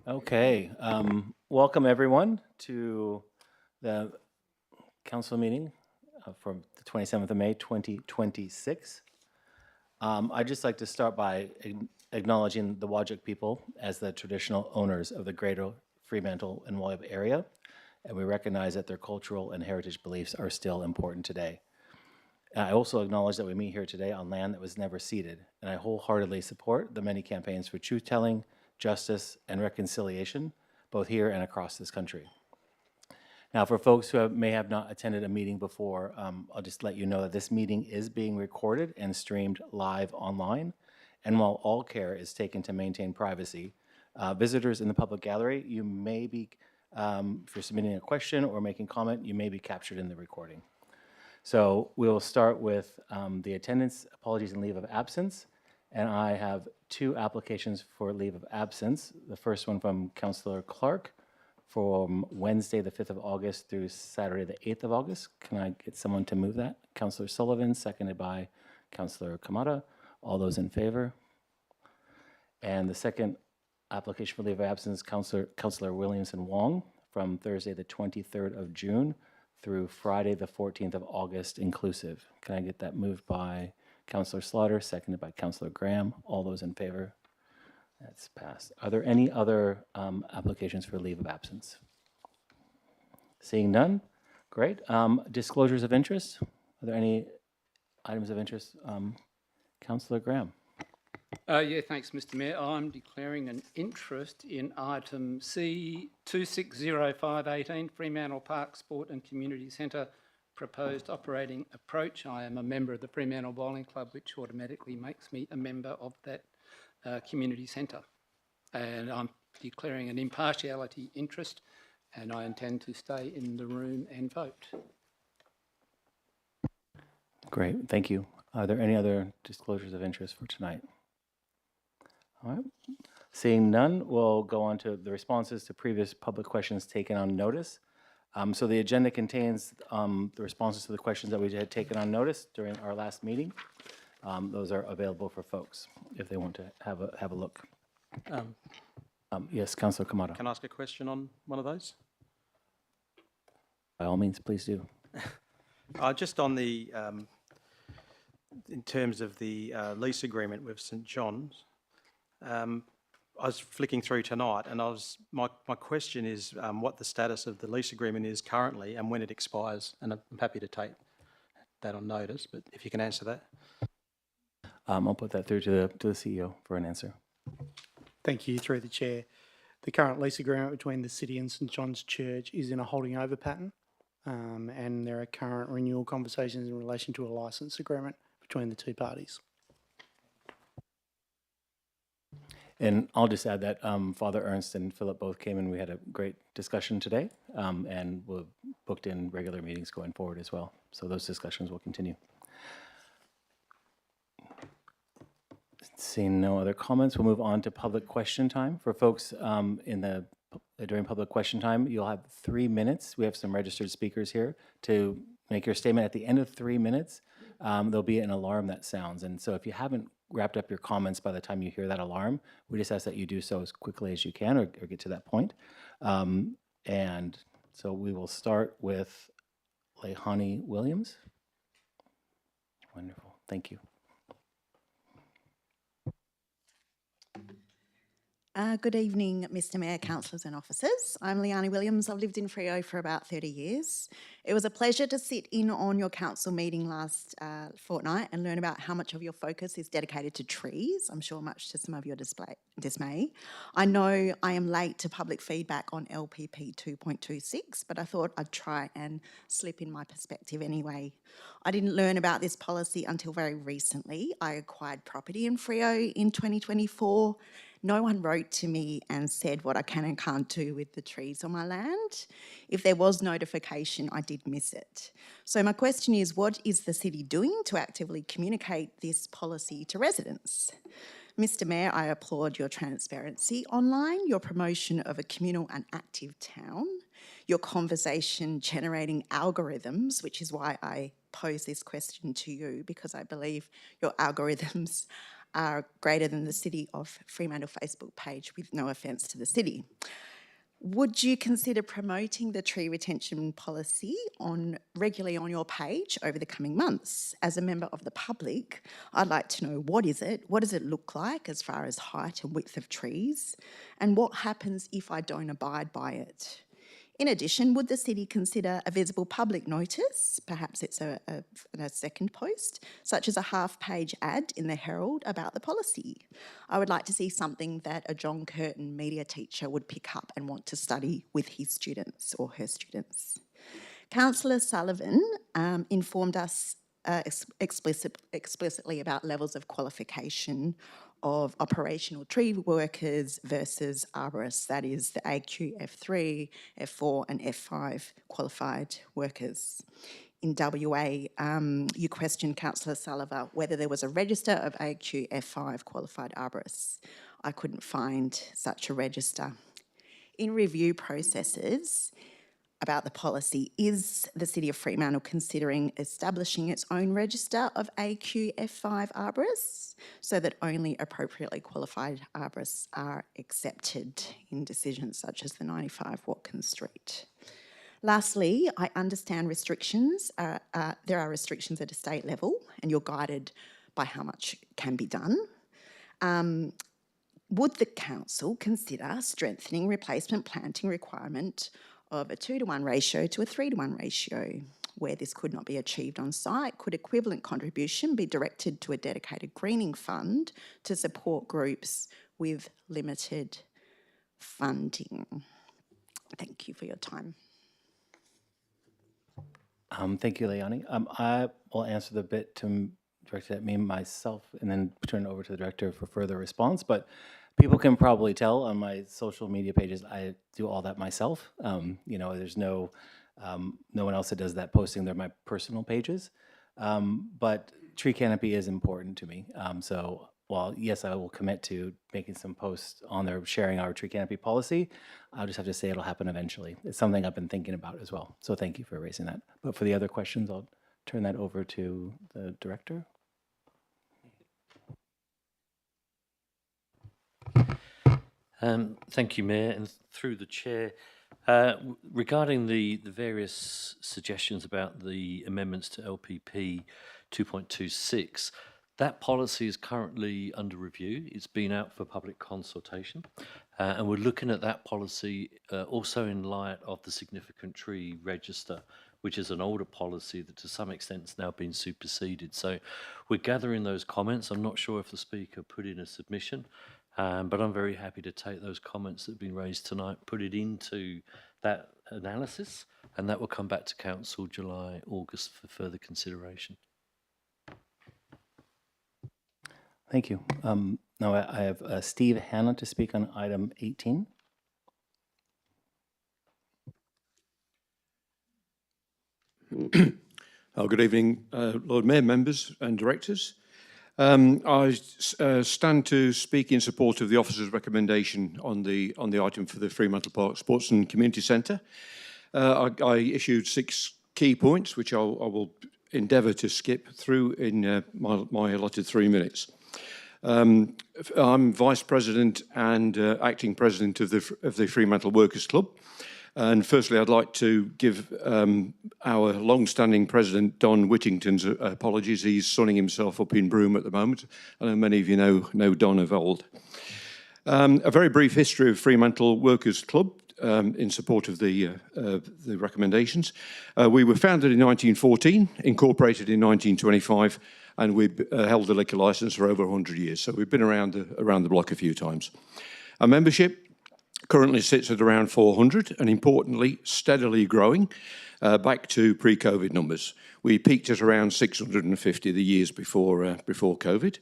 Okay, welcome everyone to the council meeting from the 27th of May, 2026. I'd just like to start by acknowledging the Whadjuk people as the traditional owners of the greater Fremantle and Walyaba area, and we recognize that their cultural and heritage beliefs are still important today. I also acknowledge that we meet here today on land that was never ceded, and I wholeheartedly support the many campaigns for truth-telling, justice, and reconciliation, both here and across this country. Now, for folks who may have not attended a meeting before, I'll just let you know that this meeting is being recorded and streamed live online. And while all care is taken to maintain privacy, visitors in the public gallery, you may be, if you're submitting a question or making comment, you may be captured in the recording. So we'll start with the attendance, apologies, and leave of absence. And I have two applications for leave of absence. The first one from Councillor Clark from Wednesday, the 5th of August through Saturday, the 8th of August. Can I get someone to move that? Councillor Sullivan, seconded by Councillor Kamada. All those in favor? And the second application for leave of absence, Councillor Williamson Wong from Thursday, the 23rd of June through Friday, the 14th of August inclusive. Can I get that moved by Councillor Slaughter, seconded by Councillor Graham? All those in favor? That's passed. Are there any other applications for leave of absence? Seeing none, great. Disclosures of interest. Are there any items of interest? Councillor Graham. Yeah, thanks, Mr. Mayor. I'm declaring an interest in item C 260518, Fremantle Park Sport and Community Centre proposed operating approach. I am a member of the Fremantle Bowling Club, which automatically makes me a member of that community centre. And I'm declaring an impartiality interest, and I intend to stay in the room and vote. Great, thank you. Are there any other disclosures of interest for tonight? All right. Seeing none, we'll go on to the responses to previous public questions taken on notice. So the agenda contains the responses to the questions that we had taken on notice during our last meeting. Those are available for folks if they want to have a look. Yes, Councillor Kamada. Can I ask a question on one of those? By all means, please do. Just on the, in terms of the lease agreement with St John's, I was flicking through tonight, and my question is what the status of the lease agreement is currently and when it expires. And I'm happy to take that on notice, but if you can answer that. I'll put that through to the CEO for an answer. Thank you, through the chair. The current lease agreement between the City and St John's Church is in a holding over pattern, and there are current renewal conversations in relation to a licence agreement between the two parties. And I'll just add that Father Ernst and Philip both came and we had a great discussion today, and we've booked in regular meetings going forward as well. So those discussions will continue. Seeing no other comments, we'll move on to public question time. For folks during public question time, you'll have 3 minutes. We have some registered speakers here to make your statement. At the end of 3 minutes, there'll be an alarm that sounds. And so if you haven't wrapped up your comments by the time you hear that alarm, we just ask that you do so as quickly as you can or get to that point. And so we will start with Lehani Williams. Wonderful, thank you. Good evening, Mr Mayor, councillors and officers. I'm Leanne Williams. I've lived in Freo for about 30 years. It was a pleasure to sit in on your council meeting last fortnight and learn about how much of your focus is dedicated to trees, I'm sure much to some of your dismay. I know I am late to public feedback on LPP 2.26, but I thought I'd try and slip in my perspective anyway. I didn't learn about this policy until very recently. I acquired property in Freo in 2024. No one wrote to me and said what I can and can't do with the trees on my land. If there was notification, I did miss it. So my question is, what is the city doing to actively communicate this policy to residents? Mr Mayor, I applaud your transparency online, your promotion of a communal and active town, your conversation generating algorithms, which is why I pose this question to you, because I believe your algorithms are greater than the City of Fremantle Facebook page, with no offence to the city. Would you consider promoting the tree retention policy regularly on your page over the coming months? As a member of the public, I'd like to know, what is it? What does it look like as far as height and width of trees? And what happens if I don't abide by it? In addition, would the city consider a visible public notice, perhaps it's a second post, such as a half-page ad in the Herald about the policy? I would like to see something that a John Curtin media teacher would pick up and want to study with his students or her students. Councillor Sullivan informed us explicitly about levels of qualification of operational tree workers versus arborists, that is the AQ F3, F4 and F5 qualified workers. In WA, you questioned Councillor Sullivan whether there was a register of AQ F5 qualified arborists. I couldn't find such a register. In review processes about the policy, is the City of Fremantle considering establishing its own register of AQ F5 arborists so that only appropriately qualified arborists are accepted in decisions such as the 95 Watkins Street? Lastly, I understand restrictions. There are restrictions at a state level and you're guided by how much can be done. Would the council consider strengthening replacement planting requirement of a 2-to-1 ratio to a 3-to-1 ratio? Where this could not be achieved on site, could equivalent contribution be directed to a dedicated greening fund to support groups with limited funding? Thank you for your time. Thank you, Leonie. I will answer the bit directed at me myself and then turn it over to the director for further response. But people can probably tell on my social media pages, I do all that myself. You know, there's no one else that does that posting. They're my personal pages. But tree canopy is important to me. So while, yes, I will commit to making some posts on there sharing our tree canopy policy, I'll just have to say it'll happen eventually. It's something I've been thinking about as well. So thank you for raising that. But for the other questions, I'll turn that over to the director. Thank you, Mayor, and through the chair. Regarding the various suggestions about the amendments to LPP 2.26, that policy is currently under review. It's been out for public consultation, and we're looking at that policy also in light of the significant tree register, which is an older policy that to some extent has now been superseded. So we're gathering those comments. I'm not sure if the speaker put in a submission, but I'm very happy to take those comments that have been raised tonight, put it into that analysis, and that will come back to Council July, August for further consideration. Thank you. Now I have Steve Hanna to speak on item 18. Good evening, Lord Mayor, members and directors. I stand to speak in support of the officer's recommendation on the item for the Fremantle Park Sports and Community Centre. I issued 6 key points, which I will endeavour to skip through in my allotted 3 minutes. I'm Vice President and Acting President of the Fremantle Workers Club. And firstly, I'd like to give our long-standing president, Don Whittington's apologies. He's sunning himself up in Broome at the moment. I know many of you know Don of old. A very brief history of Fremantle Workers Club in support of the recommendations. We were founded in 1914, incorporated in 1925, and we held the liquor licence for over 100 years. So we've been around the block a few times. Our membership currently sits at around 400 and importantly, steadily growing back to pre-COVID numbers. We peaked at around 650 the years before COVID.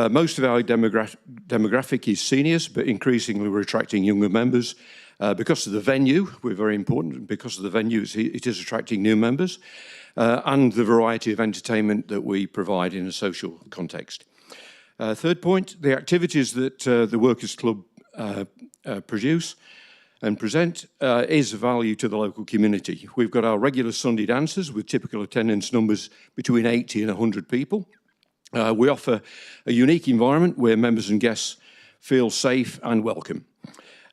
Most of our demographic is seniors, but increasingly we're attracting younger members. Because of the venue, we're very important, because of the venue, it is attracting new members, and the variety of entertainment that we provide in a social context. Third point, the activities that the Workers Club produce and present is of value to the local community. We've got our regular Sunday dances with typical attendance numbers between 80 and 100 people. We offer a unique environment where members and guests feel safe and welcome.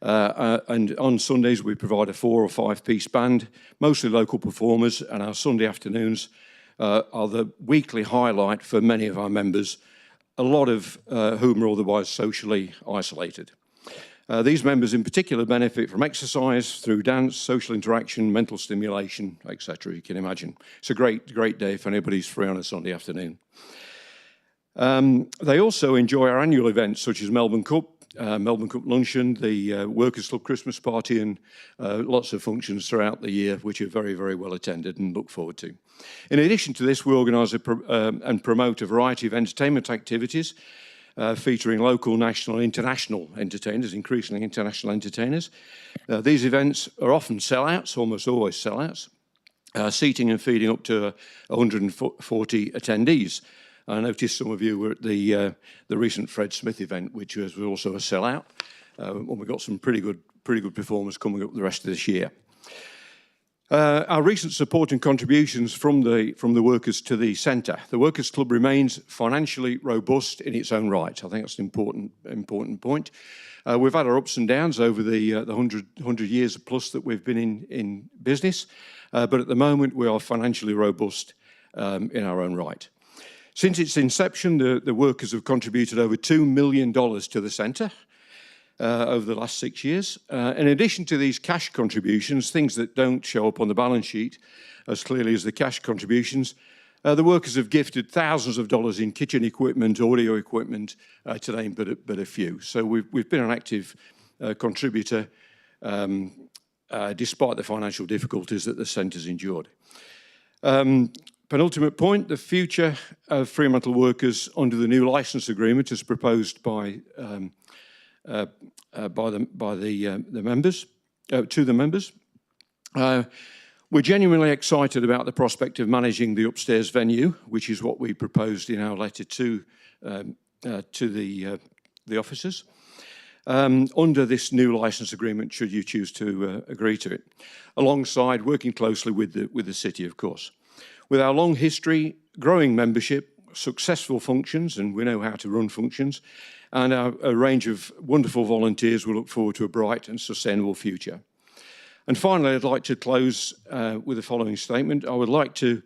And on Sundays, we provide a 4 or 5 piece band, mostly local performers, and our Sunday afternoons are the weekly highlight for many of our members, a lot of whom are otherwise socially isolated. These members in particular benefit from exercise through dance, social interaction, mental stimulation, etc. You can imagine. It's a great day if anybody's free on a Sunday afternoon. They also enjoy our annual events such as Melbourne Cup Luncheon, the Workers' Club Christmas Party, and lots of functions throughout the year, which are very, very well attended and look forward to. In addition to this, we organise and promote a variety of entertainment activities featuring local, national, and international entertainers, increasingly international entertainers. These events are often sellouts, almost always sellouts, seating and feeding up to 140 attendees. I noticed some of you were at the recent Fred Smith event, which was also a sellout. And we've got some pretty good performers coming up the rest of this year. Our recent support and contributions from the workers to the centre. The Workers' Club remains financially robust in its own right. I think that's an important point. We've had our ups and downs over the 100 years plus that we've been in business, but at the moment we are financially robust in our own right. Since its inception, the workers have contributed over $2 million to the centre over the last 6 years. In addition to these cash contributions, things that don't show up on the balance sheet as clearly as the cash contributions, the workers have gifted thousands of dollars in kitchen equipment, audio equipment, to name but a few. So we've been an active contributor despite the financial difficulties that the centre's endured. Penultimate point, the future of Fremantle workers under the new licence agreement as proposed by the members, to the members. We're genuinely excited about the prospect of managing the upstairs venue, which is what we proposed in our letter to the officers, under this new licence agreement, should you choose to agree to it, alongside working closely with the city, of course. With our long history, growing membership, successful functions, and we know how to run functions, and a range of wonderful volunteers, we look forward to a bright and sustainable future. And finally, I'd like to close with the following statement. I would like to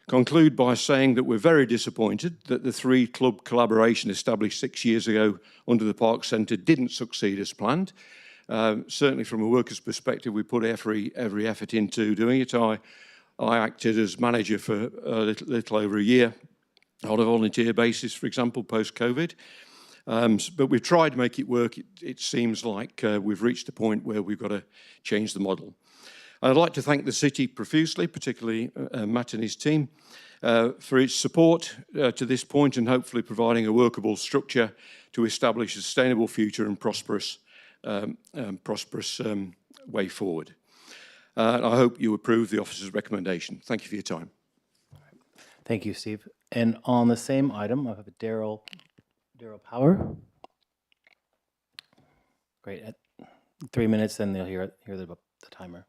conclude by saying that we're very disappointed that the 3-club collaboration established 6 years ago under the Park Centre didn't succeed as planned. Certainly from a worker's perspective, we put every effort into doing it. I acted as manager for a little over a year on a volunteer basis, for example, post-COVID. But we've tried to make it work. It seems like we've reached a point where we've got to change the model. I'd like to thank the city profusely, particularly Matt and his team, for its support to this point and hopefully providing a workable structure to establish a sustainable future and prosperous way forward. I hope you approve the officer's recommendation. Thank you for your time. Thank you, Steve. And on the same item, I have a Daryl Power. Great. At 3 minutes, then they'll hear the timer.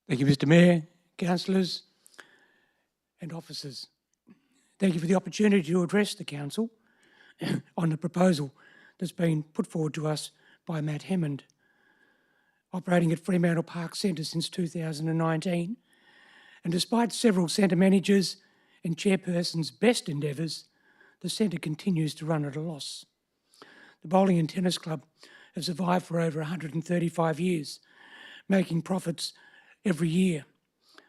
Thank you, Mr. Mayor, councillors and officers. Thank you for the opportunity to address the council on the proposal that's been put forward to us by Matt Hammond. Operating at Fremantle Park Centre since 2019, and despite several centre managers and chairpersons' best endeavours, the centre continues to run at a loss. The bowling and tennis club have survived for over 135 years, making profits every year,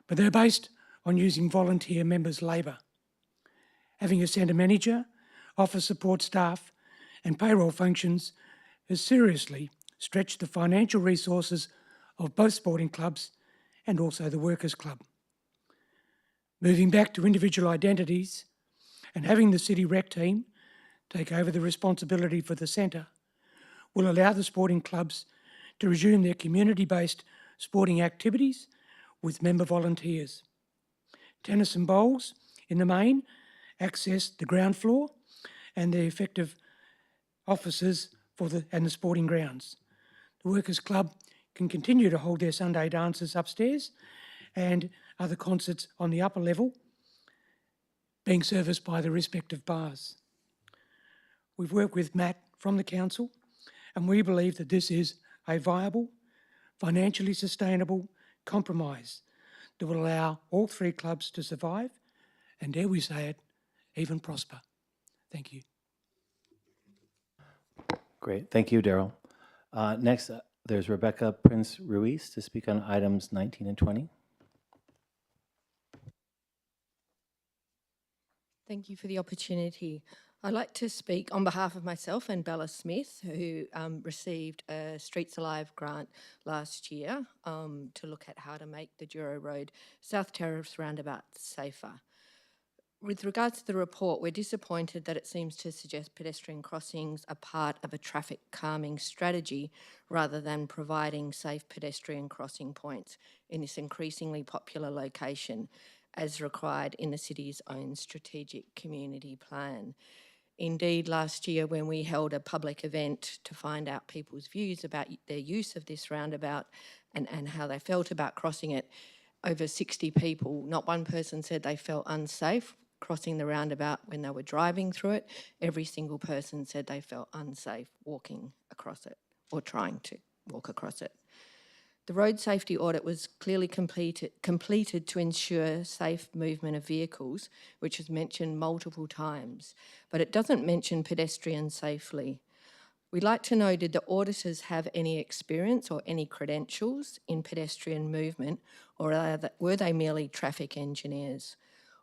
but they're based on using volunteer members' labour. Having a centre manager, office support staff and payroll functions has seriously stretched the financial resources of both sporting clubs and also the Workers' Club. Moving back to individual identities and having the City Rec team take over the responsibility for the centre will allow the sporting clubs to resume their community-based sporting activities with member volunteers. Tennis and bowls, in the main, access the ground floor and the effective offices and the sporting grounds. The Workers' Club can continue to hold their Sunday dances upstairs and other concerts on the upper level being serviced by the respective bars. We've worked with Matt from the council, and we believe that this is a viable, financially sustainable compromise that will allow all three clubs to survive and, dare we say it, even prosper. Thank you. Great, thank you, Daryl. Next, there's Rebecca Prince Ruiz to speak on items 19 and 20. Thank you for the opportunity. I'd like to speak on behalf of myself and Bella Smith, who received a Streets Alive grant last year to look at how to make the Douro Road South Terrace roundabout safer. With regards to the report, we're disappointed that it seems to suggest pedestrian crossings are part of a traffic calming strategy rather than providing safe pedestrian crossing points in this increasingly popular location as required in the city's own strategic community plan. Indeed, last year when we held a public event to find out people's views about their use of this roundabout and how they felt about crossing it, over 60 people, not one person said they felt unsafe crossing the roundabout when they were driving through it. Every single person said they felt unsafe walking across it or trying to walk across it. The road safety audit was clearly completed to ensure safe movement of vehicles, which is mentioned multiple times, but it doesn't mention pedestrians safely. We'd like to know, did the auditors have any experience or any credentials in pedestrian movement, or were they merely traffic engineers?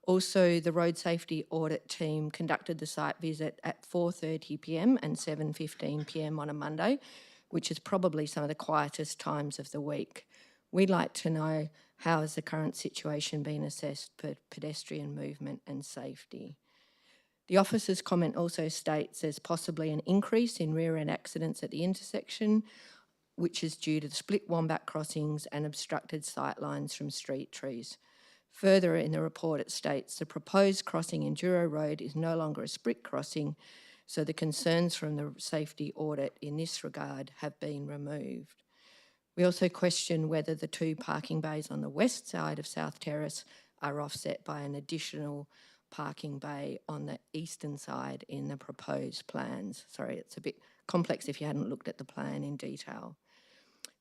Also, the road safety audit team conducted the site visit at 4:30 p.m. and 7:15 p.m. on a Monday, which is probably some of the quietest times of the week. We'd like to know, how has the current situation been assessed for pedestrian movement and safety? The officer's comment also states there's possibly an increase in rear-end accidents at the intersection, which is due to the split wombat crossings and obstructed sight lines from street trees. Further in the report, it states the proposed crossing in Douro Road is no longer a split crossing, so the concerns from the safety audit in this regard have been removed. We also question whether the two parking bays on the west side of South Terrace are offset by an additional parking bay on the eastern side in the proposed plans. Sorry, it's a bit complex if you hadn't looked at the plan in detail.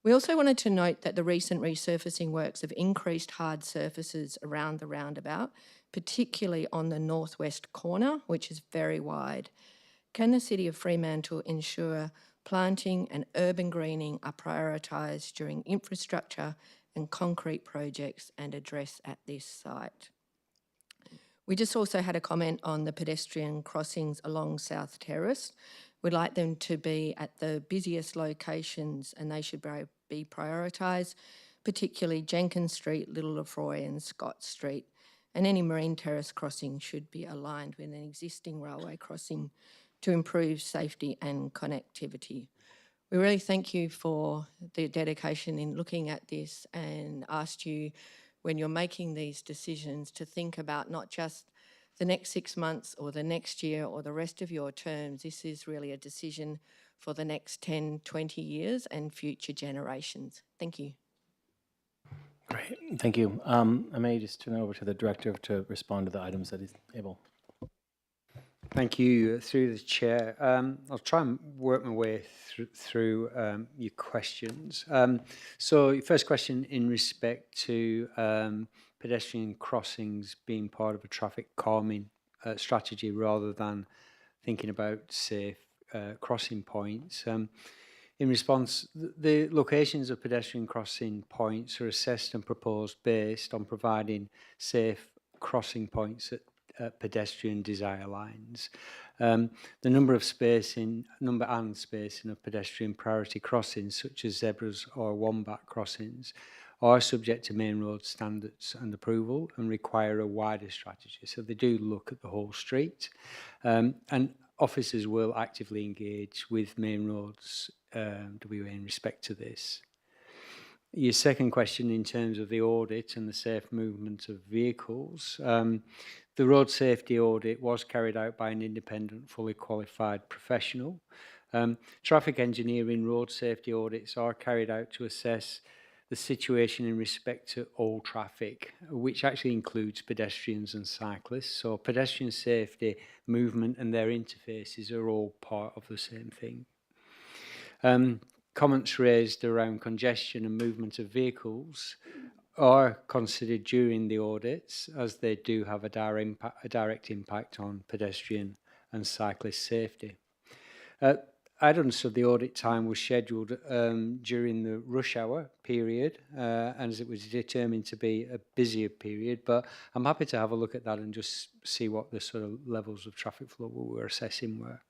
We also wanted to note that the recent resurfacing works have increased hard surfaces around the roundabout, particularly on the northwest corner, which is very wide. Can the City of Fremantle ensure planting and urban greening are prioritised during infrastructure and concrete projects and addressed at this site? We just also had a comment on the pedestrian crossings along South Terrace. We'd like them to be at the busiest locations and they should be prioritised, particularly Jenkins Street, Little Lefroy and Scott Street. And any Marine Terrace crossing should be aligned with an existing railway crossing to improve safety and connectivity. We really thank you for the dedication in looking at this and asked you, when you're making these decisions, to think about not just the next 6 months or the next year or the rest of your terms. This is really a decision for the next 10, 20 years and future generations. Thank you. Great, thank you. I may just turn it over to the director to respond to the items that he's able. Thank you. Through the chair, I'll try and work my way through your questions. So your first question in respect to pedestrian crossings being part of a traffic calming strategy rather than thinking about safe crossing points. In response, the locations of pedestrian crossing points are assessed and proposed based on providing safe crossing points at pedestrian desire lines. The number and spacing of pedestrian priority crossings, such as zebras or wombat crossings, are subject to main road standards and approval and require a wider strategy. So they do look at the whole street, and officers will actively engage with main roads WA in respect to this. Your second question in terms of the audit and the safe movement of vehicles, the road safety audit was carried out by an independent, fully qualified professional. Traffic engineering road safety audits are carried out to assess the situation in respect to all traffic, which actually includes pedestrians and cyclists. So pedestrian safety, movement and their interfaces are all part of the same thing. Comments raised around congestion and movement of vehicles are considered during the audits, as they do have a direct impact on pedestrian and cyclist safety. I'd understood the audit time was scheduled during the rush hour period, and as it was determined to be a busier period, but I'm happy to have a look at that and just see what the sort of levels of traffic flow we were assessing were.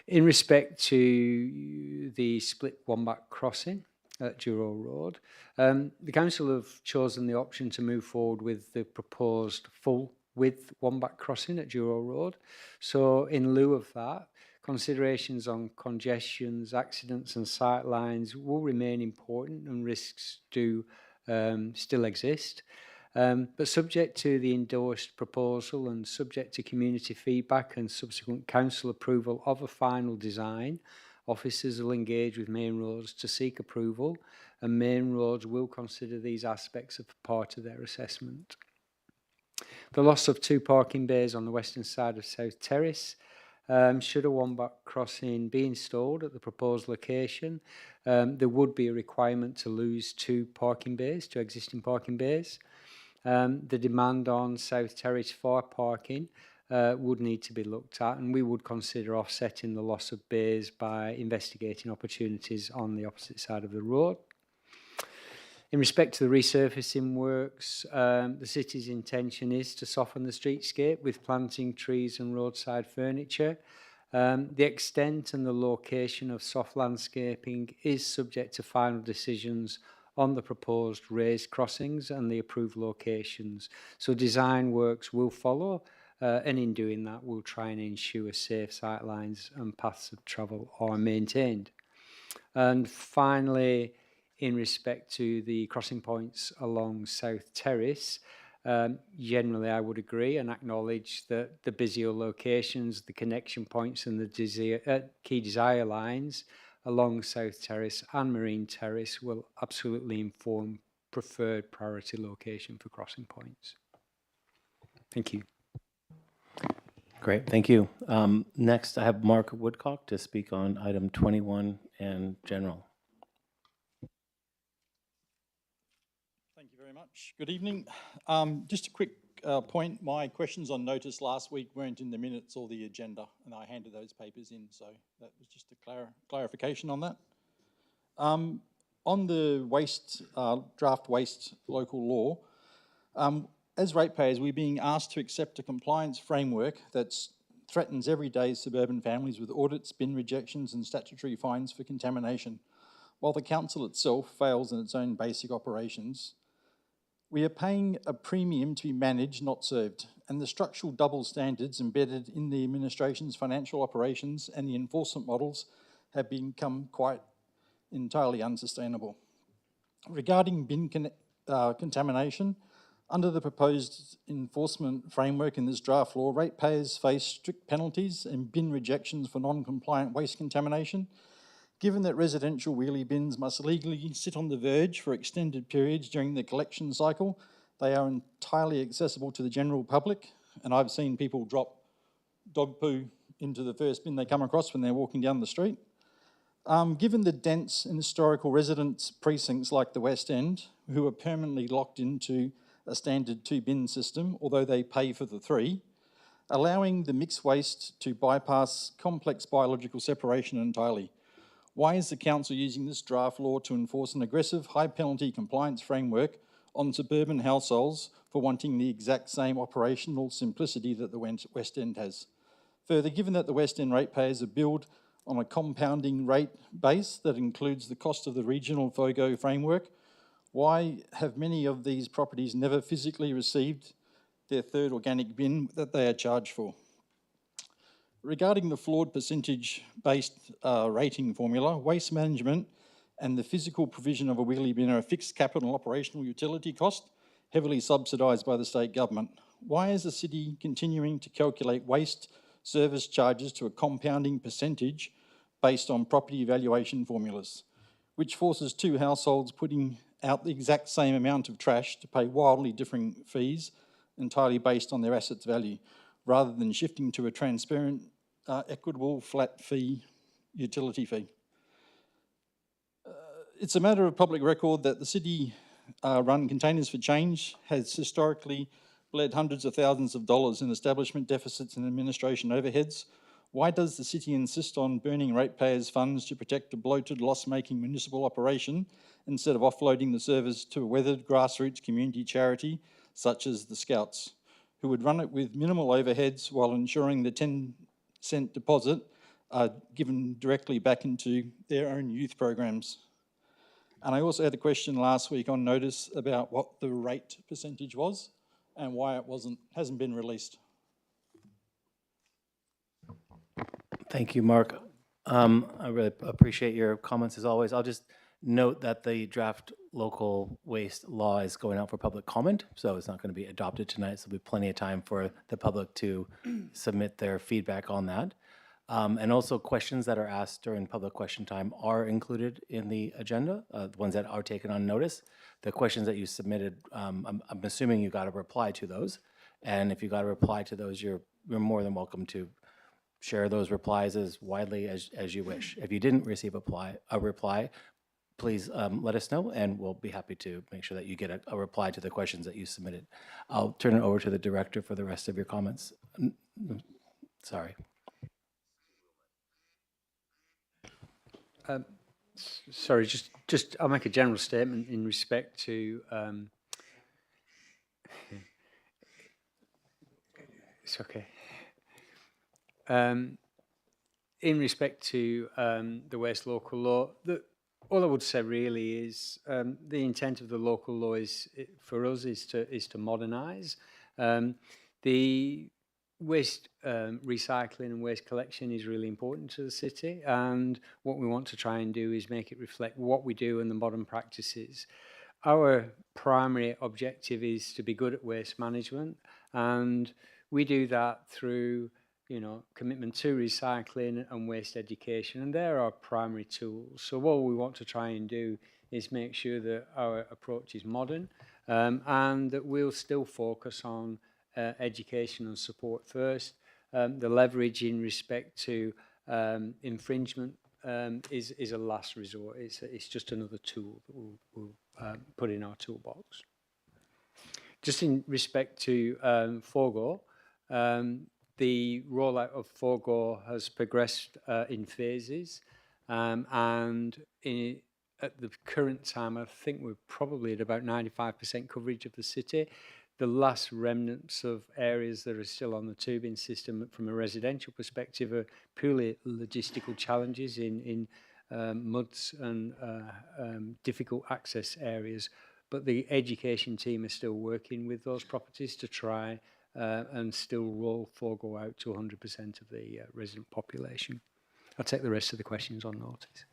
In respect to the split Wombat crossing at Dural Road, the council have chosen the option to move forward with the proposed full width Wombat crossing at Dural Road. So in lieu of that, considerations on congestions, accidents and sight lines will remain important, and risks do still exist. But subject to the endorsed proposal and subject to community feedback and subsequent council approval of a final design, officers will engage with Main Roads to seek approval, and Main Roads will consider these aspects as part of their assessment. The loss of 2 parking bays on the western side of South Terrace. Should a Wombat crossing be installed at the proposed location, there would be a requirement to lose 2 parking bays, 2 existing parking bays. The demand on South Terrace for parking would need to be looked at, and we would consider offsetting the loss of bays by investigating opportunities on the opposite side of the road. In respect to the resurfacing works, the city's intention is to soften the streetscape with planting trees and roadside furniture. The extent and the location of soft landscaping is subject to final decisions on the proposed raised crossings and the approved locations. So design works will follow, and in doing that, we'll try and ensure safe sight lines and paths of travel are maintained. And finally, in respect to the crossing points along South Terrace, generally I would agree and acknowledge that the busier locations, the connection points and the key desire lines along South Terrace and Marine Terrace will absolutely inform preferred priority location for crossing points. Thank you. Great, thank you. Next, I have Mark Woodcock to speak on item 21 and general. Thank you very much. Good evening. Just a quick point. My questions on notice last week weren't in the minutes or the agenda, and I handed those papers in, so that was just a clarification on that. On the waste, draft waste local law, as ratepayers, we're being asked to accept a compliance framework that threatens everyday suburban families with audits, bin rejections and statutory fines for contamination, while the council itself fails in its own basic operations. We are paying a premium to be managed, not served, and the structural double standards embedded in the administration's financial operations and the enforcement models have become quite entirely unsustainable. Regarding bin contamination, under the proposed enforcement framework in this draft law, ratepayers face strict penalties and bin rejections for non-compliant waste contamination. Given that residential wheelie bins must legally sit on the verge for extended periods during the collection cycle, they are entirely accessible to the general public, and I've seen people drop dog poo into the first bin they come across when they're walking down the street. Given the dense and historical residence precincts like the West End, who are permanently locked into a standard 2-bin system, although they pay for the 3, allowing the mixed waste to bypass complex biological separation entirely. Why is the council using this draft law to enforce an aggressive, high-penalty compliance framework on suburban households for wanting the exact same operational simplicity that the West End has? Further, given that the West End ratepayers are billed on a compounding rate base that includes the cost of the regional FOGO framework, why have many of these properties never physically received their 3rd organic bin that they are charged for? Regarding the flawed percentage-based rating formula, waste management and the physical provision of a wheelie bin are a fixed capital operational utility cost, heavily subsidised by the state government. Why is the city continuing to calculate waste service charges to a compounding percentage based on property valuation formulas? which forces two households putting out the exact same amount of trash to pay wildly differing fees entirely based on their assets value, rather than shifting to a transparent, equitable, flat fee, utility fee. It's a matter of public record that the city run Containers for Change has historically bled hundreds of thousands of dollars in establishment deficits and administration overheads. Why does the city insist on burning ratepayers' funds to protect a bloated, loss-making municipal operation instead of offloading the service to a weathered grassroots community charity such as the Scouts, who would run it with minimal overheads while ensuring the 10-cent deposit are given directly back into their own youth programs? And I also had a question last week on notice about what the rate percentage was and why it hasn't been released. Thank you, Mark. I really appreciate your comments as always. I'll just note that the draft local waste law is going out for public comment, so it's not going to be adopted tonight. So there'll be plenty of time for the public to submit their feedback on that. And also questions that are asked during public question time are included in the agenda, the ones that are taken on notice. The questions that you submitted, I'm assuming you got a reply to those. And if you got a reply to those, you're more than welcome to share those replies as widely as you wish. If you didn't receive a reply, please let us know, and we'll be happy to make sure that you get a reply to the questions that you submitted. I'll turn it over to the director for the rest of your comments. Sorry. Sorry, just I'll make a general statement in respect to it's okay. In respect to the Waste Local Law, all I would say really is the intent of the local law for us is to modernise. The waste recycling and waste collection is really important to the city, and what we want to try and do is make it reflect what we do and the modern practices. Our primary objective is to be good at waste management, and we do that through commitment to recycling and waste education, and they're our primary tools. So what we want to try and do is make sure that our approach is modern, and that we'll still focus on education and support first. The leverage in respect to infringement is a last resort. It's just another tool that we'll put in our toolbox. Just in respect to Forgo, the rollout of Forgo has progressed in phases, and at the current time, I think we're probably at about 95% coverage of the city. The last remnants of areas that are still on the tubing system from a residential perspective are purely logistical challenges in muds and difficult access areas. But the education team is still working with those properties to try and still roll Forgo out to 100% of the resident population. I'll take the rest of the questions on notice.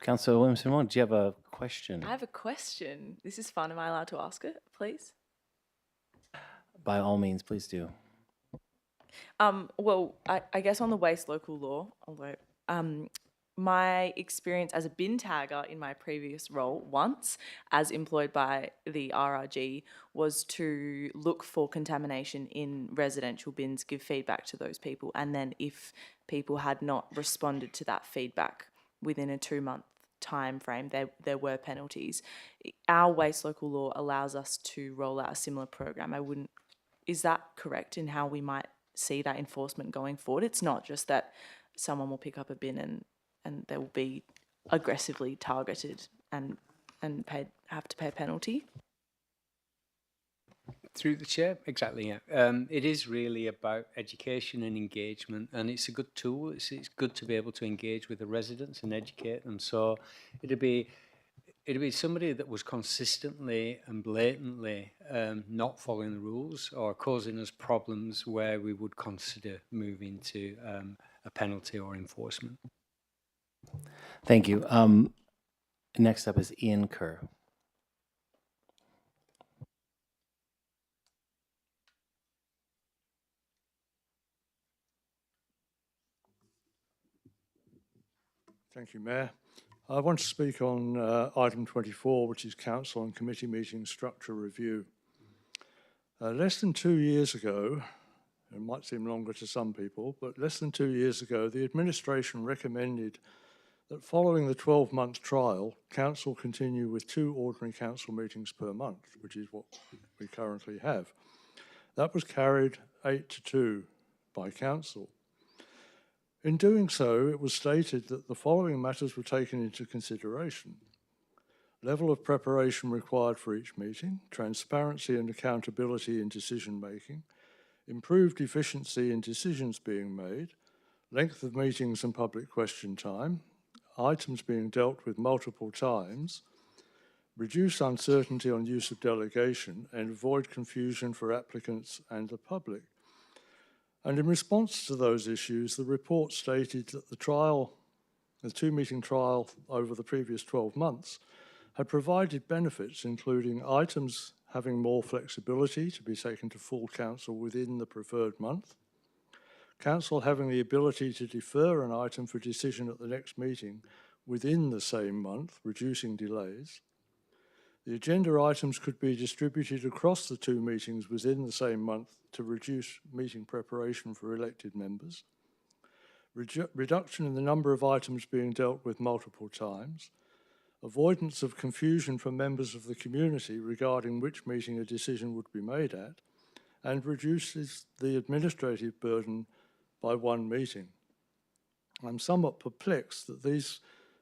Councillor Williamson, do you have a question? I have a question. This is fun. Am I allowed to ask it, please? By all means, please do. Well, I guess on the waste local law, although my experience as a bin tagger in my previous role once, as employed by the RRG, was to look for contamination in residential bins, give feedback to those people, and then if people had not responded to that feedback within a 2-month time frame, there were penalties. Our waste local law allows us to roll out a similar program. Is that correct in how we might see that enforcement going forward? It's not just that someone will pick up a bin and they will be aggressively targeted and have to pay a penalty? Through the chair, exactly, yeah. It is really about education and engagement, and it's a good tool. It's good to be able to engage with the residents and educate them. So it'd be somebody that was consistently and blatantly not following the rules or causing us problems where we would consider moving to a penalty or enforcement. Thank you. Next up is Ian Kerr. Thank you, Mayor. I want to speak on item 24, which is Council and Committee Meeting Structure Review. Less than 2 years ago, it might seem longer to some people, but less than 2 years ago, the administration recommended that following the 12-month trial, Council continue with 2 ordinary Council meetings per month, which is what we currently have. That was carried 8-2 by Council. In doing so, it was stated that the following matters were taken into consideration: level of preparation required for each meeting, transparency and accountability in decision-making, improved efficiency in decisions being made, length of meetings and public question time, items being dealt with multiple times, reduce uncertainty on use of delegation, and avoid confusion for applicants and the public. And in response to those issues, the report stated that the 2-meeting trial over the previous 12 months had provided benefits, including items having more flexibility to be taken to full Council within the preferred month, Council having the ability to defer an item for decision at the next meeting within the same month, reducing delays. The agenda items could be distributed across the 2 meetings within the same month to reduce meeting preparation for elected members. Reduction in the number of items being dealt with multiple times. Avoidance of confusion for members of the community regarding which meeting a decision would be made at, and reduces the administrative burden by 1 meeting. I'm somewhat perplexed that these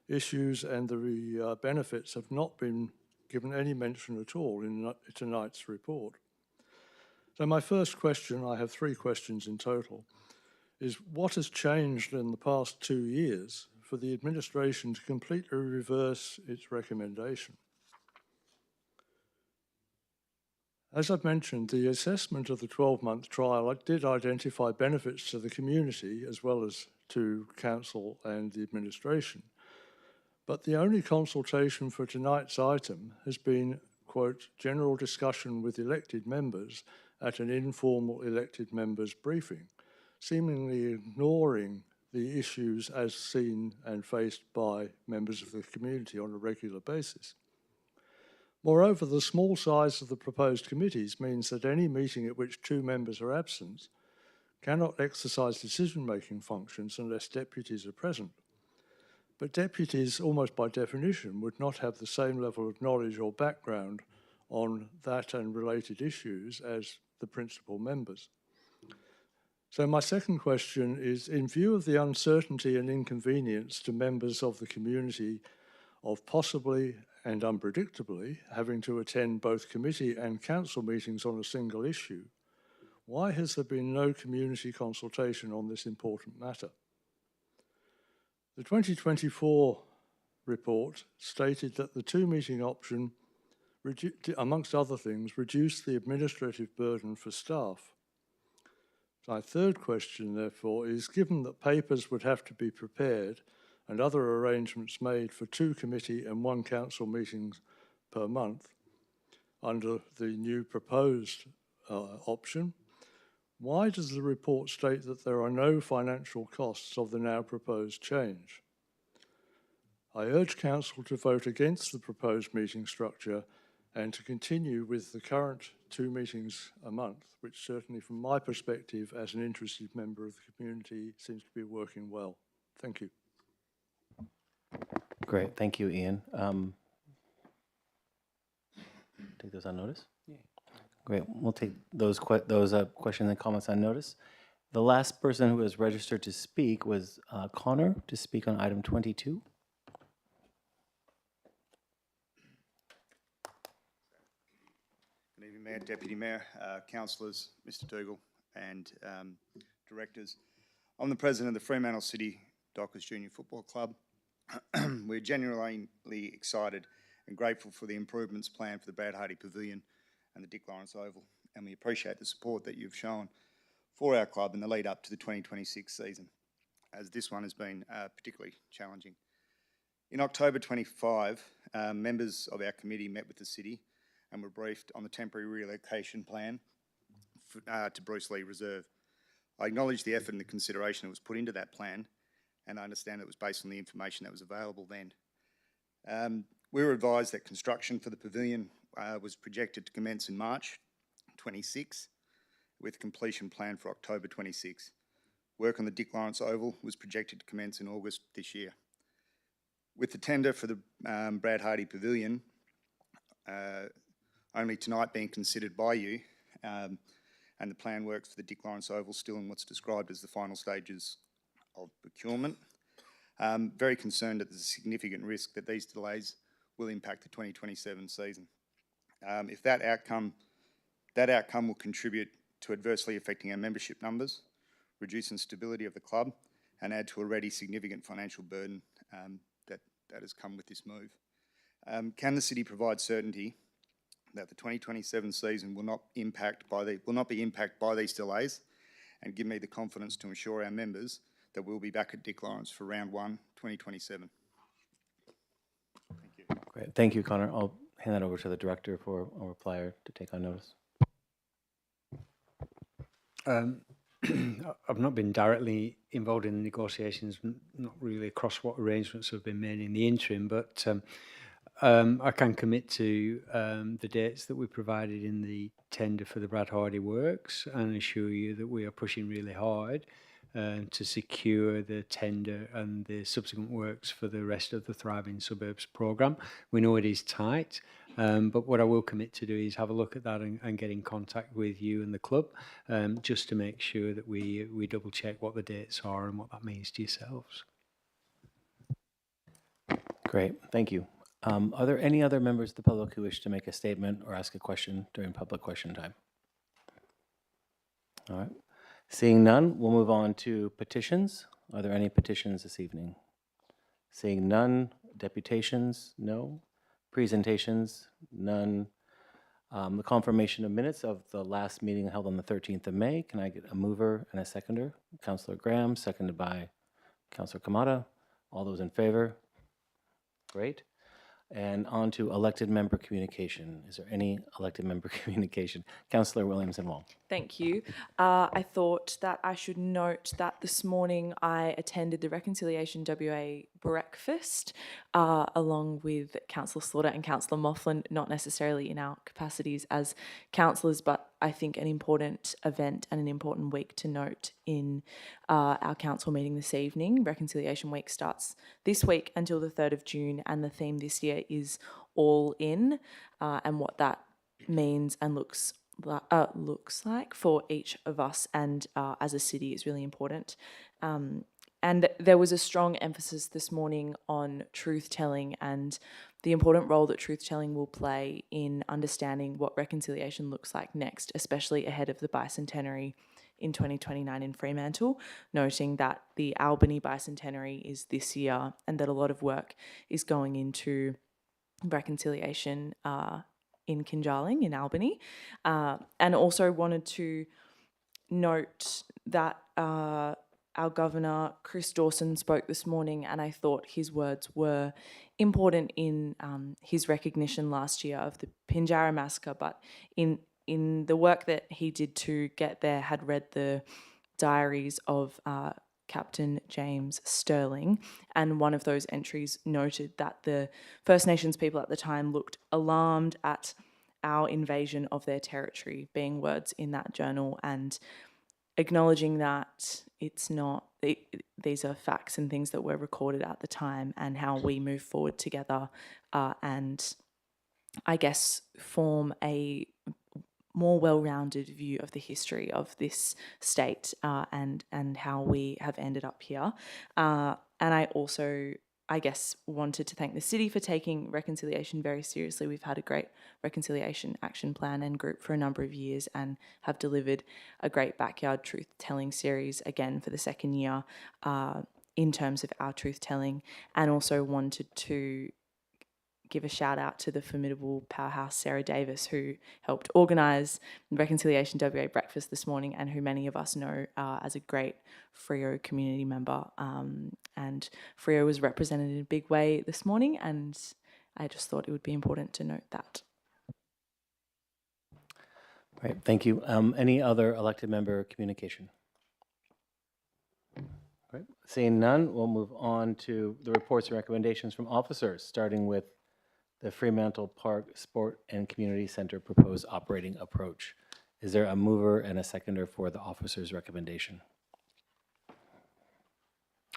issues and the benefits have not been given any mention at all in tonight's report. So my first question, I have 3 questions in total, is what has changed in the past 2 years for the administration to completely reverse its recommendation? As I've mentioned, the assessment of the 12-month trial did identify benefits to the community as well as to Council and the administration. But the only consultation for tonight's item has been, quote, general discussion with elected members at an informal elected members briefing, seemingly ignoring the issues as seen and faced by members of the community on a regular basis. Moreover, the small size of the proposed committees means that any meeting at which 2 members are absent cannot exercise decision-making functions unless deputies are present. But deputies, almost by definition, would not have the same level of knowledge or background on that and related issues as the principal members. So my second question is, in view of the uncertainty and inconvenience to members of the community of possibly and unpredictably having to attend both committee and council meetings on a single issue, why has there been no community consultation on this important matter? The 2024 report stated that the 2-meeting option, amongst other things, reduced the administrative burden for staff. My third question, therefore, is given that papers would have to be prepared and other arrangements made for 2 committee and 1 council meetings per month under the new proposed option, why does the report state that there are no financial costs of the now proposed change? I urge Council to vote against the proposed meeting structure and to continue with the current 2 meetings a month, which certainly from my perspective as an interested member of the community seems to be working well. Thank you. Great, thank you, Ian. Take those on notice? Yeah. Great, we'll take those questions and comments on notice. The last person who was registered to speak was Connor to speak on item 22. Good evening, Mayor, Deputy Mayor, councillors, Mr. Dougal and directors. I'm the president of the Fremantle City Dockers Junior Football Club. We're genuinely excited and grateful for the improvements planned for the Brad Hardy Pavilion and the Dick Lawrence Oval, and we appreciate the support that you've shown for our club in the lead up to the 2026 season, as this one has been particularly challenging. In October 25, members of our committee met with the city and were briefed on the temporary relocation plan to Bruce Lee Reserve. I acknowledge the effort and the consideration that was put into that plan and I understand it was based on the information that was available then. We were advised that construction for the pavilion was projected to commence in March 26, with completion planned for October 26. Work on the Dick Lawrence Oval was projected to commence in August this year. With the tender for the Brad Hardy Pavilion only tonight being considered by you, and the plan works for the Dick Lawrence Oval still in what's described as the final stages of procurement, very concerned that there's a significant risk that these delays will impact the 2027 season. If that outcome will contribute to adversely affecting our membership numbers, reducing stability of the club, and add to already significant financial burden that has come with this move. Can the city provide certainty that the 2027 season will not be impacted by these delays, and give me the confidence to ensure our members that we'll be back at Dick Lawrence for round 1, 2027? Thank you. Great. Thank you, Connor. I'll hand that over to the director for a reply to take on notice. I've not been directly involved in the negotiations, not really across what arrangements have been made in the interim, but I can commit to the dates that we provided in the tender for the Brad Hardy works, and assure you that we are pushing really hard to secure the tender and the subsequent works for the rest of the Thriving Suburbs programme. We know it is tight, but what I will commit to do is have a look at that and get in contact with you and the club, just to make sure that we double check what the dates are and what that means to yourselves. Great, thank you. Are there any other members of the public who wish to make a statement or ask a question during public question time? All right. Seeing none, we'll move on to petitions. Are there any petitions this evening? Seeing none. Deputations? No. Presentations? None. The confirmation of minutes of the last meeting held on the 13th of May. Can I get a mover and a seconder? Councillor Graham, seconded by Councillor Kamada. All those in favor? Great. And on to elected member communication. Is there any elected member communication? Councillor Williams and Wong. Thank you. I thought that I should note that this morning I attended the Reconciliation WA breakfast along with Councillor Slaughter and Councillor Moughlin, not necessarily in our capacities as councillors, but I think an important event and an important week to note in our council meeting this evening. Reconciliation Week starts this week until the 3rd of June, and the theme this year is All In, and what that means and looks like for each of us and as a city is really important. And there was a strong emphasis this morning on truth-telling and the important role that truth-telling will play in understanding what reconciliation looks like next, especially ahead of the bicentenary in 2029 in Fremantle, noting that the Albany bicentenary is this year and that a lot of work is going into reconciliation in Kinjalling, in Albany. And also wanted to note that our Governor, Chris Dawson, spoke this morning, and I thought his words were important in his recognition last year of the Pinjarra massacre, but in the work that he did to get there, had read the diaries of Captain James Sterling, and one of those entries noted that the First Nations people at the time looked alarmed at our invasion of their territory, being words in that journal, and acknowledging that it's not, these are facts and things that were recorded at the time, and how we move forward together and I guess form a more well-rounded view of the history of this state and how we have ended up here. And I also, I guess, wanted to thank the city for taking reconciliation very seriously. We've had a great reconciliation action plan and group for a number of years and have delivered a great backyard truth-telling series again for the second year in terms of our truth-telling, and also wanted to give a shout out to the formidable powerhouse Sarah Davis, who helped organise the Reconciliation WA breakfast this morning, and who many of us know as a great Freo community member. And Freo was represented in a big way this morning, and I just thought it would be important to note that. Great, thank you. Any other elected member communication? Great. Seeing none, we'll move on to the reports and recommendations from officers, starting with the Fremantle Park Sport and Community Center proposed operating approach. Is there a mover and a seconder for the officer's recommendation?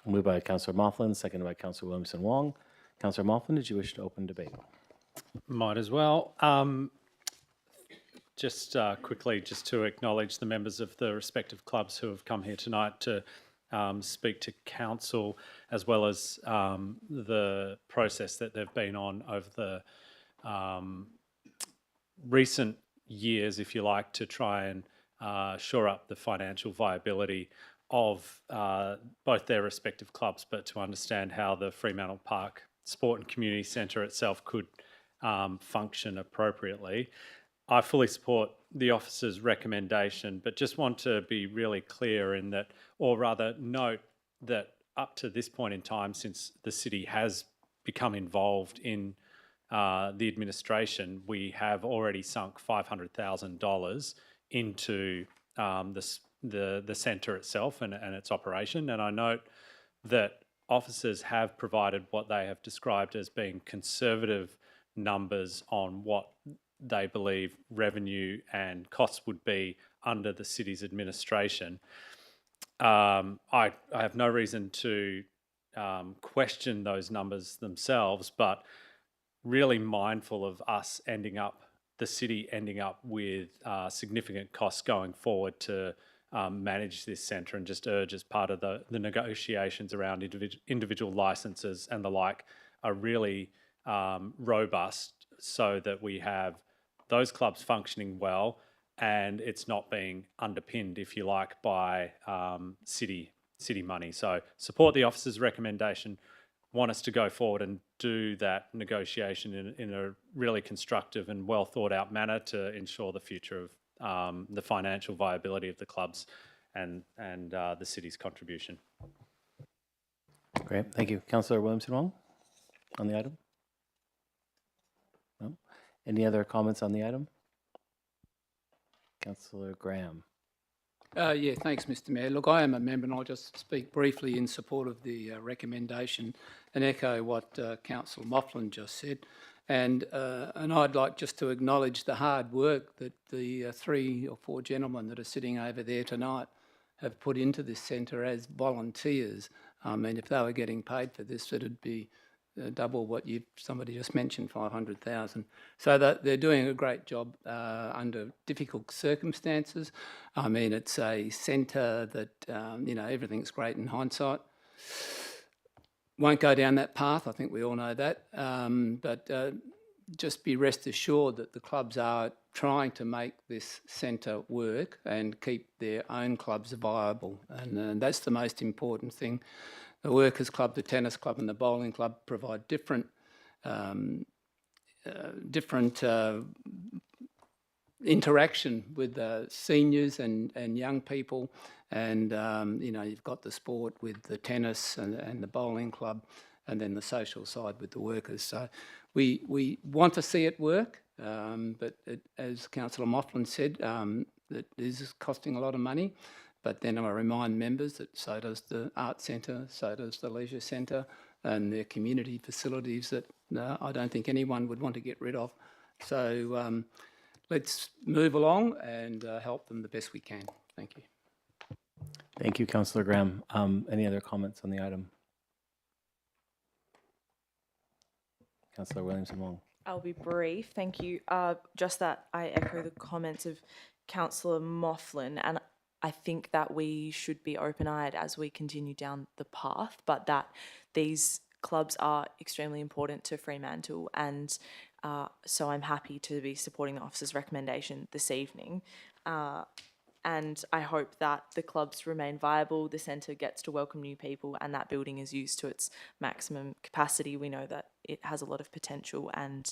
Moved by Councillor Moughlin, seconded by Councillor Williamson Wong. Councillor Moughlin, did you wish to open debate? Might as well. Just quickly, just to acknowledge the members of the respective clubs who have come here tonight to speak to council, as well as the process that they've been on over the recent years, if you like, to try and shore up the financial viability of both their respective clubs, but to understand how the Fremantle Park Sport and Community Centre itself could function appropriately. I fully support the officer's recommendation, but just want to be really clear in that, or rather note that up to this point in time, since the city has become involved in the administration, we have already sunk $500,000 into the centre itself and its operation. And I note that officers have provided what they have described as being conservative numbers on what they believe revenue and costs would be under the city's administration. I have no reason to question those numbers themselves, but really mindful of us the city ending up with significant costs going forward to manage this centre, and just urge, as part of the negotiations around individual licences and the like, are really robust, so that we have those clubs functioning well and it's not being underpinned, if you like, by city money. So support the officer's recommendation, want us to go forward and do that negotiation in a really constructive and well thought out manner to ensure the future of the financial viability of the clubs and the city's contribution. Great, thank you. Councillor Williamson Wong on the item? No? Any other comments on the item? Councillor Graham. Yeah, thanks, Mr. Mayor. Look, I am a member, and I'll just speak briefly in support of the recommendation and echo what Councillor Moughlin just said. And I'd like just to acknowledge the hard work that the 3 or 4 gentlemen that are sitting over there tonight have put into this centre as volunteers. I mean, if they were getting paid for this, it'd be double what somebody just mentioned, 500,000. So that they're doing a great job under difficult circumstances. I mean, it's a centre that, everything's great in hindsight. Won't go down that path, I think we all know that. But just be rest assured that the clubs are trying to make this centre work and keep their own clubs viable. And that's the most important thing. The Workers' Club, the Tennis Club and the Bowling Club provide different interaction with seniors and young people. And, you've got the sport with the tennis and the bowling club, and then the social side with the workers. So we want to see it work, but as Councillor Moughlin said, it is costing a lot of money. But then I remind members that so does the Arts Centre, so does the Leisure Centre, and their community facilities that I don't think anyone would want to get rid of. So let's move along and help them the best we can. Thank you. Thank you, Councillor Graham. Any other comments on the item? Councillor Williamson Wong. I'll be brief, thank you. Just that I echo the comments of Councillor Moughlin, and I think that we should be open-eyed as we continue down the path, but that these clubs are extremely important to Fremantle, and so I'm happy to be supporting the officer's recommendation this evening. And I hope that the clubs remain viable, the centre gets to welcome new people, and that building is used to its maximum capacity. We know that it has a lot of potential, and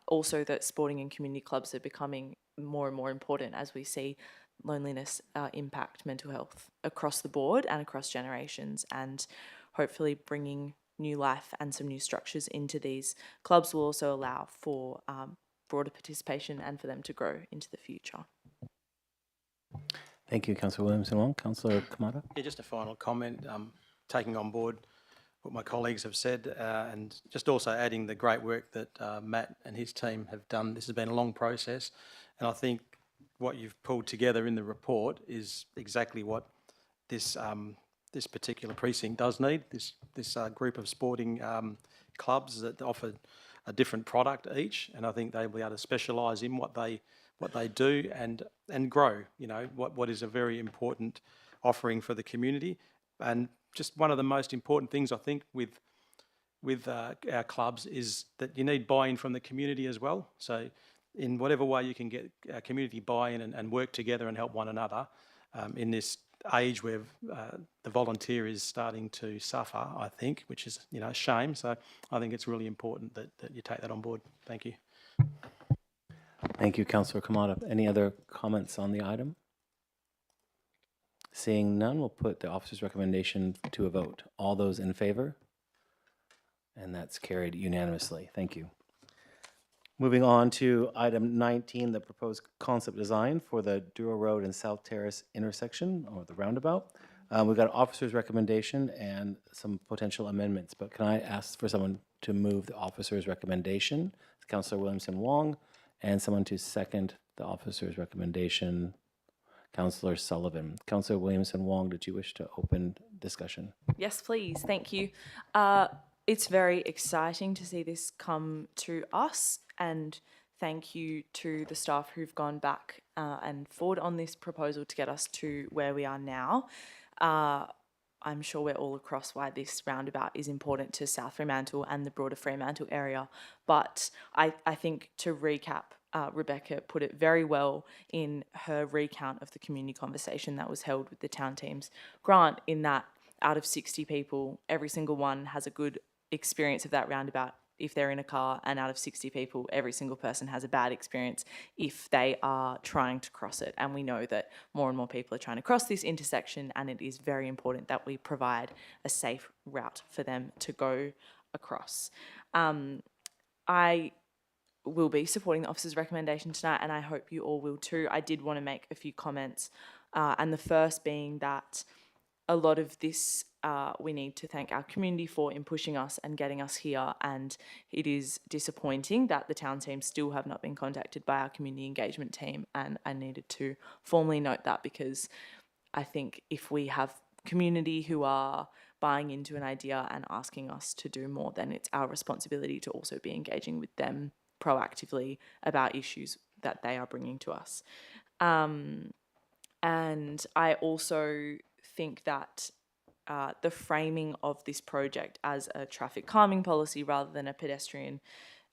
also that sporting and community clubs are becoming more and more important as we see loneliness impact mental health across the board and across generations, and hopefully bringing new life and some new structures into these clubs will also allow for broader participation and for them to grow into the future. Thank you, Councillor Williamson Wong. Councillor Kamada? Yeah, just a final comment, taking on board what my colleagues have said, and just also adding the great work that Matt and his team have done. This has been a long process, and I think what you've pulled together in the report is exactly what this this particular precinct does need. This group of sporting clubs that offer a different product each, and I think they'll be able to specialise in what they do and grow. You know, what is a very important offering for the community. And just one of the most important things I think with our clubs is that you need buy-in from the community as well. So in whatever way you can get community buy-in and work together and help one another in this age where the volunteer is starting to suffer, I think, which is, you know, a shame. So I think it's really important that you take that on board. Thank you. Thank you, Councillor Kamada. Any other comments on the item? Seeing none, we'll put the officer's recommendation to a vote. All those in favour? And that's carried unanimously. Thank you. Moving on to item 19, the proposed concept design for the Douro Road and South Terrace intersection, or the roundabout. We've got an officer's recommendation and some potential amendments, but can I ask for someone to move the officer's recommendation? It's Councillor Williamson Wong, and someone to second the officer's recommendation, Councillor Sullivan. Councillor Williamson Wong, did you wish to open discussion? Yes, please. Thank you. It's very exciting to see this come to us, and thank you to the staff who've gone back and forward on this proposal to get us to where we are now. I'm sure we're all across why this roundabout is important to South Fremantle and the broader Fremantle area. But I think, to recap, Rebecca put it very well in her recount of the community conversation that was held with the town team's grant, in that out of 60 people, every single one has a good experience of that roundabout if they're in a car, and out of 60 people, every single person has a bad experience if they are trying to cross it. And we know that more and more people are trying to cross this intersection, and it is very important that we provide a safe route for them to go across. I will be supporting the officer's recommendation tonight, and I hope you all will too. I did want to make a few comments, and the first being that a lot of this we need to thank our community for in pushing us and getting us here, and it is disappointing that the town team still have not been contacted by our community engagement team, and I needed to formally note that, because I think if we have community who are buying into an idea and asking us to do more, then it's our responsibility to also be engaging with them proactively about issues that they are bringing to us. And I also think that the framing of this project as a traffic calming policy rather than a pedestrian,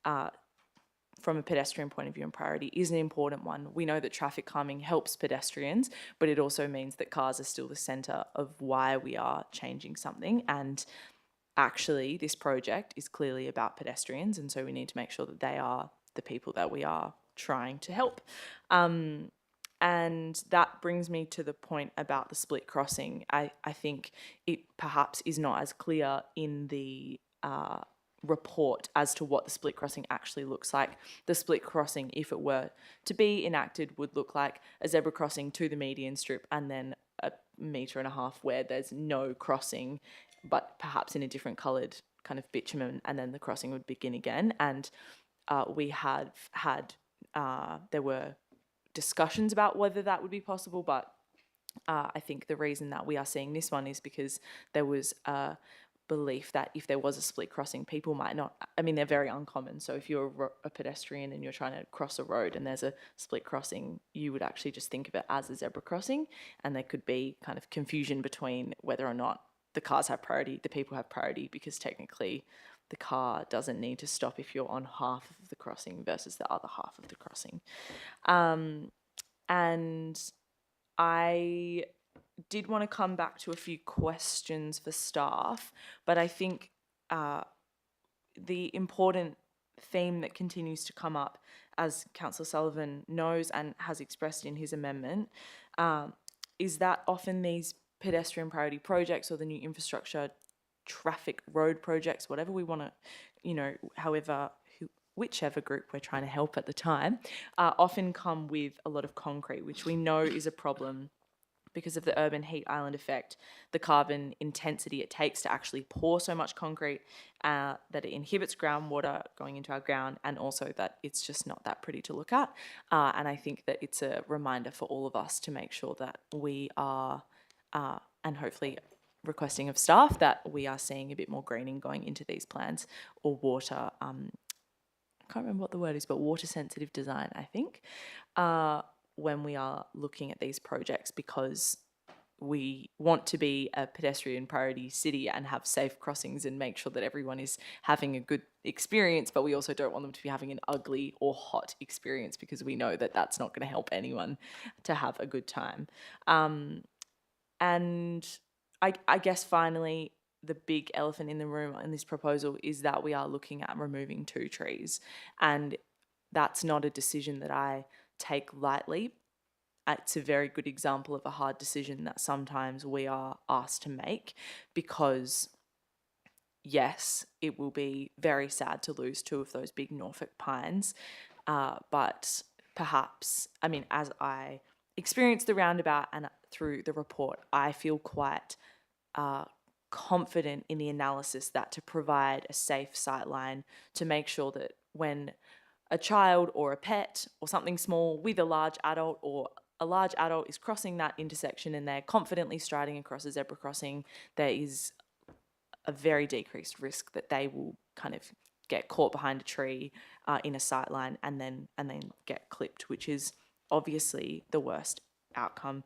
from a pedestrian point of view and priority, is an important one. We know that traffic calming helps pedestrians, but it also means that cars are still the centre of why we are changing something. And actually, this project is clearly about pedestrians, and so we need to make sure that they are the people that we are trying to help. And that brings me to the point about the split crossing. I think it perhaps is not as clear in the report as to what the split crossing actually looks like. The split crossing, if it were to be enacted, would look like a zebra crossing to the median strip, and then 1.5 meters where there's no crossing, but perhaps in a different coloured kind of bitumen, and then the crossing would begin again. And we have had, there were discussions about whether that would be possible, but I think the reason that we are seeing this one is because there was a belief that if there was a split crossing, people might not, I mean, they're very uncommon. So if you're a pedestrian and you're trying to cross a road and there's a split crossing, you would actually just think of it as a zebra crossing, and there could be kind of confusion between whether or not the cars have priority, the people have priority, because technically the car doesn't need to stop if you're on half of the crossing versus the other half of the crossing. And I did want to come back to a few questions for staff, but I think the important theme that continues to come up, as Councillor Sullivan knows and has expressed in his amendment, is that often these pedestrian priority projects, or the new infrastructure, traffic road projects, whatever we want to, you know, whichever group we're trying to help at the time, often come with a lot of concrete, which we know is a problem because of the urban heat island effect, the carbon intensity it takes to actually pour so much concrete, that it inhibits groundwater going into our ground, and also that it's just not that pretty to look at. And I think that it's a reminder for all of us to make sure that we are, and hopefully requesting of staff, that we are seeing a bit more greening going into these plans, or water, I can't remember what the word is, but water sensitive design, I think, when we are looking at these projects, because we want to be a pedestrian priority city and have safe crossings and make sure that everyone is having a good experience, but we also don't want them to be having an ugly or hot experience, because we know that that's not going to help anyone to have a good time. And I guess finally, the big elephant in the room in this proposal is that we are looking at removing 2 trees. And that's not a decision that I take lightly. It's a very good example of a hard decision that sometimes we are asked to make, because yes, it will be very sad to lose 2 of those big Norfolk pines. But perhaps, I mean, as I experienced the roundabout and through the report, I feel quite confident in the analysis that to provide a safe sightline, to make sure that when a child or a pet or something small with a large adult, or a large adult is crossing that intersection and they're confidently striding across a zebra crossing, there is a very decreased risk that they will kind of get caught behind a tree in a sightline and then get clipped, which is obviously the worst outcome.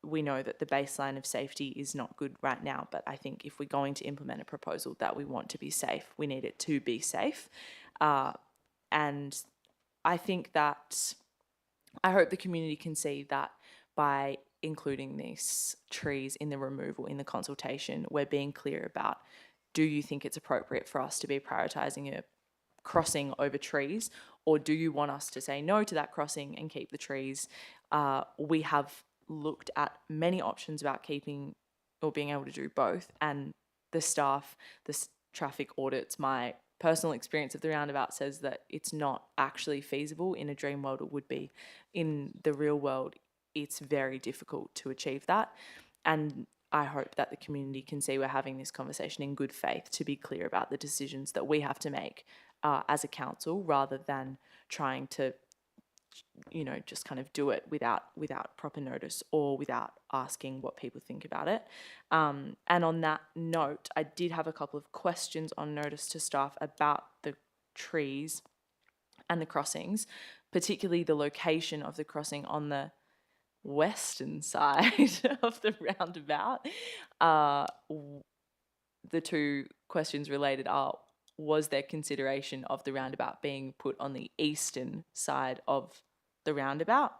We know that the baseline of safety is not good right now, but I think if we're going to implement a proposal that we want to be safe, we need it to be safe. And I think that, I hope the community can see that by including these trees in the removal, in the consultation, we're being clear about, do you think it's appropriate for us to be prioritising a crossing over trees, or do you want us to say no to that crossing and keep the trees? We have looked at many options about keeping or being able to do both, and the staff, the traffic audits, my personal experience of the roundabout says that it's not actually feasible. In a dream world it would be. In the real world it's very difficult to achieve that, and I hope that the community can see we're having this conversation in good faith to be clear about the decisions that we have to make as a council, rather than trying to, you know, just kind of do it without proper notice or without asking what people think about it. And on that note, I did have a couple of questions on notice to staff about the trees and the crossings, particularly the location of the crossing on the western side of the roundabout. The 2 questions related are, was there consideration of the roundabout being put on the eastern side of the roundabout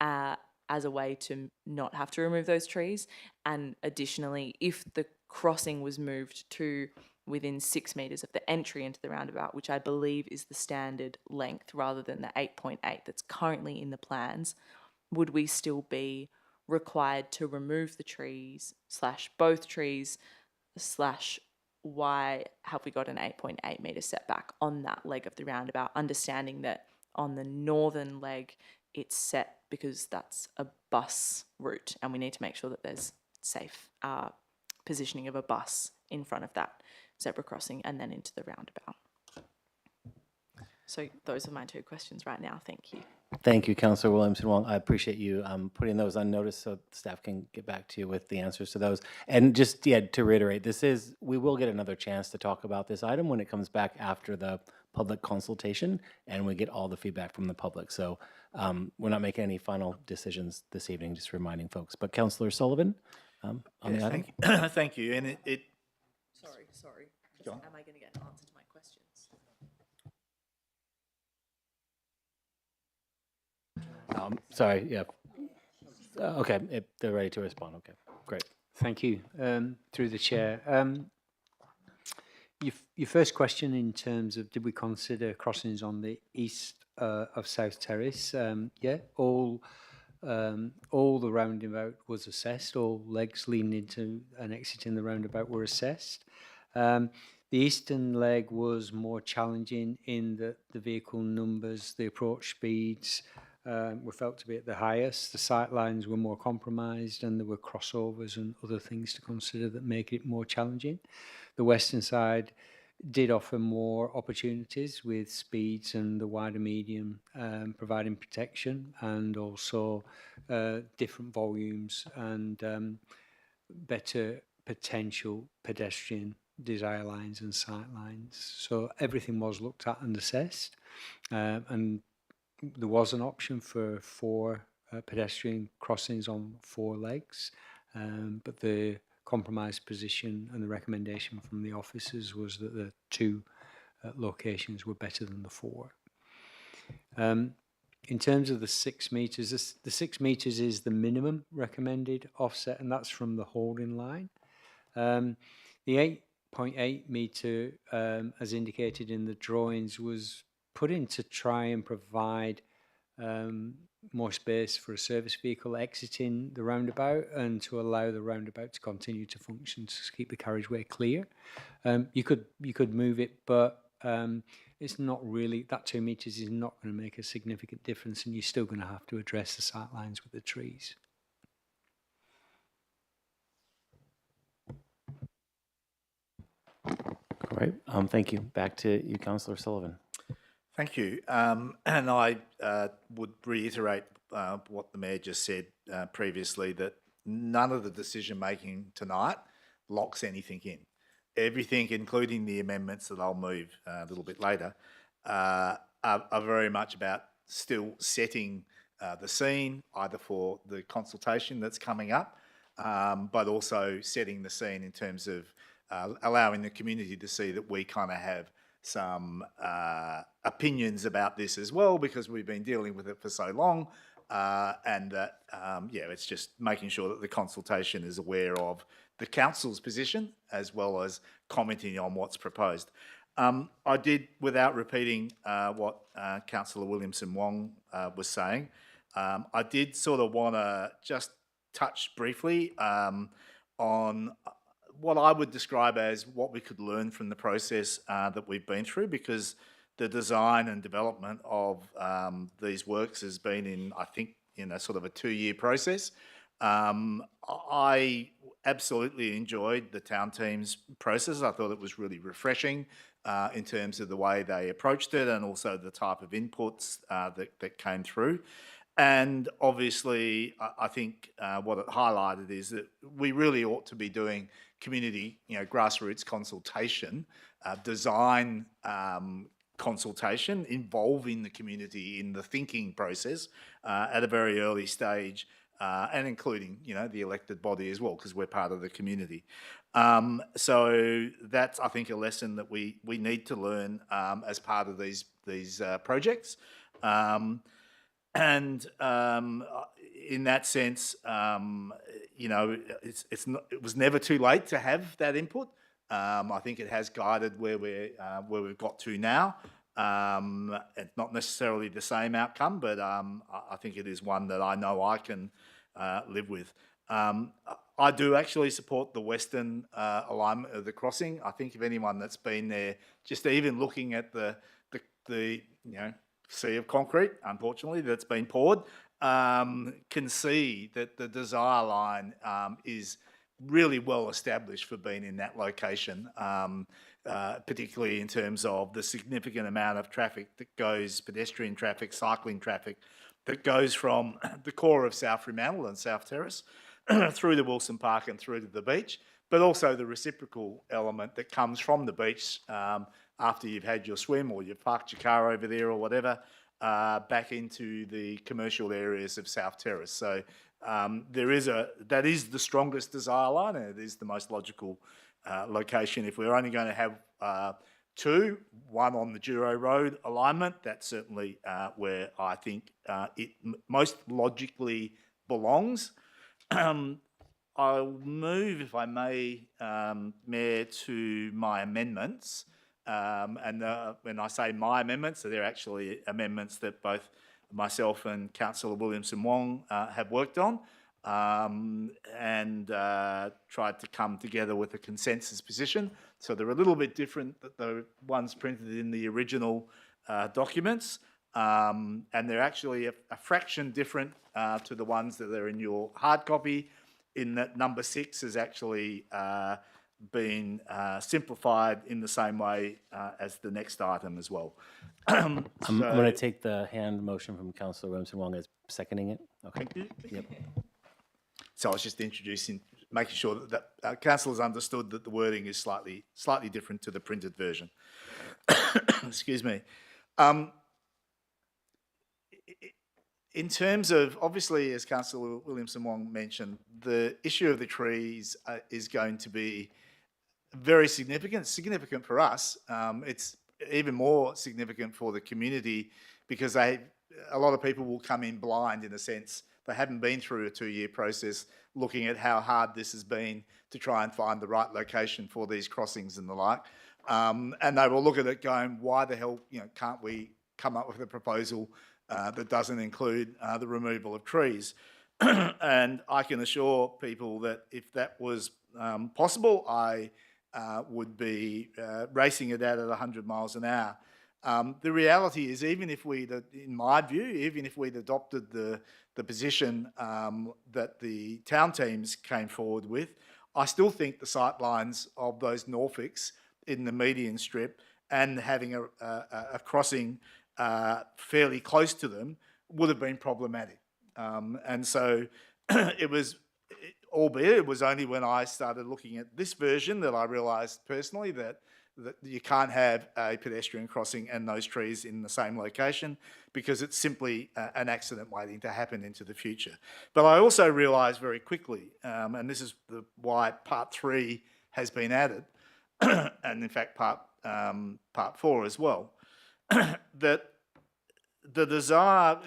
as a way to not have to remove those trees? And additionally, if the crossing was moved to within 6 metres of the entry into the roundabout, which I believe is the standard length rather than the 8.8 that's currently in the plans, would we still be required to remove the trees / both trees / why have we got an 8.8 metre setback on that leg of the roundabout, understanding that on the northern leg it's set because that's a bus route and we need to make sure that there's safe positioning of a bus in front of that zebra crossing and then into the roundabout. So those are my 2 questions right now. Thank you. Thank you, Councillor Williamson-Wong. I appreciate you putting those on notice so staff can get back to you with the answers to those. And just, to reiterate, we will get another chance to talk about this item when it comes back after the public consultation and we get all the feedback from the public. So we're not making any final decisions this evening, just reminding folks. But Councillor Sullivan, on the item? Thank you. And it Sorry. Go on. Am I going to get an answer to my questions? Sorry, yeah. Okay, they're ready to respond. Okay, great. Thank you. Through the chair. Your first question in terms of did we consider crossings on the east of South Terrace? Yeah, all the roundabout was assessed. All legs leading into and exiting the roundabout were assessed. The eastern leg was more challenging in that the vehicle numbers, the approach speeds, were felt to be at the highest. The sight lines were more compromised, and there were crossovers and other things to consider that make it more challenging. The western side did offer more opportunities with speeds and the wider medium providing protection, and also different volumes and better potential pedestrian desire lines and sight lines. So everything was looked at and assessed, and there was an option for 4 pedestrian crossings on 4 legs, but the compromise position and the recommendation from the officers was that the 2 locations were better than the 4. In terms of the 6 metres, the 6 metres is the minimum recommended offset, and that's from the holding line. The 8.8 metre, as indicated in the drawings, was put in to try and provide more space for a service vehicle exiting the roundabout and to allow the roundabout to continue to function to keep the carriageway clear. You could move it, but it's not really, that 2 metres is not going to make a significant difference, and you're still going to have to address the sight lines with the trees. Great. Thank you. Back to you, Councillor Sullivan. Thank you. And I would reiterate what the Mayor just said previously, that none of the decision-making tonight locks anything in. Everything, including the amendments that I'll move a little bit later, are very much about still setting the scene, either for the consultation that's coming up, but also setting the scene in terms of allowing the community to see that we kind of have some opinions about this as well, because we've been dealing with it for so long, and that, it's just making sure that the consultation is aware of the council's position as well as commenting on what's proposed. I did, without repeating what Councillor Williamson-Wong was saying, I did sort of want to just touch briefly on what I would describe as what we could learn from the process that we've been through, because the design and development of these works has been in, I think, sort of a 2-year process. I absolutely enjoyed the town team's process. I thought it was really refreshing in terms of the way they approached it, and also the type of inputs that came through. And obviously, I think what it highlighted is that we really ought to be doing community, grassroots consultation, design consultation, involving the community in the thinking process at a very early stage, and including, the elected body as well, because we're part of the community. So that's, I think, a lesson that we need to learn as part of these projects. And in that sense, it was never too late to have that input. I think it has guided where we've got to now. It's not necessarily the same outcome, but I think it is one that I know I can live with. I do actually support the western alignment of the crossing. I think if anyone that's been there, just even looking at the sea of concrete, unfortunately, that's been poured, can see that the desire line is really well established for being in that location, particularly in terms of the significant amount of traffic that goes, pedestrian traffic, cycling traffic, that goes from the core of South Fremantle and South Terrace through to Wilson Park and through to the beach, but also the reciprocal element that comes from the beach after you've had your swim or you've parked your car over there or whatever, back into the commercial areas of South Terrace. So that is the strongest desire line, and it is the most logical location. If we're only going to have 2, one on the Douro Road alignment, that's certainly where I think it most logically belongs. I'll move, if I may, Mayor, to my amendments. And when I say my amendments, so they're actually amendments that both myself and Councillor Williamson-Wong have worked on, and tried to come together with a consensus position. So they're a little bit different than the ones printed in the original documents, and they're actually a fraction different to the ones that are in your hard copy, in that number 6 has actually been simplified in the same way as the next item as well. I'm going to take the hand motion from Councillor Williamson Wong as seconding it. Okay. Thank you. Yep. So I was just making sure that councillors understood that the wording is slightly different to the printed version. Excuse me. In terms of, obviously, as Councillor Williamson Wong mentioned, the issue of the trees is going to be very significant for us. It's even more significant for the community because a lot of people will come in blind, in a sense. They haven't been through a 2-year process looking at how hard this has been to try and find the right location for these crossings and the like. And they will look at it going, why the hell can't we come up with a proposal that doesn't include the removal of trees? And I can assure people that if that was possible, I would be racing it out at 100 miles an hour. The reality is, even if in my view, even if we'd adopted the position that the town teams came forward with, I still think the sightlines of those Norfolks in the median strip and having a crossing fairly close to them would have been problematic. And so albeit it was only when I started looking at this version that I realised personally that you can't have a pedestrian crossing and those trees in the same location because it's simply an accident waiting to happen into the future. But I also realised very quickly, and this is why Part 3 has been added, and in fact Part 4 as well, that the desire,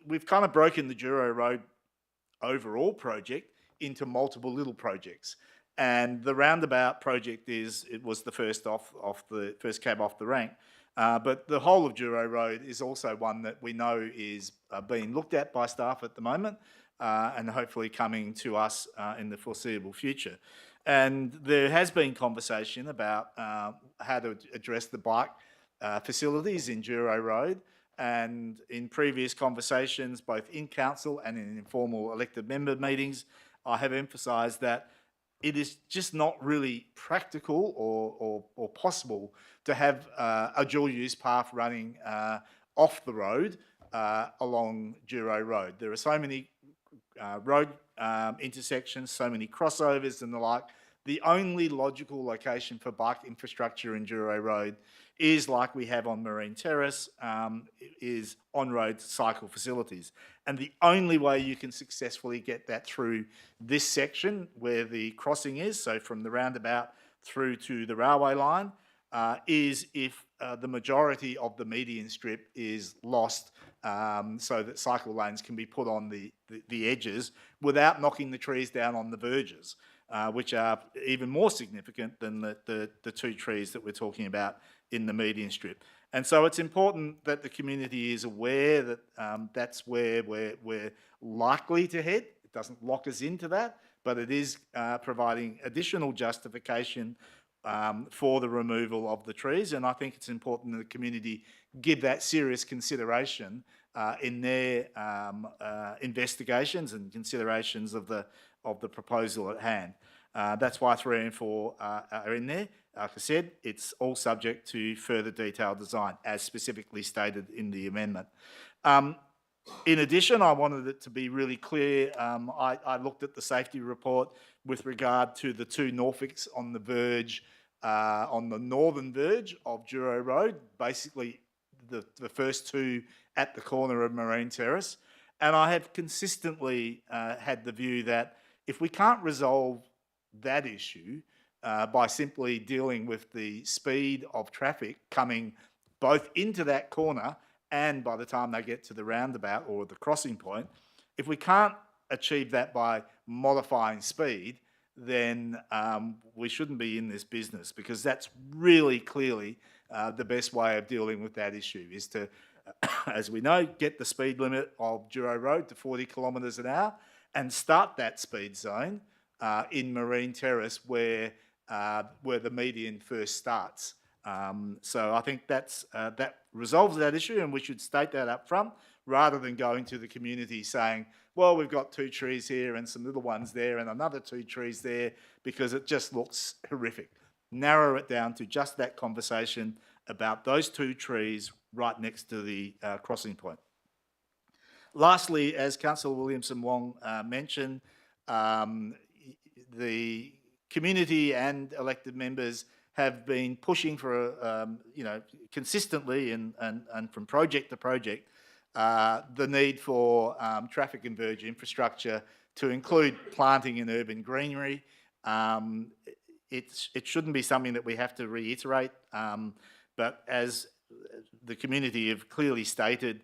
we've kind of broken the Juro Road overall project into multiple little projects. And the roundabout project was the first first cab off the rank. But the whole of Juro Road is also one that we know is being looked at by staff at the moment and hopefully coming to us in the foreseeable future. And there has been conversation about how to address the bike facilities in Juro Road. And in previous conversations, both in council and in informal elected member meetings, I have emphasised that it is just not really practical or possible to have a dual-use path running off the road along Juro Road. There are so many road intersections, so many crossovers and the like. The only logical location for bike infrastructure in Juro Road is like we have on Marine Terrace, is on-road cycle facilities. And the only way you can successfully get that through this section where the crossing is, so from the roundabout through to the railway line, is if the majority of the median strip is lost so that cycle lanes can be put on the edges without knocking the trees down on the verges, which are even more significant than the 2 trees that we're talking about in the median strip. And so it's important that the community is aware that that's where we're likely to head. It doesn't lock us into that, but it is providing additional justification for the removal of the trees. And I think it's important that the community give that serious consideration in their investigations and considerations of the proposal at hand. That's why 3 and 4 are in there. Like I said, it's all subject to further detailed design, as specifically stated in the amendment. In addition, I wanted it to be really clear. I looked at the safety report with regard to the 2 Norfolks on the verge, on the northern verge of Juro Road, basically the first 2 at the corner of Marine Terrace. And I have consistently had the view that if we can't resolve that issue by simply dealing with the speed of traffic coming both into that corner and by the time they get to the roundabout or the crossing point, if we can't achieve that by modifying speed, then we shouldn't be in this business, because that's really clearly the best way of dealing with that issue is to, as we know, get the speed limit of Juro Road to 40 kilometres an hour and start that speed zone in Marine Terrace where the median first starts. So I think that resolves that issue, and we should state that up front rather than going to the community saying, well, we've got 2 trees here and some little ones there and another 2 trees there, because it just looks horrific. Narrow it down to just that conversation about those 2 trees right next to the crossing point. Lastly, as Councillor Williamson Wong mentioned, the community and elected members have been pushing for, consistently and from project to project, the need for traffic converged infrastructure to include planting in urban greenery. It shouldn't be something that we have to reiterate, but as the community have clearly stated,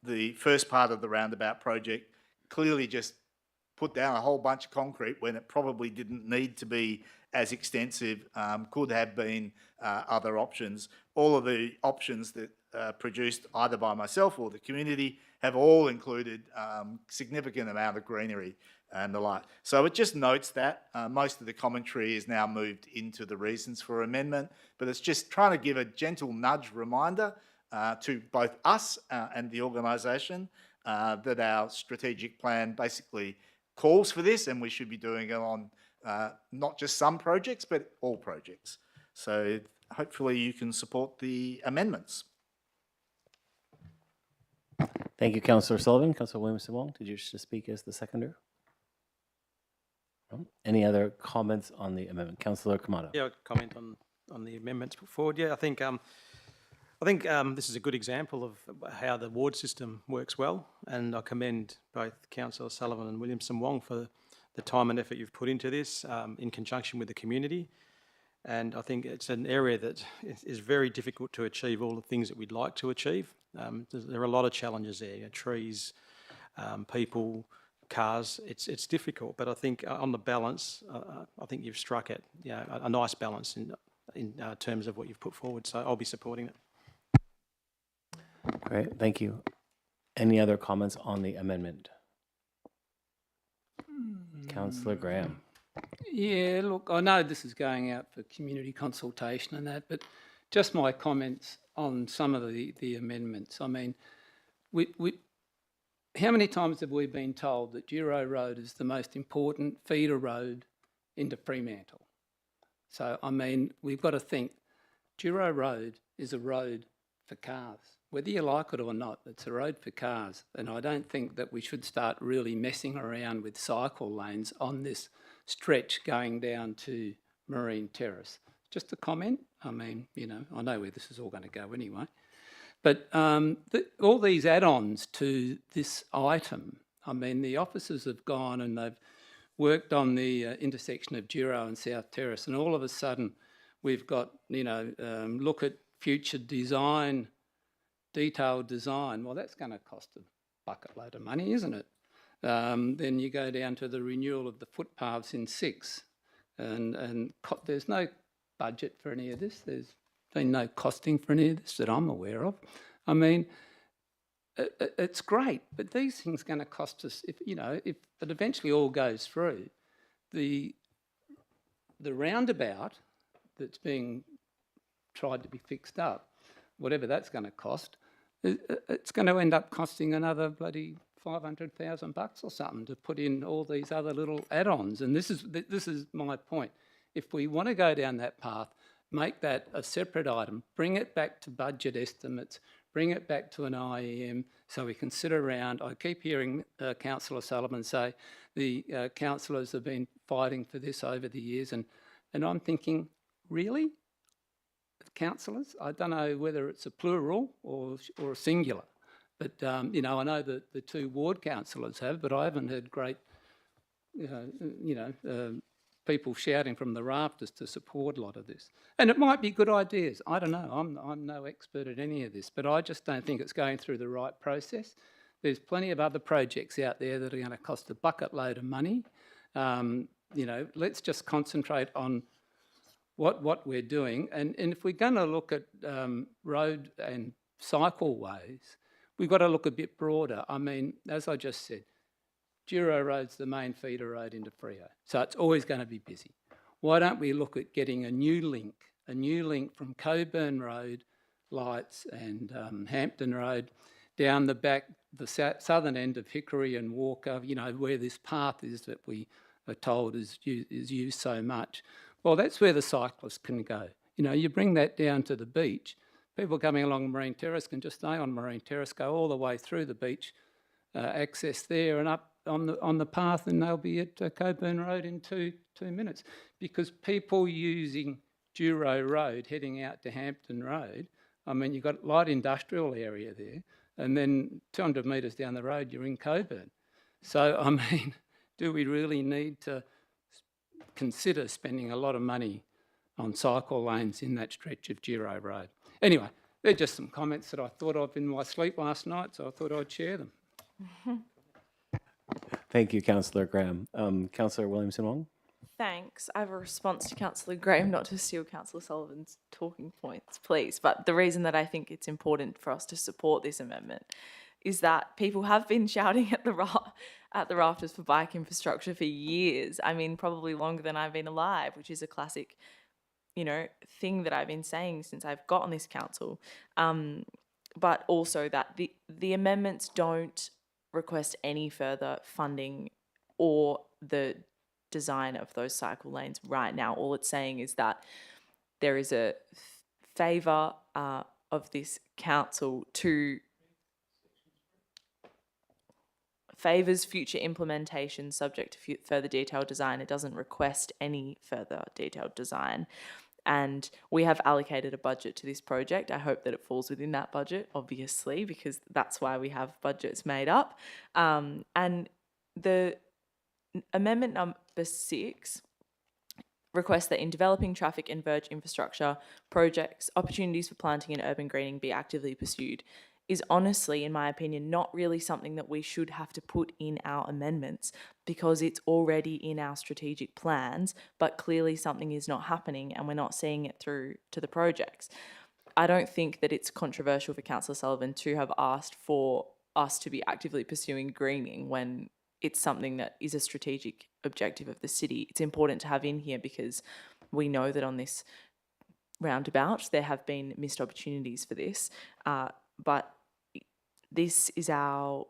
the first part of the roundabout project clearly just put down a whole bunch of concrete when it probably didn't need to be as extensive, could have been other options. All of the options that produced either by myself or the community have all included significant amount of greenery and the like. So it just notes that most of the commentary is now moved into the reasons for amendment, but it's just trying to give a gentle nudge reminder to both us and the organisation that our strategic plan basically calls for this, and we should be doing it on not just some projects, but all projects. So hopefully you can support the amendments. Thank you, Councillor Sullivan. Councillor Williamson Wong, did you wish to speak as the seconder? No? Any other comments on the amendment? Councillor Kamado. Yeah, I'll comment on the amendments put forward. Yeah, I think this is a good example of how the ward system works well, and I commend both Councillor Sullivan and Williamson Wong for the time and effort you've put into this in conjunction with the community. And I think it's an area that is very difficult to achieve all the things that we'd like to achieve. There are a lot of challenges there, trees, people, cars. It's difficult, but I think on the balance, I think you've struck it, a nice balance in terms of what you've put forward. So I'll be supporting it. Great, thank you. Any other comments on the amendment? Councillor Graham. Yeah, look, I know this is going out for community consultation and that, but just my comments on some of the amendments. I mean, how many times have we been told that Giro Road is the most important feeder road into Fremantle? So, I mean, we've got to think, Giro Road is a road for cars. Whether you like it or not, it's a road for cars. And I don't think that we should start really messing around with cycle lanes on this stretch going down to Marine Terrace. Just a comment. I mean, I know where this is all going to go anyway. But all these add-ons to this item, I mean, the officers have gone and they've worked on the intersection of Giro and South Terrace, and all of a sudden we've got, look at future design, detailed design. Well, that's going to cost a bucket load of money, isn't it? Then you go down to the renewal of the footpaths in 6, and there's no budget for any of this. There's been no costing for any of this that I'm aware of. I mean, it's great, but these things are going to cost us, if it eventually all goes through, the roundabout that's being tried to be fixed up, whatever that's going to cost, it's going to end up costing another bloody $500,000 or something to put in all these other little add-ons. And this is my point. If we want to go down that path, make that a separate item, bring it back to budget estimates, bring it back to an IEM so we can sit around. I keep hearing Councillor Sullivan say the councillors have been fighting for this over the years, and I'm thinking, really? Councillors? I don't know whether it's a plural or a singular, but I know that the 2 ward councillors have, but I haven't heard great, people shouting from the rafters to support a lot of this. And it might be good ideas. I don't know. I'm no expert at any of this, but I just don't think it's going through the right process. There's plenty of other projects out there that are going to cost a bucket load of money. Let's just concentrate on what we're doing. And if we're going to look at road and cycleways, we've got to look a bit broader. I mean, as I just said, Giro Road's the main feeder road into Freo, so it's always going to be busy. Why don't we look at getting a new link a new link from Coburn Road lights and Hampton Road down the back, the southern end of Hickory and Walker, you know, where this path is that we are told is used so much. Well, that's where the cyclists can go. You know, you bring that down to the beach, people coming along Marine Terrace can just stay on Marine Terrace, go all the way through the beach, access there and up on the path, and they'll be at Coburn Road in two minutes. Because people using Duro Road heading out to Hampton Road, I mean, you've got light industrial area there, and then 200 metres down the road, you're in Coburn. So, I mean, do we really need to consider spending a lot of money on cycle lanes in that stretch of Duro Road? Anyway, they're just some comments that I thought of in my sleep last night, so I thought I'd share them. Thank you, Councillor Graham. Councillor Williamson-Wong? Thanks. I have a response to Councillor Graham, not to steal Councillor Sullivan's talking points, please. But the reason that I think it's important for us to support this amendment is that people have been shouting at the rafters for bike infrastructure for years. I mean, probably longer than I've been alive, which is a classic, you know, thing that I've been saying since I've got on this council. But also that the amendments don't request any further funding or the design of those cycle lanes right now. All it's saying is that there is a favour of this council to favours future implementation subject to further detailed design. It doesn't request any further detailed design. And we have allocated a budget to this project. I hope that it falls within that budget, obviously, because that's why we have budgets made up. And the amendment number 6 requests that in developing traffic and verge infrastructure projects, opportunities for planting and urban greening be actively pursued, is honestly, in my opinion, not really something that we should have to put in our amendments because it's already in our strategic plans, but clearly something is not happening and we're not seeing it through to the projects. I don't think that it's controversial for Councillor Sullivan to have asked for us to be actively pursuing greening when it's something that is a strategic objective of the city. It's important to have in here because we know that on this roundabout there have been missed opportunities for this, but this is our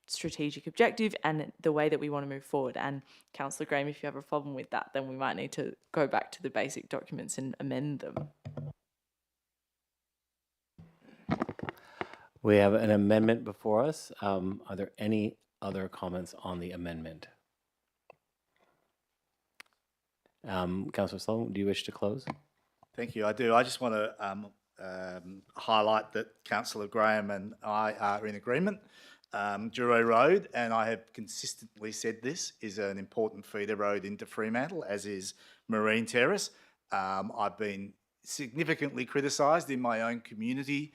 strategic objective and the way that we want to move forward. And Councillor Graham, if you have a problem with that, then we might need to go back to the basic documents and amend them. We have an amendment before us. Are there any other comments on the amendment? Councillor Sullivan, do you wish to close? Thank you. I do. I just want to highlight that Councillor Graham and I are in agreement. Duro Road, and I have consistently said this, is an important feeder road into Fremantle, as is Marine Terrace. I've been significantly criticised in my own community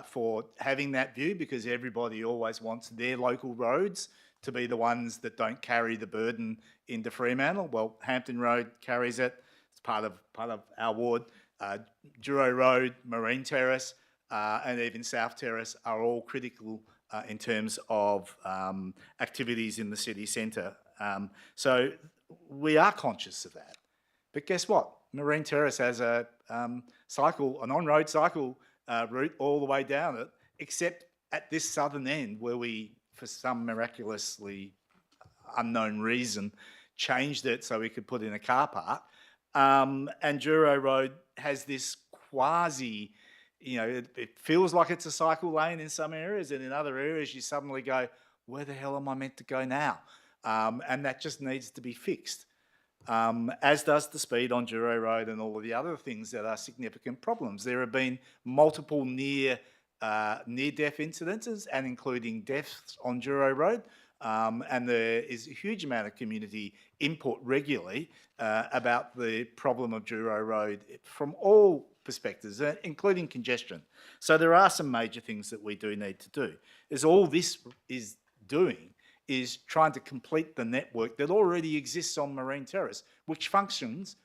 for having that view because everybody always wants their local roads to be the ones that don't carry the burden into Fremantle. Well, Hampton Road carries it. It's part of our ward. Duro Road, Marine Terrace, and even South Terrace are all critical in terms of activities in the city centre. So we are conscious of that. But guess what? Marine Terrace has a an on-road cycle route all the way down it, except at this southern end where we, for some miraculously unknown reason, changed it so we could put in a car park. And Duro Road has this quasi, you know, it feels like it's a cycle lane in some areas, and in other areas you suddenly go, where the hell am I meant to go now? And that just needs to be fixed. As does the speed on Duro Road and all of the other things that are significant problems. There have been multiple near-death incidences, and including deaths on Duro Road. And there is a huge amount of community input regularly about the problem of Duro Road from all perspectives, including congestion. So there are some major things that we do need to do. All this is doing is trying to complete the network that already exists on Marine Terrace, which functions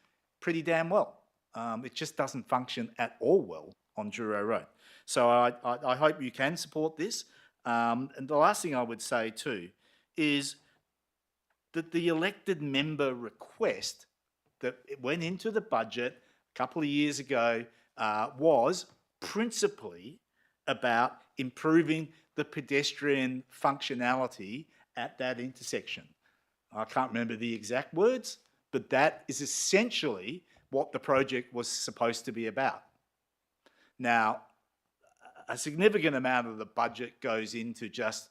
pretty damn well. It just doesn't function at all well on Duro Road. So I hope you can support this. And the last thing I would say too is that the elected member request that it went into the budget couple of years ago was principally about improving the pedestrian functionality at that intersection. I can't remember the exact words, but that is essentially what the project was supposed to be about. Now, a significant amount of the budget goes into just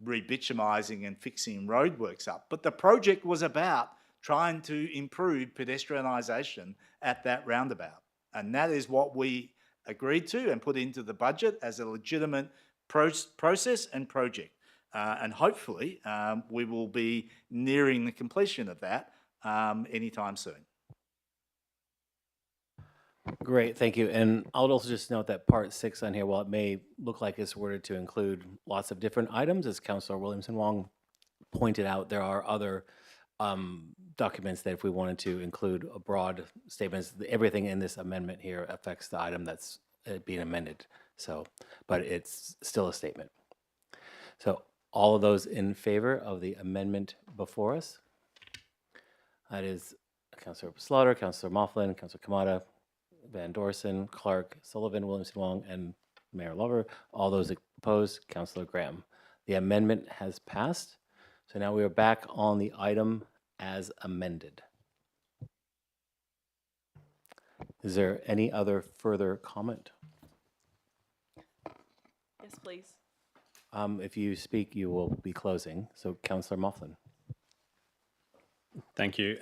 re-bitumising and fixing roadworks up, but the project was about trying to improve pedestrianisation at that roundabout. And that is what we agreed to and put into the budget as a legitimate process and project. And hopefully we will be nearing the completion of that anytime soon. Great, thank you. And I'll also just note that part 6 on here, while it may look like it's worded to include lots of different items, as Councillor Williamson Wong pointed out, there are other documents that if we wanted to include a broad statements, everything in this amendment here affects the item that's being amended. So, but it's still a statement. So all of those in favor of the amendment before us? That is Councillor Slaughter, Councillor Mofflin, Councillor Kamada, Van Dorsen, Clark, Sullivan, Williamson Wong, and Mayor Lover. All those opposed, Councillor Graham. The amendment has passed. So now we are back on the item as amended. Is there any other further comment? Yes, please. If you speak, you will be closing. So Councillor Mofflin. Thank you.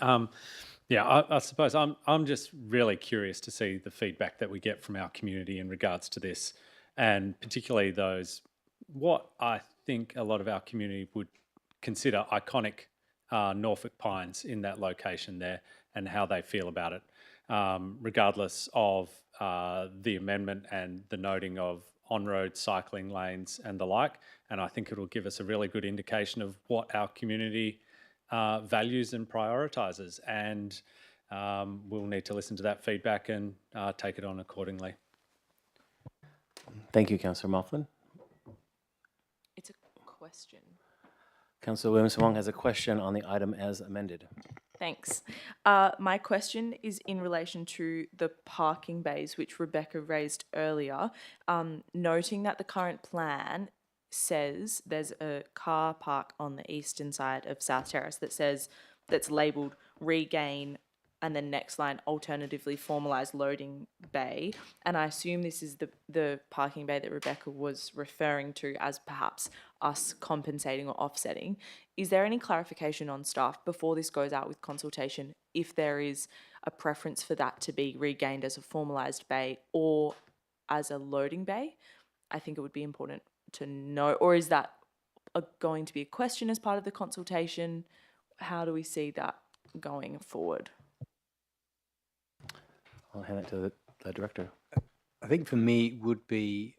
Yeah, I suppose I'm just really curious to see the feedback that we get from our community in regards to this, and particularly those, what I think a lot of our community would consider iconic Norfolk pines in that location there, and how they feel about it, regardless of the amendment and the noting of on-road cycling lanes and the like. And I think it will give us a really good indication of what our community values and prioritises, and we'll need to listen to that feedback and take it on accordingly. Thank you, Councillor Mofflin. It's a question. Councillor Williamson Wong has a question on the item as amended. Thanks. My question is in relation to the parking bays, which Rebecca raised earlier, noting that the current plan says there's a car park on the eastern side of South Terrace that's labelled regain, and then next line alternatively formalised loading bay, and I assume this is the parking bay that Rebecca was referring to as perhaps us compensating or offsetting. Is there any clarification on staff before this goes out with consultation if there is a preference for that to be regained as a formalised bay or as a loading bay? I think it would be important to know, or is that going to be a question as part of the consultation? How do we see that going forward? I'll hand it to the director. I think for me it would be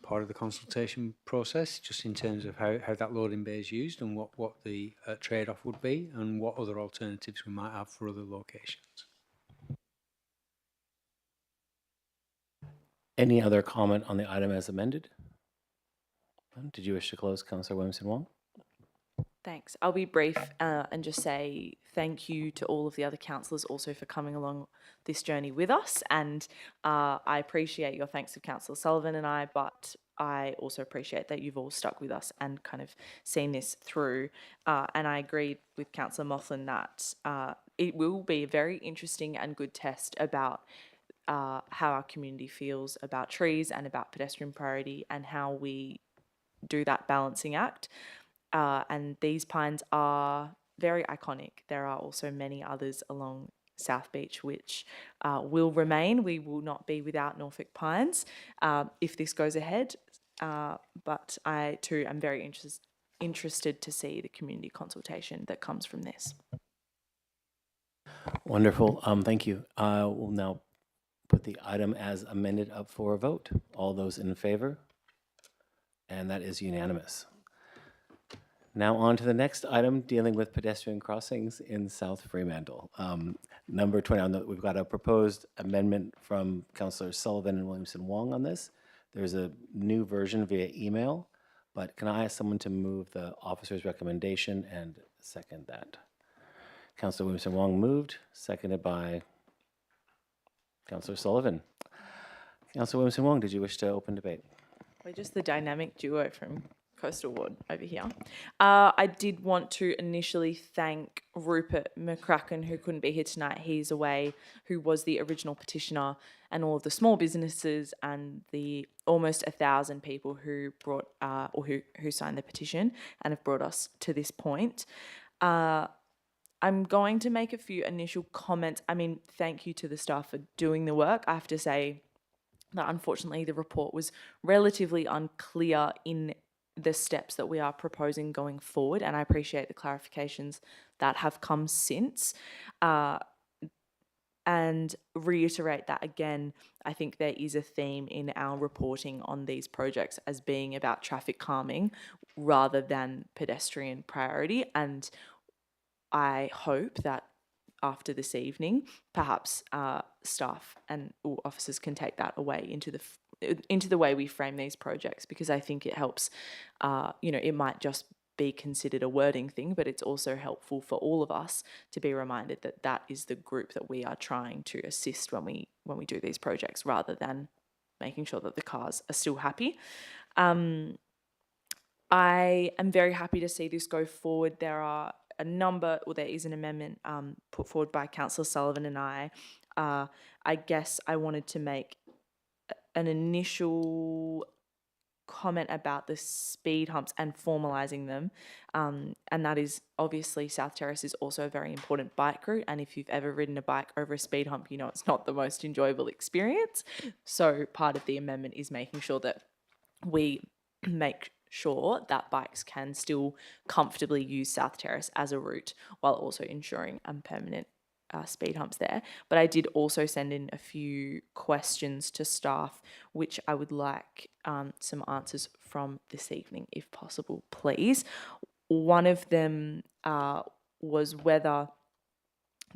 part of the consultation process, just in terms of how that loading bay is used and what the trade-off would be and what other alternatives we might have for other locations. Any other comment on the item as amended? Did you wish to close, Councillor Williamson Wong? Thanks. I'll be brief and just say thank you to all of the other councillors also for coming along this journey with us. And I appreciate your thanks to Councillor Sullivan and I, but I also appreciate that you've all stuck with us and kind of seen this through. And I agree with Councillor Mofflin that it will be a very interesting and good test about how our community feels about trees and about pedestrian priority and how we do that balancing act. And these pines are very iconic. There are also many others along South Beach which will remain. We will not be without Norfolk pines if this goes ahead. But I too am very interested to see the community consultation that comes from this. Wonderful. Thank you. We'll now put the item as amended up for a vote. All those in favor? And that is unanimous. Now on to the next item, dealing with pedestrian crossings in South Fremantle. Number 20, we've got a proposed amendment from Councillor Sullivan and Williamson Wong on this. There's a new version via email, but can I ask someone to move the officer's recommendation and second that? Councillor Williamson Wong moved, seconded by Councillor Sullivan. Councillor Williamson Wong, did you wish to open debate? We're just the dynamic duo from Coastal Ward over here. I did want to initially thank Rupert McCracken, who couldn't be here tonight. He's away, who was the original petitioner, and all of the small businesses and the almost 1,000 people who brought or who signed the petition and have brought us to this point. I'm going to make a few initial comments. I mean, thank you to the staff for doing the work. I have to say that unfortunately the report was relatively unclear in the steps that we are proposing going forward, and I appreciate the clarifications that have come since. And reiterate that again, I think there is a theme in our reporting on these projects as being about traffic calming rather than pedestrian priority. And I hope that after this evening, perhaps staff and officers can take that away into the way we frame these projects, because I think it helps. It might just be considered a wording thing, but it's also helpful for all of us to be reminded that that is the group that we are trying to assist when we do these projects, rather than making sure that the cars are still happy. I am very happy to see this go forward. There is an amendment put forward by Councillor Sullivan and I. I guess I wanted to make an initial comment about the speed humps and formalising them, and that is obviously South Terrace is also a very important bike route, and if you've ever ridden a bike over a speed hump, you know it's not the most enjoyable experience. So part of the amendment is making sure that we make sure that bikes can still comfortably use South Terrace as a route while also ensuring permanent speed humps there. But I did also send in a few questions to staff, which I would like some answers from this evening, if possible, please. One of them was whether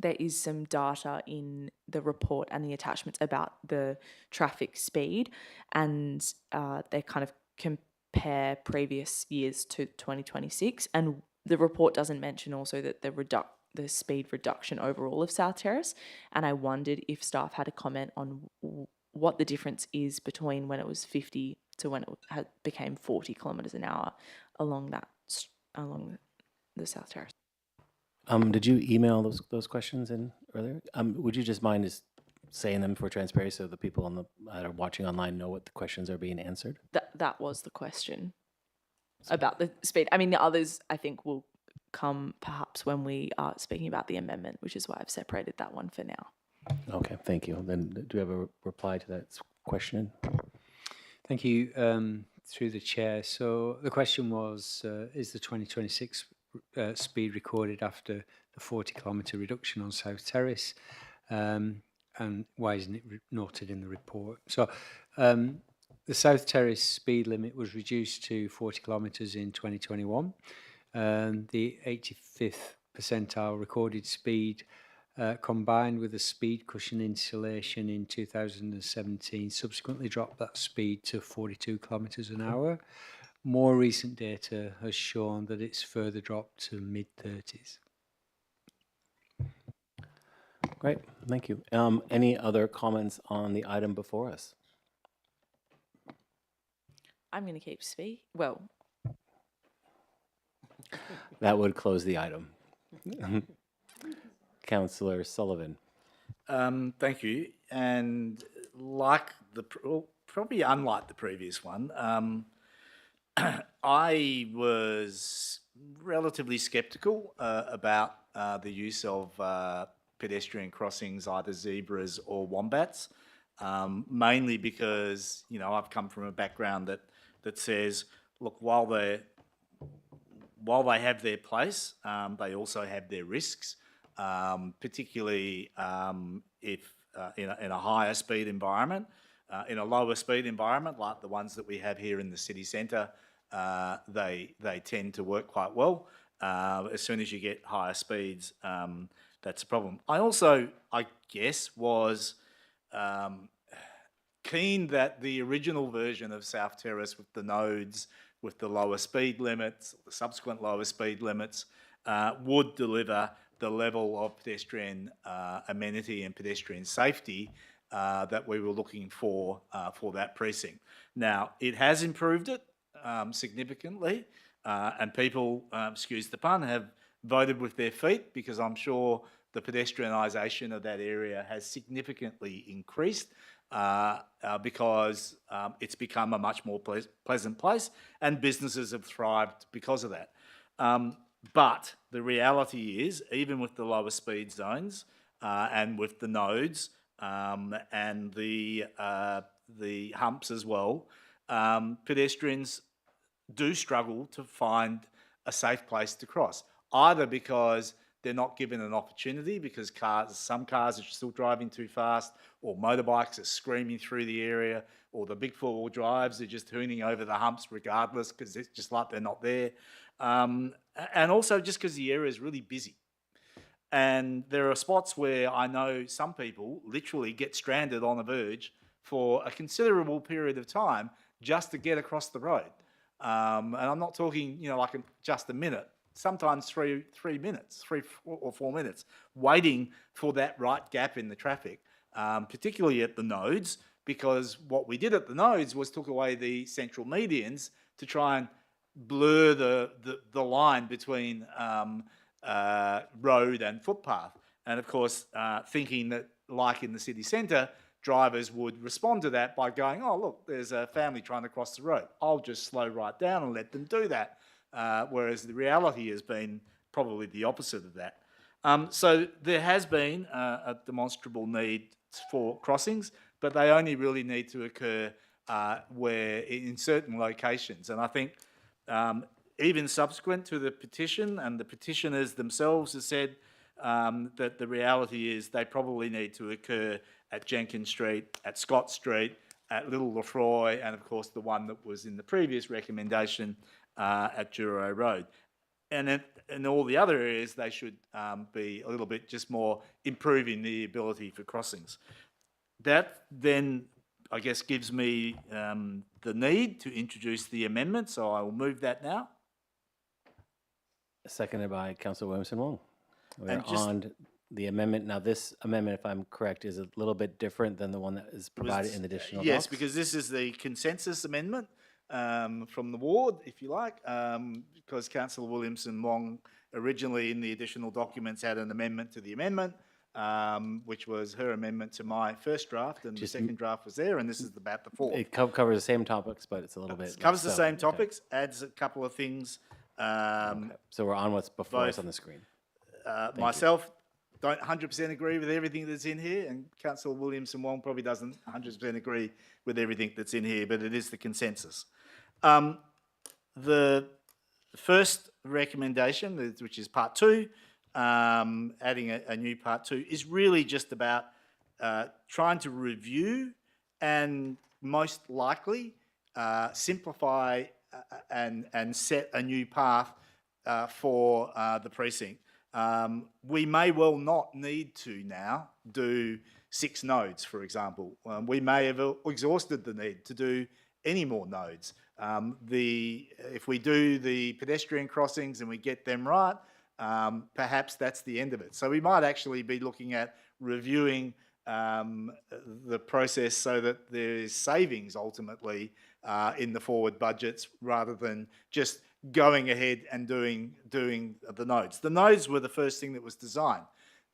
there is some data in the report and the attachments about the traffic speed, and they kind of compare previous years to 2026. And the report doesn't mention also that the speed reduction overall of South Terrace, and I wondered if staff had a comment on what the difference is between when it was 50 to when it became 40 kilometres an hour along the South Terrace. Did you email those questions in earlier? Would you just mind just saying them for transparency so the people that are watching online know what the questions are being answered? That was the question about the speed. I mean, the others I think will come perhaps when we are speaking about the amendment, which is why I've separated that one for now. Okay, thank you. Then do you have a reply to that question? Thank you, through the chair. So the question was, is the 2026 speed recorded after the 40 kilometre reduction on South Terrace? And why isn't it noted in the report? So the South Terrace speed limit was reduced to 40 kilometres in 2021. The 85th percentile recorded speed combined with the speed cushion insulation in 2017 subsequently dropped that speed to 42 kilometres an hour. More recent data has shown that it's further dropped to mid-30s. Great, thank you. Any other comments on the item before us? I'm going to keep speaking. Well, That would close the item. Councillor Sullivan. Thank you. And probably unlike the previous one, I was relatively sceptical about the use of pedestrian crossings, either zebras or wombats, mainly because, I've come from a background that says, look, while they have their place, they also have their risks, particularly if in a higher speed environment. In a lower speed environment, like the ones that we have here in the city centre, they tend to work quite well. As soon as you get higher speeds, that's a problem. I also, I guess, was keen that the original version of South Terrace with the nodes, with the lower speed limits, the subsequent lower speed limits, would deliver the level of pedestrian amenity and pedestrian safety that we were looking for that precinct. Now, it has improved it significantly, and people, excuse the pun, have voted with their feet, because I'm sure the pedestrianisation of that area has significantly increased because it's become a much more pleasant place, and businesses have thrived because of that. But the reality is, even with the lower speed zones and with the nodes and the humps as well, pedestrians do struggle to find a safe place to cross, either because they're not given an opportunity because some cars are still driving too fast, or motorbikes are screaming through the area, or the big four-wheel drives are just hooning over the humps regardless because it's just like they're not there. And also just because the area is really busy. And there are spots where I know some people literally get stranded on a verge for a considerable period of time just to get across the road. And I'm not talking, like just a minute. Sometimes 3 minutes, 3 or 4 minutes, waiting for that right gap in the traffic, particularly at the nodes, because what we did at the nodes was took away the central medians to try and blur the line between road and footpath. And of course, thinking that, like in the city centre, drivers would respond to that by going, oh, look, there's a family trying to cross the road. I'll just slow right down and let them do that. Whereas the reality has been probably the opposite of that. So there has been a demonstrable need for crossings, but they only really need to occur where in certain locations. And I think even subsequent to the petition, and the petitioners themselves have said that the reality is they probably need to occur at Jenkins Street, at Scott Street, at Little Lefroy, and of course the one that was in the previous recommendation at Juro Road. And in all the other areas, they should be a little bit just more improving the ability for crossings. That then, I guess, gives me the need to introduce the amendment, so I will move that now. Seconded by Councillor Williamson Wong. We're And just- on the amendment. Now, this amendment, if I'm correct, is a little bit different than the one that is provided in the additional Yes, docs? because this is the consensus amendment from the ward, if you like, because Councillor Williamson Wong originally in the additional documents had an amendment to the amendment, which was her amendment to my first draft, and the second draft was there, and this is about the fourth. It covers the same topics, but it's a little bit. It covers less the so. same Okay. topics, adds a couple of things. So we're on what's before us both, on the screen. Myself don't 100% agree with everything that's in here, and Councillor Williamson Wong probably doesn't 100% agree with everything that's in here, but it is the consensus. The first recommendation, which is part 2, adding a new part 2, is really just about trying to review and most likely simplify and set a new path for the precinct. We may well not need to now do 6 nodes, for example. We may have exhausted the need to do any more nodes. If we do the pedestrian crossings and we get them right, perhaps that's the end of it. So we might actually be looking at reviewing the process so that there is savings ultimately in the forward budgets, rather than just going ahead and doing the nodes. The nodes were the first thing that was designed.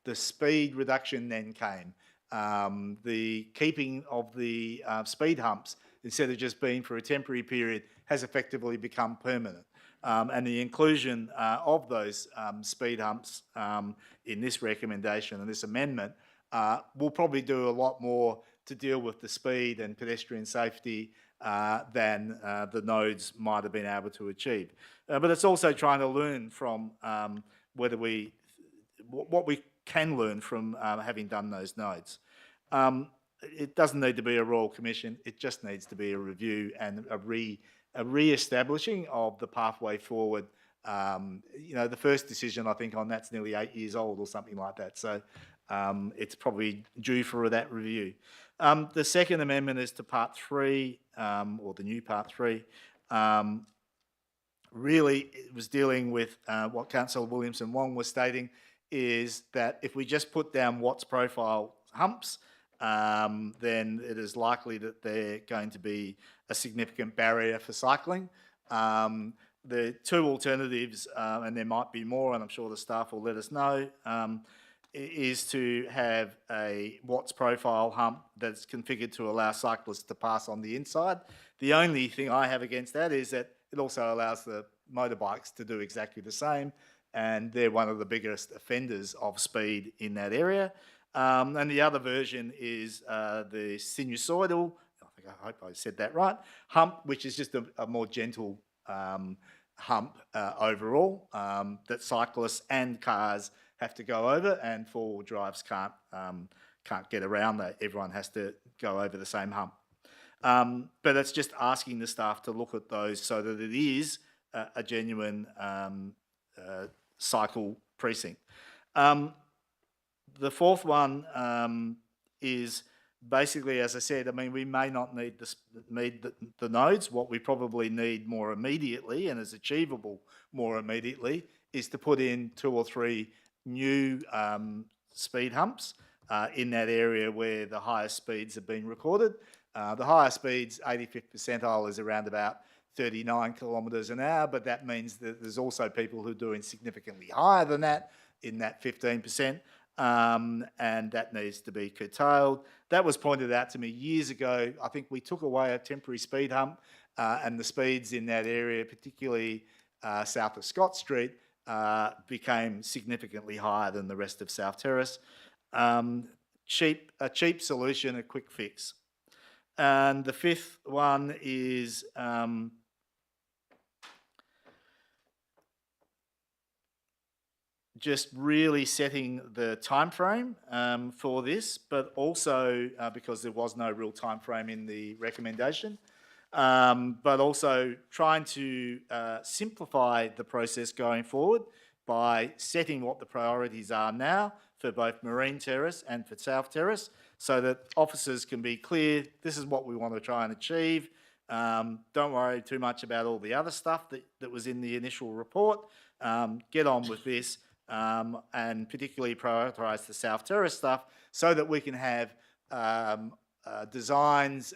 The speed reduction then came. The keeping of the speed humps, instead of just being for a temporary period, has effectively become permanent. And the inclusion of those speed humps in this recommendation and this amendment will probably do a lot more to deal with the speed and pedestrian safety than the nodes might have been able to achieve. But it's also trying to learn from what we can learn from having done those nodes. It doesn't need to be a royal commission. It just needs to be a review and a re-establishing of the pathway forward. The first decision, I think, on that's nearly 8 years old or something like that. So it's probably due for that review. The second amendment is to part 3, or the new part 3. Really, it was dealing with what Councillor Williamson Wong was stating, is that if we just put down Watts profile humps, then it is likely that they're going to be a significant barrier for cycling. The two alternatives, and there might be more, and I'm sure the staff will let us know, is to have a Watts profile hump that's configured to allow cyclists to pass on the inside. The only thing I have against that is that it also allows the motorbikes to do exactly the same, and they're one of the biggest offenders of speed in that area. And the other version is the sinusoidal, I hope I said that right, hump, which is just a more gentle hump overall that cyclists and cars have to go over, and four-wheel drives can't get around that. Everyone has to go over the same hump. But it's just asking the staff to look at those so that it is a genuine cycle precinct. The fourth one is basically, as I said, I mean, we may not need the nodes. What we probably need more immediately, and is achievable more immediately, is to put in 2 or 3 new speed humps in that area where the highest speeds have been recorded. The highest speeds, 85th percentile, is around about 39 kilometres an hour, but that means that there's also people who are doing significantly higher than that, in that 15%, and that needs to be curtailed. That was pointed out to me years ago. I think we took away a temporary speed hump, and the speeds in that area, particularly south of Scott Street, became significantly higher than the rest of South Terrace. A cheap solution, a quick fix. And the fifth one is just really setting the time frame for this, but also because there was no real time frame in the recommendation, but also trying to simplify the process going forward by setting what the priorities are now for both Marine Terrace and for South Terrace, so that officers can be clear, this is what we want to try and achieve. Don't worry too much about all the other stuff that was in the initial report. Get on with this, and particularly prioritise the South Terrace stuff so that we can have designs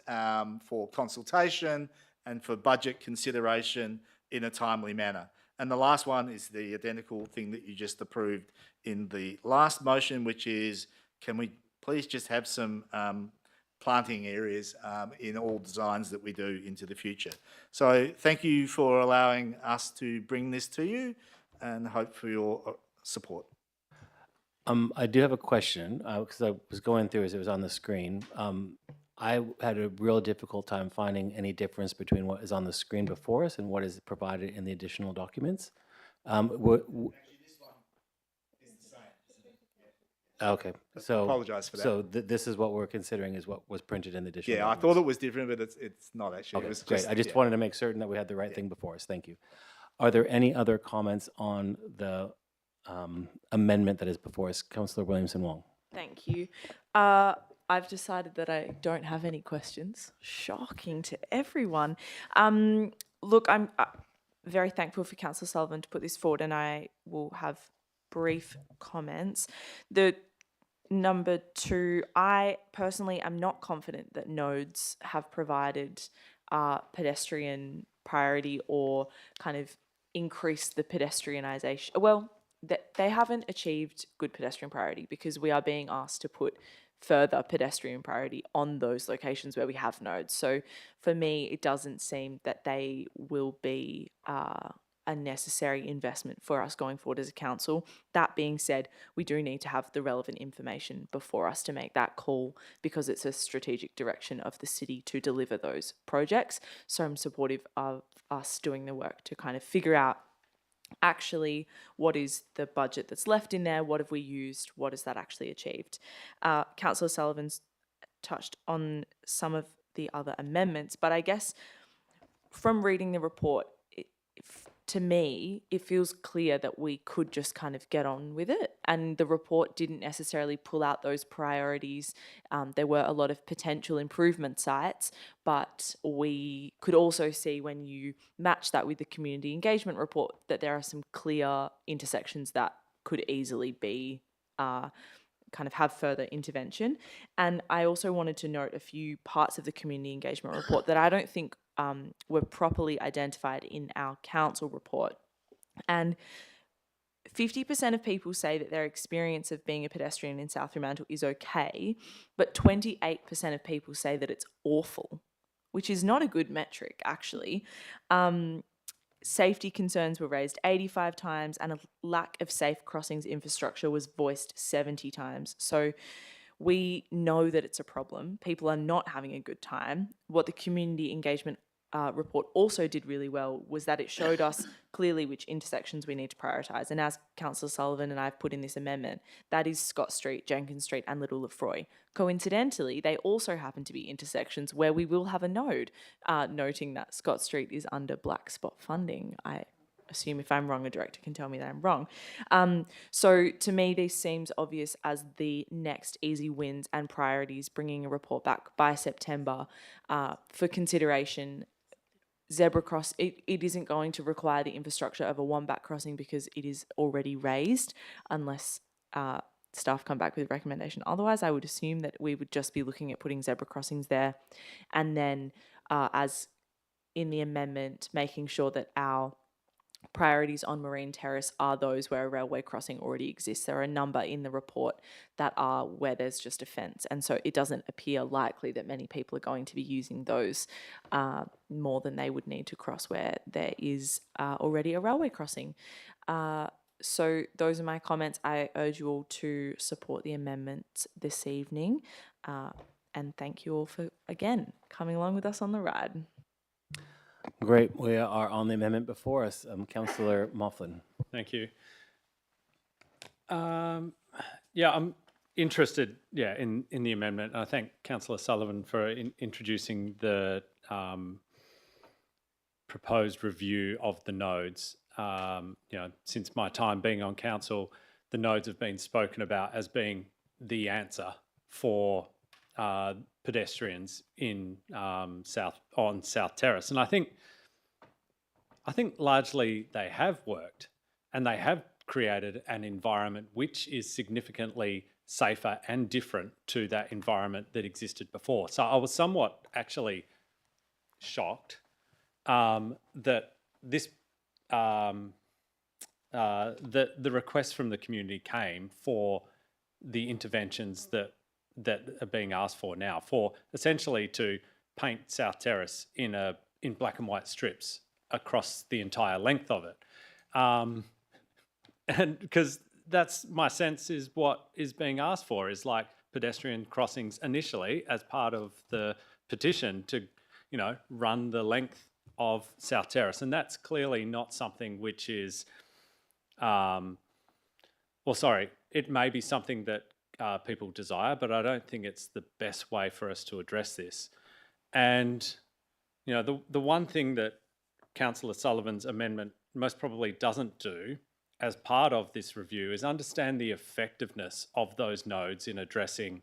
for consultation and for budget consideration in a timely manner. And the last one is the identical thing that you just approved in the last motion, which is, can we please just have some planting areas in all designs that we do into the future. So thank you for allowing us to bring this to you, and hope for your support. I do have a question, because I was going through as it was on the screen. I had a real difficult time finding any difference between what is on the screen before us and what is provided in the additional documents. Okay, so Apologise for that. So this is what we're considering is what was printed in the additional. Yeah, I thought it was different, but it's not actually. Okay, It was great. just, I just wanted to make certain that we had the right thing before us. Thank you. Are there any other comments on the amendment that is before us? Councillor Williamson-Wong. Thank you. I've decided that I don't have any questions. Shocking to everyone. Look, I'm very thankful for Councillor Sullivan to put this forward, and I will have brief comments. The number 2, I personally am not confident that nodes have provided pedestrian priority or kind of increased the pedestrianisation. Well, they haven't achieved good pedestrian priority because we are being asked to put further pedestrian priority on those locations where we have nodes. So for me, it doesn't seem that they will be a necessary investment for us going forward as a council. That being said, we do need to have the relevant information before us to make that call, because it's a strategic direction of the city to deliver those projects. So I'm supportive of us doing the work to kind of figure out actually what is the budget that's left in there, what have we used, what has that actually achieved. Councillor Sullivan's touched on some of the other amendments, but I guess from reading the report, to me, it feels clear that we could just kind of get on with it. And the report didn't necessarily pull out those priorities. There were a lot of potential improvement sites, but we could also see when you match that with the community engagement report that there are some clear intersections that could easily be kind of have further intervention. And I also wanted to note a few parts of the community engagement report that I don't think were properly identified in our council report. And 50% of people say that their experience of being a pedestrian in South Fremantle is okay, but 28% of people say that it's awful, which is not a good metric, actually. Safety concerns were raised 85 times, and a lack of safe crossings infrastructure was voiced 70 times. So we know that it's a problem. People are not having a good time. What the community engagement report also did really well was that it showed us clearly which intersections we need to prioritise. And as Councillor Sullivan and I have put in this amendment, that is Scott Street, Jenkins Street and Little Lefroy. Coincidentally, they also happen to be intersections where we will have a node, noting that Scott Street is under black spot funding. I assume if I'm wrong, a director can tell me that I'm wrong. So to me, this seems obvious as the next easy wins and priorities, bringing a report back by September for consideration. Zebra cross, it isn't going to require the infrastructure of a wombat crossing because it is already raised, unless staff come back with a recommendation. Otherwise, I would assume that we would just be looking at putting zebra crossings there, and then as in the amendment, making sure that our priorities on Marine Terrace are those where a railway crossing already exists. There are a number in the report that are where there's just a fence, and so it doesn't appear likely that many people are going to be using those more than they would need to cross where there is already a railway crossing. So those are my comments. I urge you all to support the amendment this evening, and thank you all for, again, coming along with us on the ride. Great. We are on the amendment before us. Councillor Moughlin. Thank you. Yeah, I'm interested, in the amendment. I thank Councillor Sullivan for introducing the proposed review of the nodes. Since my time being on council, the nodes have been spoken about as being the answer for pedestrians in South Terrace, and I think largely they have worked, and they have created an environment which is significantly safer and different to that environment that existed before. So I was somewhat actually shocked that this that the request from the community came for the interventions that are being asked for now, for essentially to paint South Terrace in black and white strips across the entire length of it. And because that's my sense is what is being asked for is like pedestrian crossings initially as part of the petition to, run the length of South Terrace. And that's clearly not something which is, it may be something that people desire, but I don't think it's the best way for us to address this. And, the one thing that Councillor Sullivan's amendment most probably doesn't do as part of this review is understand the effectiveness of those nodes in addressing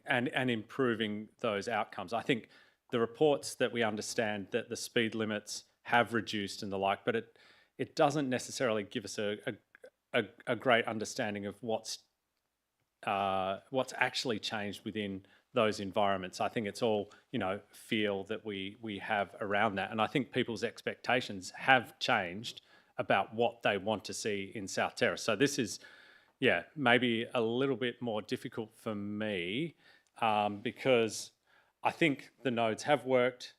and improving those outcomes. I think the reports that we understand that the speed limits have reduced and the like, but it doesn't necessarily give us a great understanding of what's actually changed within those environments. I think it's all, feel that we have around that. And I think people's expectations have changed about what they want to see in South Terrace. So this is, maybe a little bit more difficult for me because I think the nodes have worked.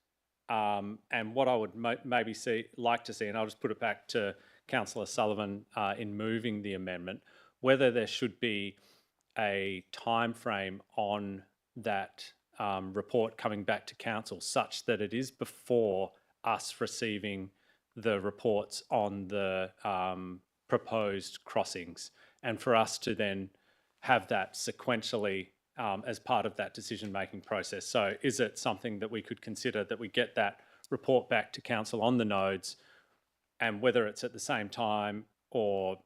And what I would maybe like to see, and I'll just put it back to Councillor Sullivan in moving the amendment, whether there should be a time frame on that report coming back to council such that it is before us receiving the reports on the proposed crossings, and for us to then have that sequentially as part of that decision-making process. So is it something that we could consider that we get that report back to council on the nodes, and whether it's at the same time or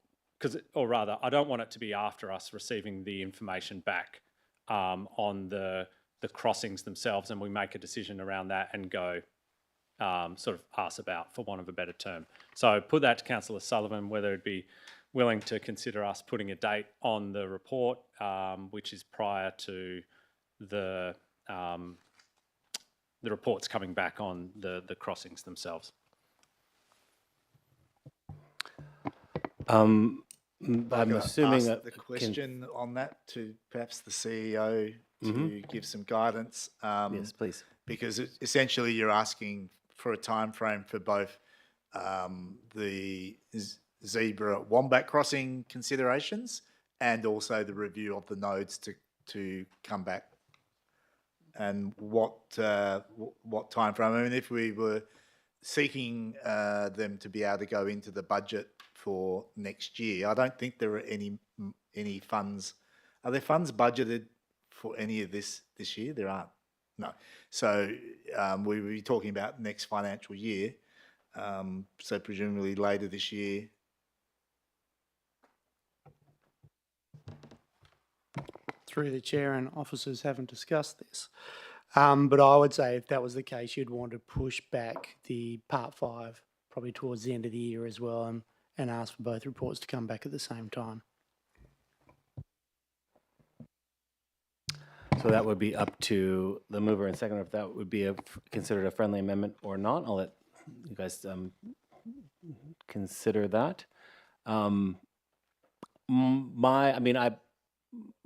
rather, I don't want it to be after us receiving the information back on the crossings themselves, and we make a decision around that and go, sort of ask about, for want of a better term. So put that to Councillor Sullivan, whether it'd be willing to consider us putting a date on the report, which is prior to the reports coming back on the crossings themselves. I'm I'll assuming ask the question on that to perhaps the CEO to give some guidance. Yes, please. Because essentially you're asking for a time frame for both the zebra wombat crossing considerations and also the review of the nodes to come back. And what time frame? I mean, if we were seeking them to be able to go into the budget for next year, I don't think there are any funds. Are there funds budgeted for any of this year? There aren't. No. So we will be talking about next financial year. So presumably later this year. Through the chair, and officers haven't discussed this. But I would say if that was the case, you'd want to push back the Part 5 probably towards the end of the year as well, and ask for both reports to come back at the same time. So that would be up to the mover and seconder if that would be considered a friendly amendment or not. I'll let you guys consider that.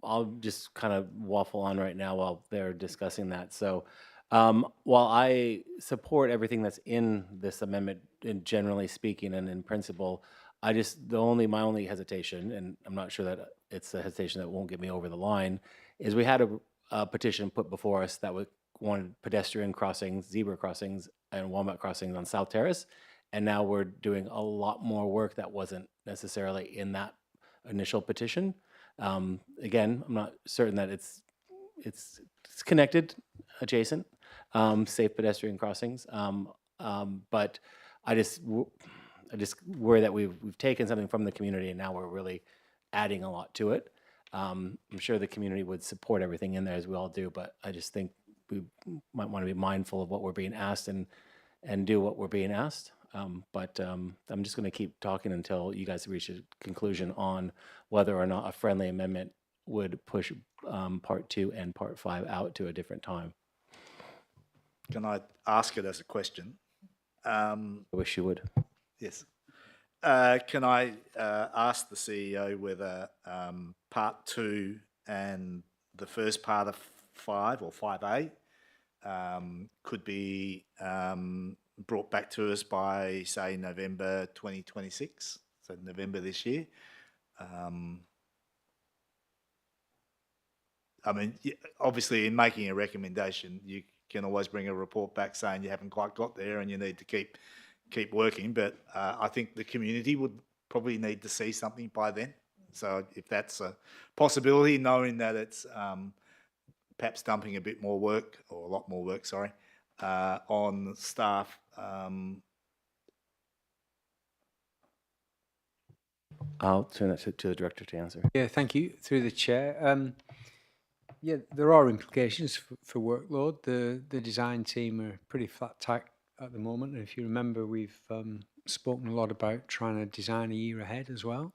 I'll just kind of waffle on right now while they're discussing that. So while I support everything that's in this amendment, and generally speaking and in principle, my only hesitation, and I'm not sure that it's a hesitation that won't get me over the line, is we had a petition put before us that wanted pedestrian crossings, zebra crossings, and wombat crossings on South Terrace, and now we're doing a lot more work that wasn't necessarily in that initial petition. Again, I'm not certain that it's connected, adjacent, safe pedestrian crossings, but I just worry that we've taken something from the community and now we're really adding a lot to it. I'm sure the community would support everything in there, as we all do, but I just think we might want to be mindful of what we're being asked and do what we're being asked. But I'm just going to keep talking until you guys reach a conclusion on whether or not a friendly amendment would push Part 2 and Part 5 out to a different time. Can I ask it as a question? I wish you would. Yes. Can I ask the CEO whether Part 2 and the first part of 5 or 5A could be brought back to us by, say, November 2026, so November this year? I mean, obviously in making a recommendation, you can always bring a report back saying you haven't quite got there and you need to keep working, but I think the community would probably need to see something by then. So if that's a possibility, knowing that it's perhaps dumping a bit more work, or a lot more work, sorry, on staff. I'll turn that to the director to answer. Yeah, thank you. Through the chair. Yeah, there are implications for workload. The design team are pretty flat tack at the moment. And if you remember, we've spoken a lot about trying to design a year ahead as well.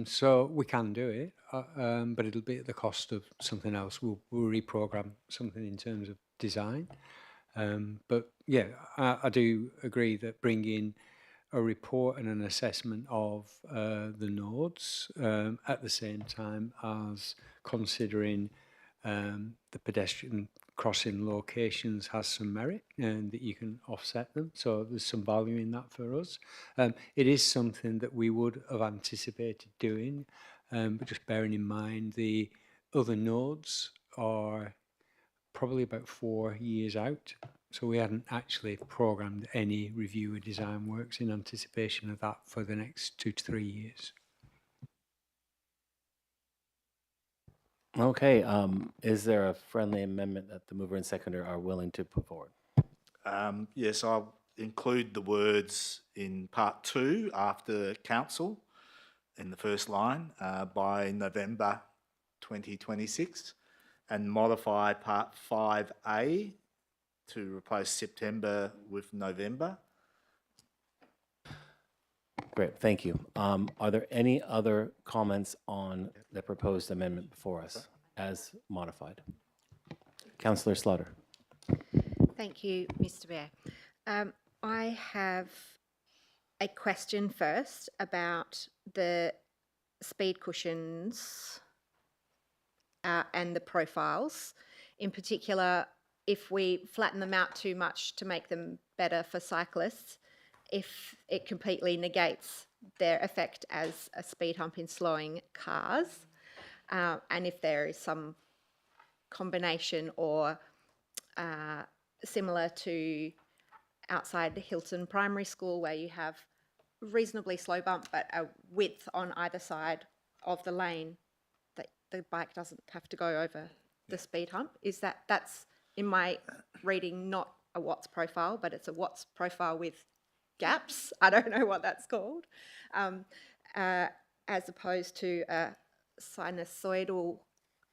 So we can do it, but it'll be at the cost of something else. We'll reprogram something in terms of design. But yeah, I do agree that bringing a report and an assessment of the nodes at the same time as considering the pedestrian crossing locations has some merit and that you can offset them. So there's some value in that for us. It is something that we would have anticipated doing, but just bearing in mind the other nodes are probably about 4 years out. So we hadn't actually programmed any review of design works in anticipation of that for the next 2 to 3 years. Okay, is there a friendly amendment that the mover and seconder are willing to put forward? Yes, I'll include the words in Part 2 after council in the first line by November 2026, and modify Part 5A to replace September with November. Great, thank you. Are there any other comments on the proposed amendment before us as modified? Councillor Slaughter. Thank you, Mr. Mayor. I have a question first about the speed cushions and the profiles. In particular, if we flatten them out too much to make them better for cyclists, if it completely negates their effect as a speed hump in slowing cars, and if there is some combination or similar to outside Hilton Primary School where you have reasonably slow bump but a width on either side of the lane that the bike doesn't have to go over the speed hump. Is that's in my reading not a Watts profile, but it's a Watts profile with gaps. I don't know what that's called. As opposed to a sinusoidal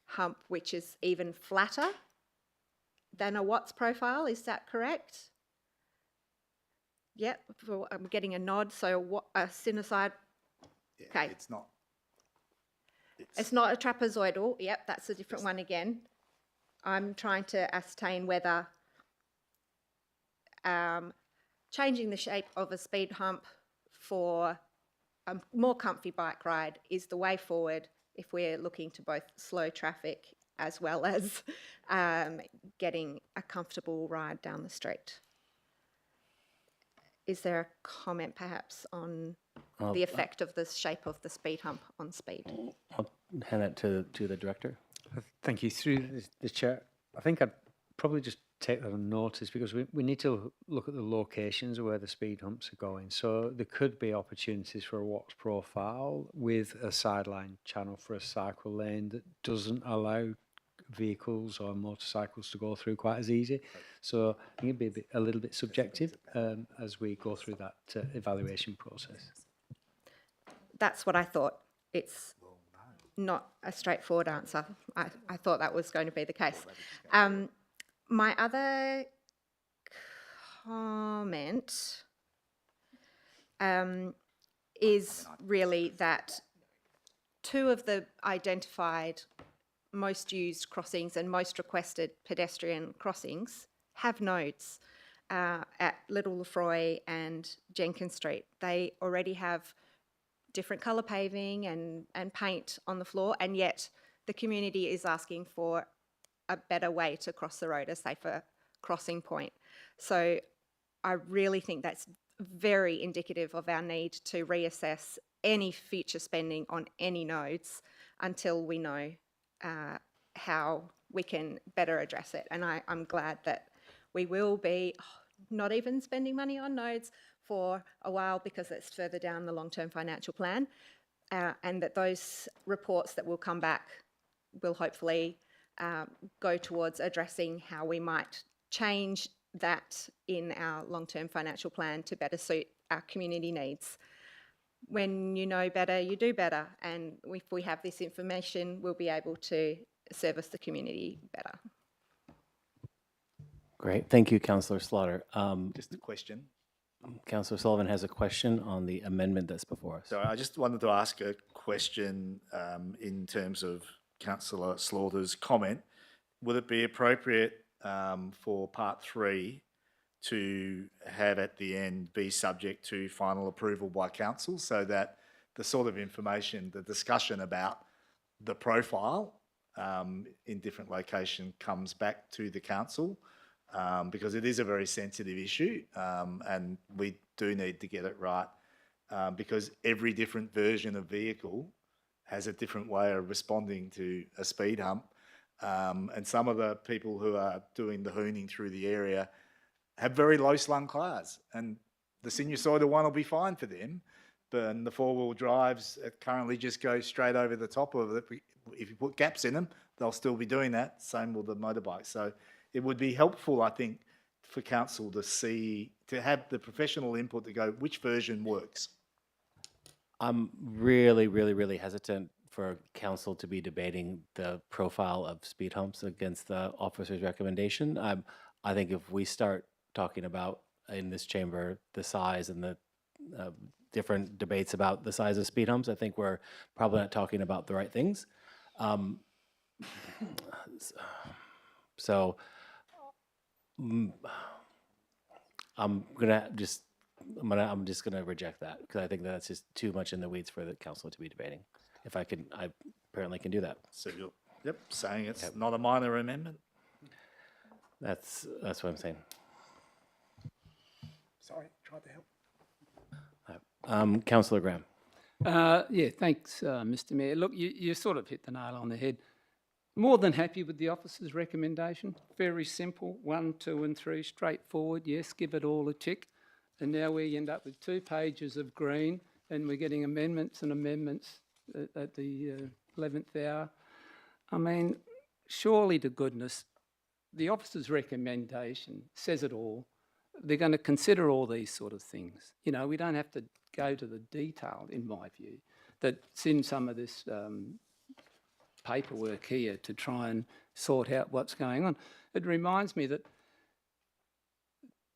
hump which is even flatter than a Watts profile. Is that correct? Yep, I'm getting a nod. So a sinusoid. Yeah, Okay. It's not. It's not a trapezoidal. Yep, that's a different one again. I'm trying to ascertain whether changing the shape of a speed hump for a more comfy bike ride is the way forward if we're looking to both slow traffic as well as getting a comfortable ride down the street. Is there a comment perhaps on the effect of the shape of the speed hump on speed? I'll hand it to the director. Thank you. Through the chair, I think I'd probably just take that on notice because we need to look at the locations of where the speed humps are going. So there could be opportunities for a Watts profile with a sideline channel for a cycle lane that doesn't allow vehicles or motorcycles to go through quite as easy. So I think it'd be a little bit subjective as we go through that evaluation process. That's what I thought. It's not a straightforward answer. I thought that was going to be the case. My other comment is really that two of the identified most used crossings and most requested pedestrian crossings have nodes at Little Lefroy and Jenkins Street. They already have different colour paving and paint on the floor, and yet the community is asking for a better way to cross the road, a safer crossing point. So I really think that's very indicative of our need to reassess any future spending on any nodes until we know how we can better address it. And I'm glad that we will be not even spending money on nodes for a while because it's further down the long-term financial plan, and that those reports that will come back will hopefully go towards addressing how we might change that in our long-term financial plan to better suit our community needs. When you know better, you do better, and if we have this information, we'll be able to service the community better. Great, thank you, Councillor Slaughter. Just a question. Councillor Sullivan has a question on the amendment that's before us. So I just wanted to ask a question in terms of Councillor Slaughter's comment. Would it be appropriate for part 3 to have at the end be subject to final approval by council so that the sort of information, the discussion about the profile in different location comes back to the council because it is a very sensitive issue and we do need to get it right because every different version of vehicle has a different way of responding to a speed hump. And some of the people who are doing the hooning through the area have very low slung cars, and the sinusoidal one will be fine for them, but the four-wheel drives currently just go straight over the top of it. If you put gaps in them, they'll still be doing that. Same with the motorbike. So it would be helpful, I think, for council to have the professional input to go, which version works? I'm really hesitant for council to be debating the profile of speed humps against the officer's recommendation. I think if we start talking about in this chamber the size and the different debates about the size of speed humps, I think we're probably not talking about the right things. So I'm just gonna reject that because I think that's just too much in the weeds for the council to be debating. If I can, I apparently can do that. So you're, saying it's not a minor amendment? That's what I'm saying. Sorry, tried to help. Councillor Graham. Yeah, thanks, Mr. Mayor. Look, you sort of hit the nail on the head. More than happy with the officer's recommendation. Very simple, 1, 2 and 3, straightforward. Yes, give it all a tick. And now we end up with 2 pages of green and we're getting amendments and amendments at the 11th hour. I mean, surely to goodness, the officer's recommendation says it all. They're going to consider all these sort of things. You know, we don't have to go to the detail, in my view, that's in some of this paperwork here to try and sort out what's going on. It reminds me that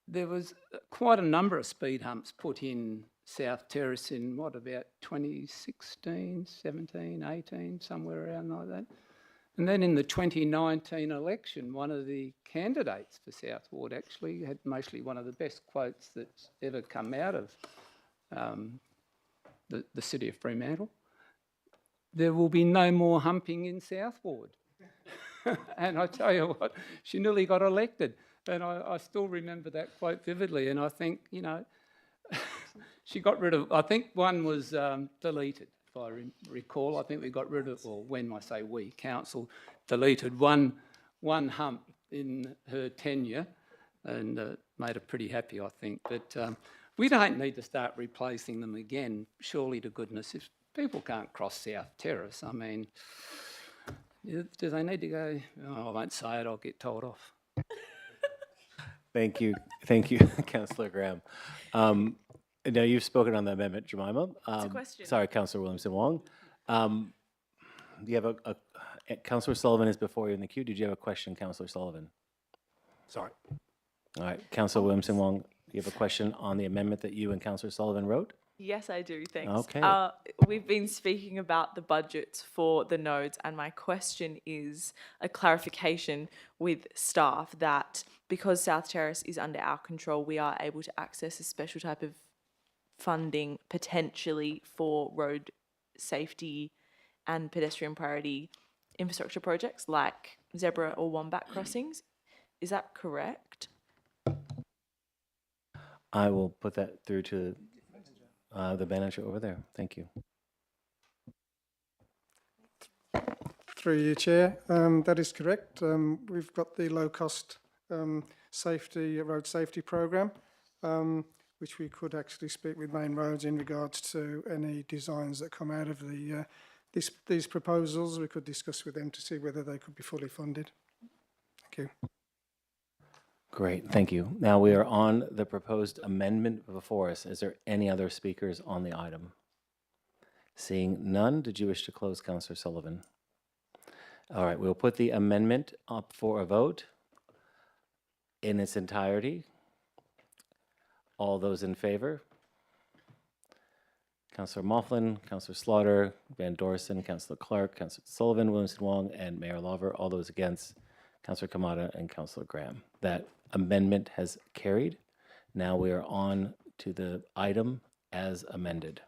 there was quite a number of speed humps put in South Terrace in, what, about 2016, 17, 18, somewhere around like that. And then in the 2019 election, one of the candidates for South Ward actually had mostly one of the best quotes that's ever come out of the city of Fremantle. There will be no more humping in South Ward. And I tell you what, she nearly got elected. And I still remember that quote vividly. And I think, you know, she got rid of, I think one was deleted. If I recall, I think we got rid of, or when I say we, council deleted one hump in her tenure and made her pretty happy, I think. But we don't need to start replacing them again, surely to goodness. If people can't cross South Terrace, I mean, do they need to go? Oh, I won't say it, I'll get told off. Thank you, Councillor Graham. Now you've spoken on the amendment, Jemima. It's a question. Sorry, Councillor Williamson-Wong. Do you have Councillor Sullivan is before you in the queue. Did you have a question, Councillor Sullivan? Sorry. All right, Councillor Williamson-Wong, you have a question on the amendment that you and Councillor Sullivan wrote? Yes, I do, thanks. Okay. We've been speaking about the budgets for the nodes, and my question is a clarification with staff that because South Terrace is under our control, we are able to access a special type of funding potentially for road safety and pedestrian priority infrastructure projects like zebra or wombat crossings. Is that correct? I will put that through to the manager over there. Thank you. Through you, Chair. That is correct. We've got the low-cost road safety programme, which we could actually speak with Main Roads in regards to any designs that come out of these proposals. We could discuss with them to see whether they could be fully funded. Thank you. Great, thank you. Now we are on the proposed amendment before us. Is there any other speakers on the item? Seeing none, did you wish to close, Councillor Sullivan? All right, we'll put the amendment up for a vote in its entirety. All those in favor? Councillor Moughlin, Councillor Slaughter, Van Dorsen, Councillor Clark, Councillor Sullivan, Williamson-Wong, and Mayor Lawver. All those against, Councillor Kamada and Councillor Graham. That amendment has carried. Now we are on to the item as amended.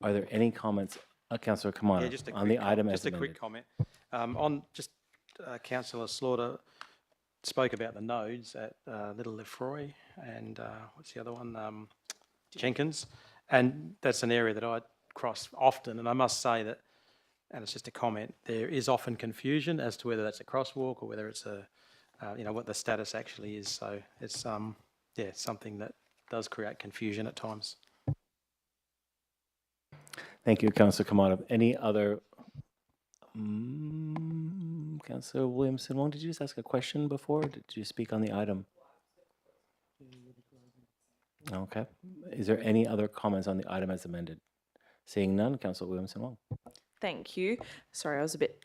Are there any comments, Councillor Kamada, on the item as amended? Just a quick comment. Councillor Slaughter spoke about the nodes at Little Lefroy and what's the other one? Jenkins. And that's an area that I cross often. And I must say that, and it's just a comment, there is often confusion as to whether that's a crosswalk or whether it's what the status actually is. So it's, something that does create confusion at times. Thank you, Councillor Kamada. Any other? Councillor Williamson-Wong, did you just ask a question before? Did you speak on the item? Okay. Is there any other comments on the item as amended? Seeing none, Councillor Williamson-Wong. Thank you. Sorry, I was a bit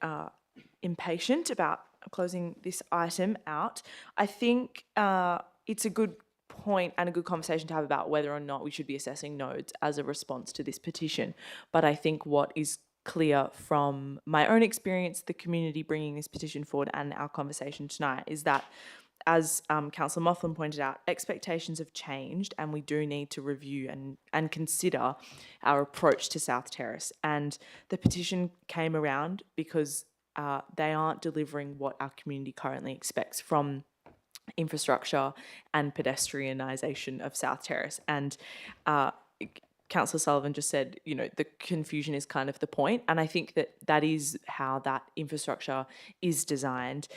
impatient about closing this item out. I think it's a good point and a good conversation to have about whether or not we should be assessing nodes as a response to this petition. But I think what is clear from my own experience, the community bringing this petition forward, and our conversation tonight is that, as Councillor Mothlan pointed out, expectations have changed and we do need to review and consider our approach to South Terrace. And the petition came around because they aren't delivering what our community currently expects from infrastructure and pedestrianisation of South Terrace. And Councillor Sullivan just said, you know, the confusion is kind of the point. And I think that that is how that infrastructure is designed.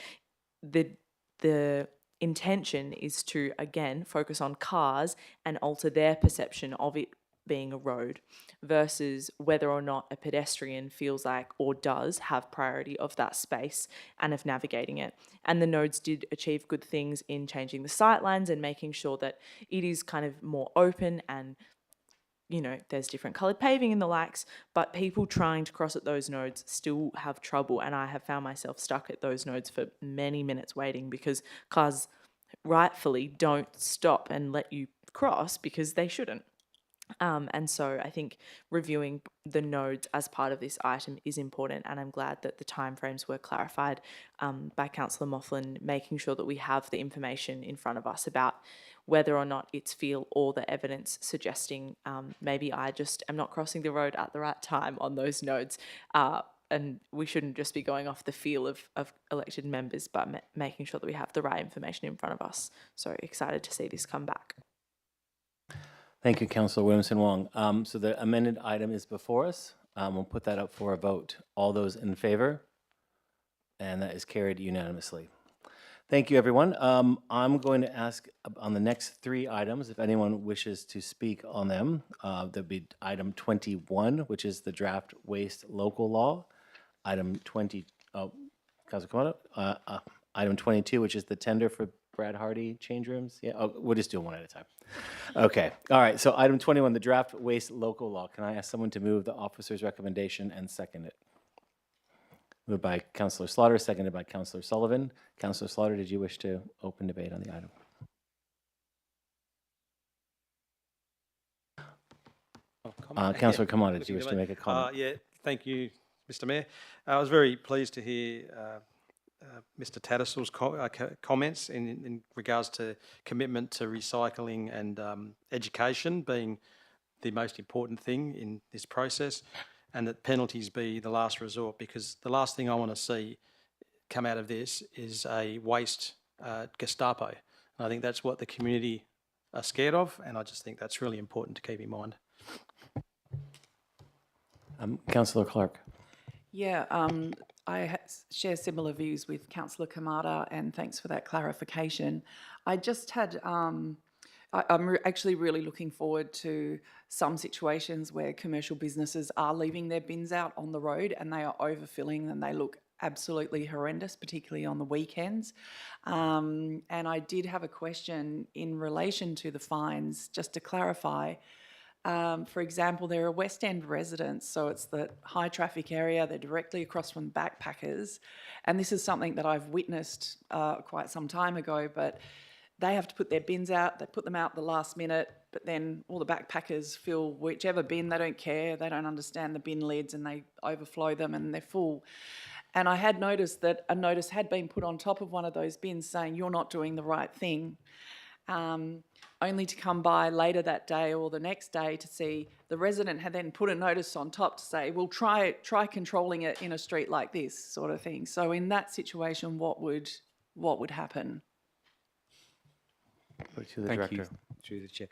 The intention is to, again, focus on cars and alter their perception of it being a road versus whether or not a pedestrian feels like or does have priority of that space and of navigating it. And the nodes did achieve good things in changing the sightlines and making sure that it is kind of more open and, you know, there's different coloured paving and the likes, but people trying to cross at those nodes still have trouble. And I have found myself stuck at those nodes for many minutes waiting because cars rightfully don't stop and let you cross because they shouldn't. And so I think reviewing the nodes as part of this item is important, and I'm glad that the timeframes were clarified by Councillor Mothlan, making sure that we have the information in front of us about whether or not it's feel or the evidence suggesting maybe I just am not crossing the road at the right time on those nodes. And we shouldn't just be going off the feel of elected members, but making sure that we have the right information in front of us. So excited to see this come back. Thank you, Councillor Williamson-Wong. So the amended item is before us. We'll put that up for a vote. All those in favor? And that is carried unanimously. Thank you, everyone. I'm going to ask on the next three items, if anyone wishes to speak on them. There'll be item 21, which is the draft waste local law. Item 20, Councillor Kamado. Item 22, which is the tender for Brad Hardy change rooms. Yeah, we'll just do them one at a time. Okay. All right. So item 21, the draft waste local law. Can I ask someone to move the officer's recommendation and second it? Moved by Councillor Slaughter, seconded by Councillor Sullivan. Councillor Slaughter, did you wish to open debate on the item? Councillor Kamado, did you wish to make a comment? Yeah, thank you, Mr. Mayor. I was very pleased to hear Mr. Tattersalls' comments in regards to commitment to recycling and education being the most important thing in this process, and that penalties be the last resort, because the last thing I want to see come out of this is a waste Gestapo. And I think that's what the community are scared of, and I just think that's really important to keep in mind. Councillor Clark. Yeah, I share similar views with Councillor Kamada, and thanks for that clarification. I just had, I'm actually really looking forward to some situations where commercial businesses are leaving their bins out on the road and they are overfilling and they look absolutely horrendous, particularly on the weekends. And I did have a question in relation to the fines, just to clarify. For example, they're a West End residents, so it's the high traffic area, they're directly across from backpackers, and this is something that I've witnessed quite some time ago, but they have to put their bins out, they put them out the last minute, but then all the backpackers fill whichever bin, they don't care, they don't understand the bin lids, and they overflow them and they're full. And I had noticed that a notice had been put on top of one of those bins saying, "You're not doing the right thing." Only to come by later that day or the next day to see the resident had then put a notice on top to say, "Well, try controlling it in a street like this," sort of thing. So in that situation, what would happen? To the Thank director. you, through the chair.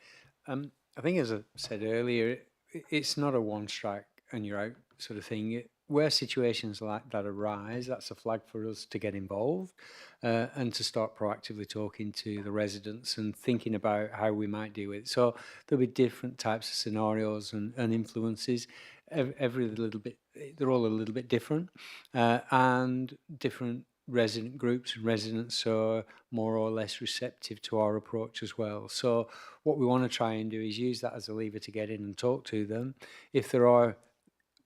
I think, as I said earlier, it's not a one strike and you're out sort of thing. Where situations like that arise, that's a flag for us to get involved and to start proactively talking to the residents and thinking about how we might deal with it. So there'll be different types of scenarios and influences. Every little bit, they're all a little bit different, and different resident groups and residents are more or less receptive to our approach as well. So what we want to try and do is use that as a lever to get in and talk to them. If there are,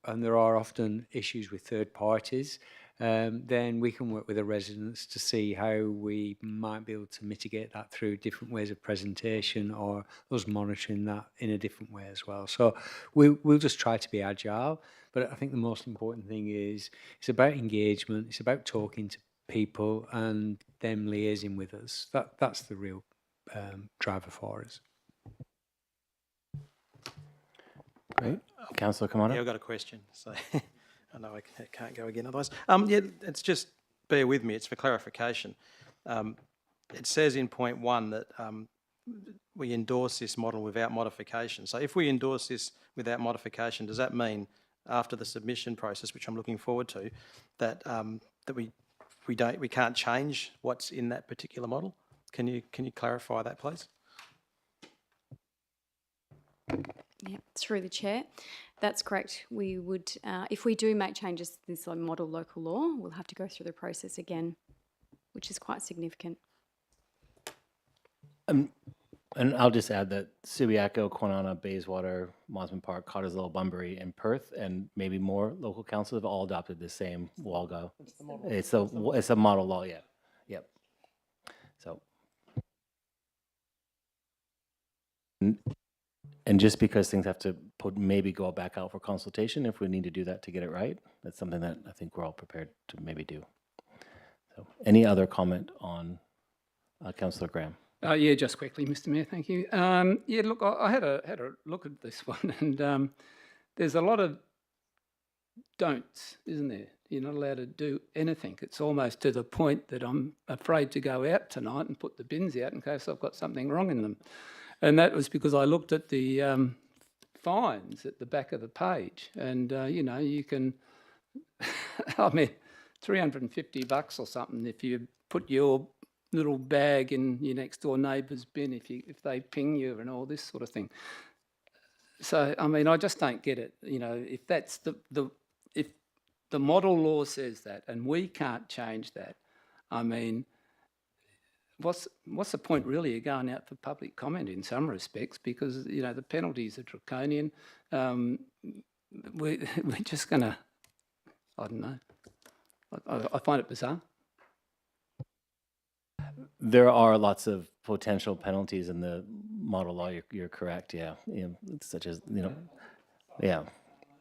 and there are often issues with third parties, then we can work with the residents to see how we might be able to mitigate that through different ways of presentation or us monitoring that in a different way as well. So we'll just try to be agile, but I think the most important thing is it's about engagement, it's about talking to people and them liaising with us. That's the real driver for us. Great. Councillor Kamara? Yeah, I've got a question, so I know I can't go again otherwise. Yeah, it's just, bear with me, it's for clarification. It says in point 1 that we endorse this model without modification. So if we endorse this without modification, does that mean after the submission process, which I'm looking forward to, that that we can't change what's in that particular model? Can you clarify that, please? Yeah, through the chair. That's correct. We would, if we do make changes to this model local law, we'll have to go through the process again, which is quite significant. And I'll just add that Subiaco, Kwinana, Bayswater, Mosman Park, Cottesloe, Bunbury, and Perth, and maybe more local councils have all adopted the same WALGO. It's a model law, yeah. Yep. So. And just because things have to maybe go back out for consultation, if we need to do that to get it right, that's something that I think we're all prepared to maybe do. So, any other comment on Councillor Graham? Yeah, just quickly, Mr. Mayor, thank you. Yeah, look, I had a look at this one, and there's a lot of don'ts, isn't there? You're not allowed to do anything. It's almost to the point that I'm afraid to go out tonight and put the bins out in case I've got something wrong in them. And that was because I looked at the fines at the back of the page, and you know, you can, I mean, $350 or something if you put your little bag in your next door neighbour's bin if they ping you and all this sort of thing. So I mean, I just don't get it. You know, if that's if the model law says that and we can't change that, I mean, what's the point really of going out for public comment in some respects, because you know the penalties are draconian. We're just going to, I don't know. I find it bizarre. There are lots of potential penalties in the model law. You're correct. Yeah, such as yeah.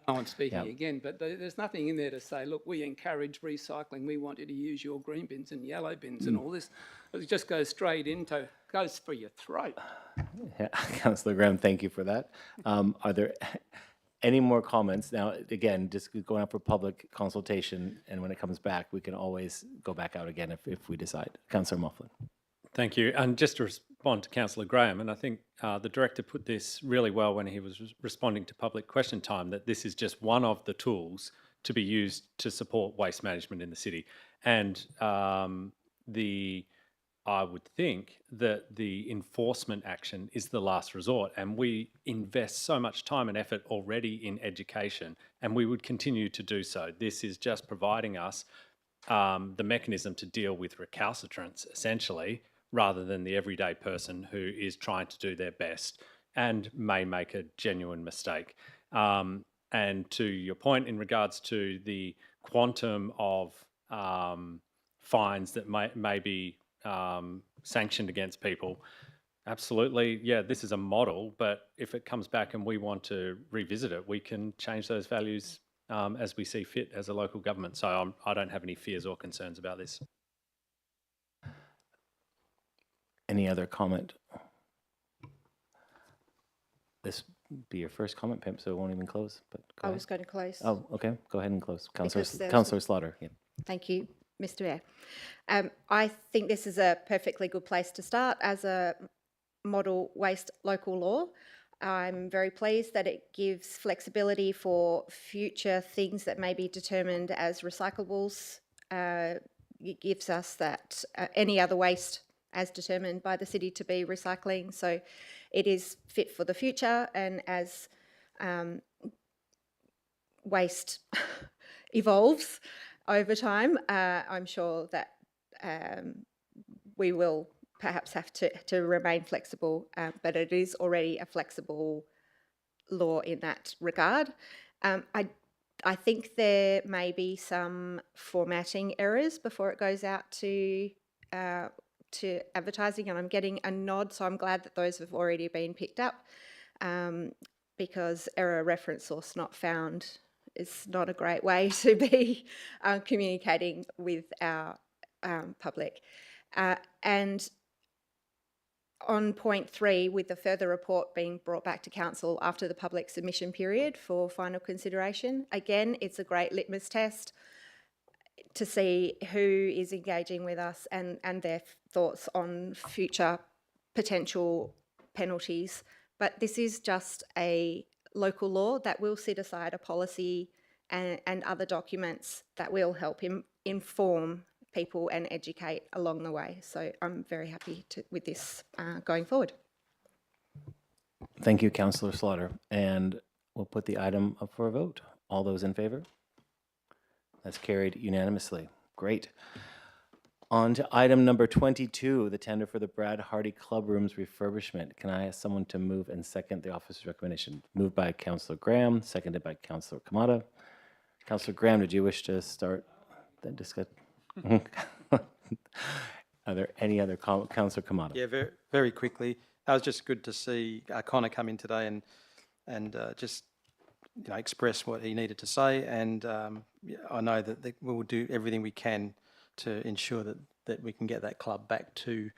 I'm speaking again, but there's nothing in there to say, look, we encourage recycling. We want you to use your green bins and yellow bins and all this. It just goes straight into, goes for your throat. Yeah, Councillor Graham, thank you for that. Are there any more comments? Now, again, just going out for public consultation, and when it comes back, we can always go back out again if we decide. Councillor Moughlin. Thank you. And just to respond to Councillor Graham, and I think the Director put this really well when he was responding to public question time, that this is just one of the tools to be used to support waste management in the city. And I would think that the enforcement action is the last resort, and we invest so much time and effort already in education, and we would continue to do so. This is just providing us the mechanism to deal with recalcitrants, essentially, rather than the everyday person who is trying to do their best and may make a genuine mistake. And to your point in regards to the quantum of fines that may be sanctioned against people, absolutely, yeah, this is a model, but if it comes back and we want to revisit it, we can change those values as we see fit as a local government. So I don't have any fears or concerns about this. Any other comment? This be your first comment, Pimp, so it won't even close. But I was going to close. Oh, okay. Go ahead and close. Because there's- Councillor Slaughter. Yeah. Thank you, Mr. Mayor. I think this is a perfectly good place to start as a model waste local law. I'm very pleased that it gives flexibility for future things that may be determined as recyclables. It gives us that any other waste as determined by the city to be recycling. So it is fit for the future, and as waste evolves over time, I'm sure that we will perhaps have to remain flexible, but it is already a flexible law in that regard. I I think there may be some formatting errors before it goes out to advertising, and I'm getting a nod, so I'm glad that those have already been picked up, because error reference source not found is not a great way to be communicating with our public. And on point 3, with the further report being brought back to council after the public submission period for final consideration, again, it's a great litmus test to see who is engaging with us and their thoughts on future potential penalties. But this is just a local law that will set aside a policy and other documents that will help inform people and educate along the way. So I'm very happy with this going forward. Thank you, Councillor Slaughter. And we'll put the item up for a vote. All those in favour? That's carried unanimously. Great. On to item number 22, the tender for the Brad Hardy Club Rooms refurbishment. Can I ask someone to move and second the officer's recommendation? Moved by Councillor Graham, seconded by Councillor Kamada. Councillor Graham, did you wish to start that discussion? Are there any other Councillor Kamada? Yeah, very, very quickly. It was just good to see Connor come in today and just express what he needed to say. And I know that we will do everything we can to ensure that we can get that club back to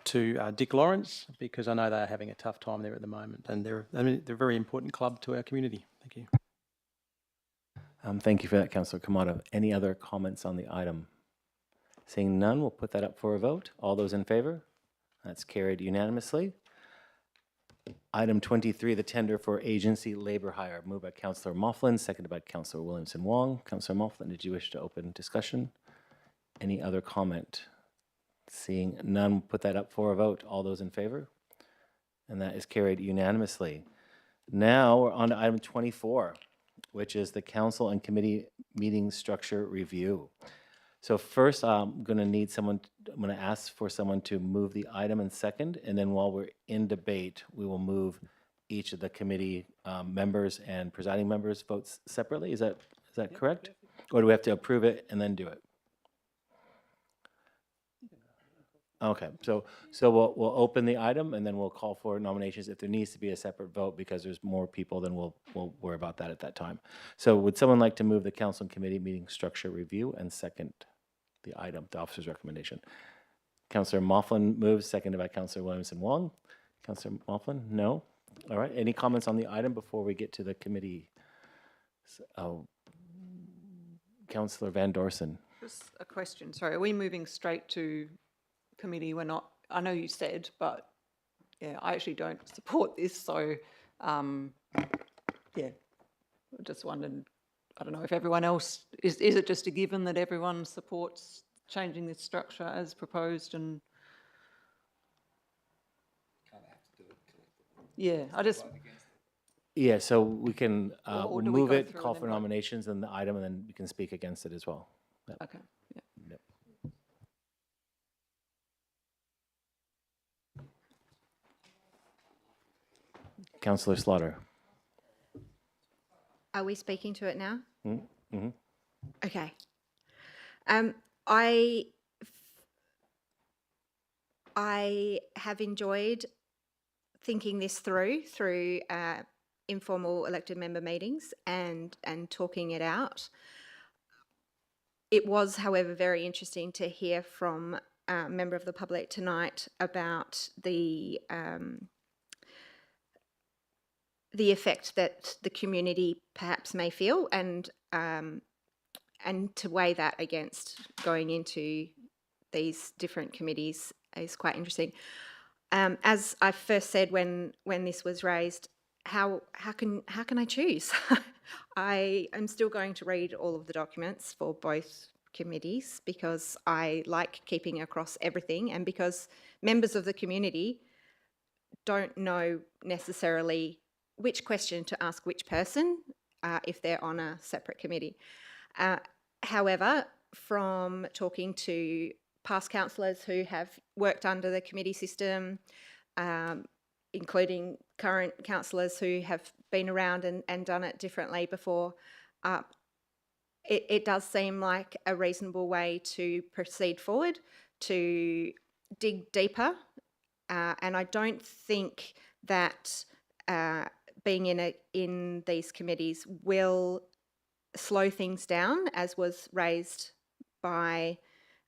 Dick Lawrence, because I know they're having a tough time there at the moment, and they're a very important club to our community. Thank you. Thank you for that, Councillor Kamada. Any other comments on the item? Seeing none, we'll put that up for a vote. All those in favour? That's carried unanimously. Item 23, the tender for agency labour hire. Moved by Councillor Moughlin, seconded by Councillor Williamson-Wong. Councillor Moughlin, did you wish to open discussion? Any other comment? Seeing none, we'll put that up for a vote. All those in favour? And that is carried unanimously. Now we're on to item 24, which is the council and committee meeting structure review. So first, I'm going to ask for someone to move the item and second, and then while we're in debate, we will move each of the committee members and presiding members' votes separately. Is that correct? Or do we have to approve it and then do it? Okay, so we'll open the item and then we'll call for nominations. If there needs to be a separate vote because there's more people, then we'll worry about that at that time. So would someone like to move the council and committee meeting structure review and second the item, the officer's recommendation? Councillor Moughlin moves, seconded by Councillor Williamson-Wong. Councillor Moughlin, no? All right, any comments on the item before we get to the committee? Councillor Van Dorsen. Just a question, sorry, are we moving straight to committee? We're not, I know you said, but yeah, I actually don't support this, so yeah, just wondered, I don't know if everyone else, is it just a given that everyone supports changing this structure as proposed? And yeah, I just... Yeah, so we can Or do we move go it, through call and for then vote? nominations and the item, and then we can speak against it as well. Yep. Okay, yeah. Yep. Councillor Slaughter. Are we speaking to it now? Mm-hmm. Okay. I have enjoyed thinking this through informal elected member meetings and talking it out. It was, however, very interesting to hear from a member of the public tonight about the effect that the community perhaps may feel, and to weigh that against going into these different committees is quite interesting. As I first said when this was raised, how can I choose? I am still going to read all of the documents for both committees because I like keeping across everything, and because members of the community don't know necessarily which question to ask which person if they're on a separate committee. However, from talking to past councillors who have worked under the committee system, including current councillors who have been around and done it differently before, it does seem like a reasonable way to proceed forward, to dig deeper. And I don't think that being in these committees will slow things down, as was raised by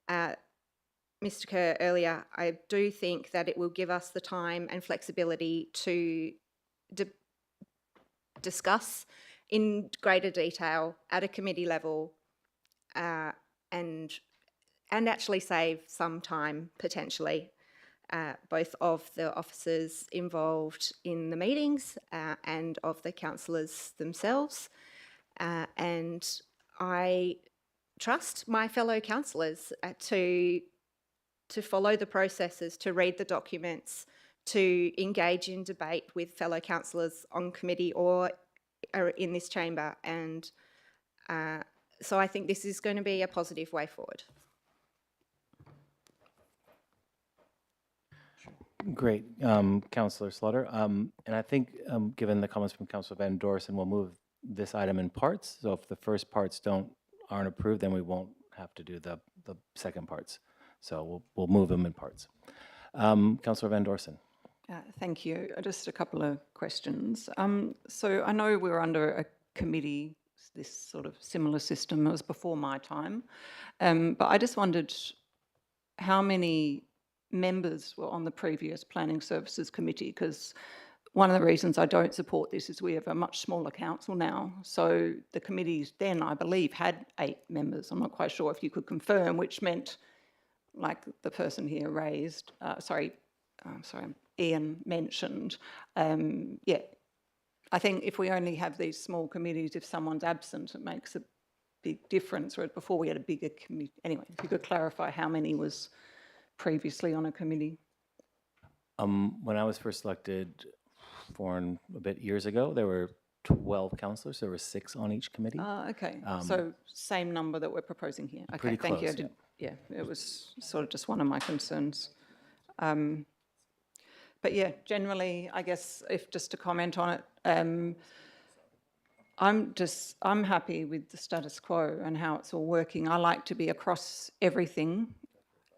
Mr. Kerr earlier. I do think that it will give us the time and flexibility to discuss in greater detail at a committee level and actually save some time potentially, both of the officers involved in the meetings and of the councillors themselves. And I trust my fellow councillors to follow the processes, to read the documents, to engage in debate with fellow councillors on committee or in this chamber. And so I think this is going to be a positive way forward. Great, Councillor Slaughter. And I think, given the comments from Councillor Van Dorsen, we'll move this item in parts. So if the first parts aren't approved, then we won't have to do the second parts. So we'll move them in parts. Councillor Van Dorsen. Thank you. Just a couple of questions. So I know we're under a committee, this sort of similar system. It was before my time. But I just wondered how many members were on the previous Planning Services Committee, because one of the reasons I don't support this is we have a much smaller council now. So the committees then, I believe, had 8 members. I'm not quite sure if you could confirm, which meant, like the person here raised, Ian mentioned, yeah, I think if we only have these small committees, if someone's absent, it makes a big difference. Whereas before we had a bigger committee. Anyway, if you could clarify how many was previously on a committee. When I was first elected 4 and a bit years ago, there were 12 councillors. There were 6 on each committee. Okay, so same number that we're proposing here. Okay, pretty thank close, you. Yeah, it was sort of just one of my concerns. But yeah, generally, I guess if just to comment on it, I'm happy with the status quo and how it's all working. I like to be across everything,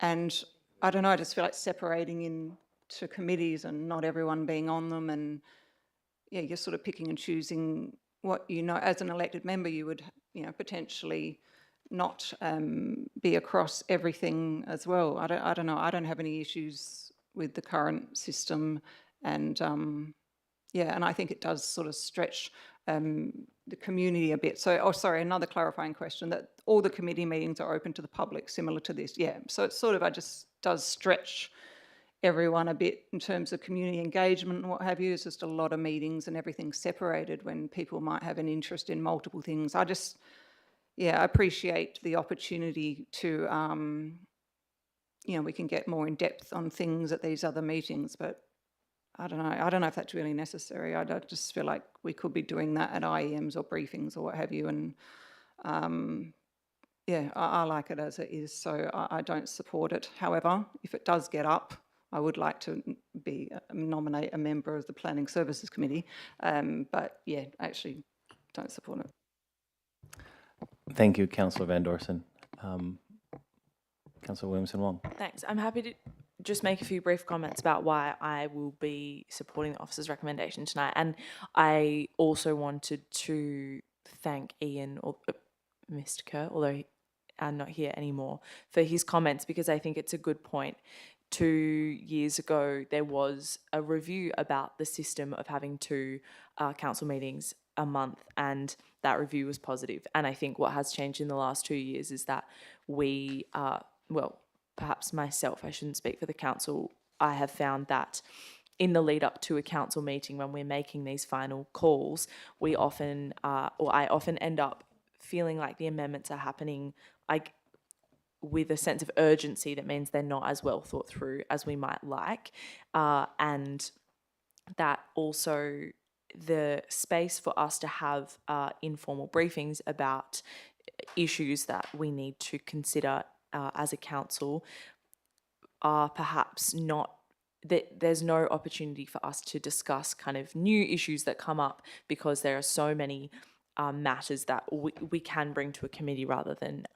and I don't know, I just feel like separating into committees and not everyone being on them, and yeah, you're sort of picking and choosing what, you know, as an elected member, you would, you know, potentially not be across everything as well. I don't know. I don't have any issues with the current system, and yeah, and I think it does sort of stretch the community a bit. So, oh, sorry, another clarifying question, that all the committee meetings are open to the public, similar to this. Yeah, so it's sort of, does stretch everyone a bit in terms of community engagement and what have you. It's just a lot of meetings and everything separated when people might have an interest in multiple things. I appreciate the opportunity to, you know, we can get more in depth on things at these other meetings, but I don't know if that's really necessary. I just feel like we could be doing that at IEMs or briefings or what have you. And yeah, I like it as it is, so I don't support it. However, if it does get up, I would like to nominate a member of the Planning Services Committee. But yeah, actually don't support it. Thank you, Councillor Van Dorsen. Councillor Williamson-Wong. Thanks. I'm happy to just make a few brief comments about why I will be supporting the officer's recommendation tonight. And I also wanted to thank Ian, or Mr. Kerr, although I'm not here anymore, for his comments, because I think it's a good point. 2 years ago, there was a review about the system of having 2 council meetings a month, and that review was positive. And I think what has changed in the last 2 years is that we well, perhaps myself, I shouldn't speak for the council, I have found that in the lead up to a council meeting, when we're making these final calls, we often, or I often end up feeling like the amendments are happening like with a sense of urgency that means they're not as well thought through as we might like. And that also the space for us to have informal briefings about issues that we need to consider as a council are perhaps not, that there's no opportunity for us to discuss kind of new issues that come up because there are so many matters that we can bring to a committee rather than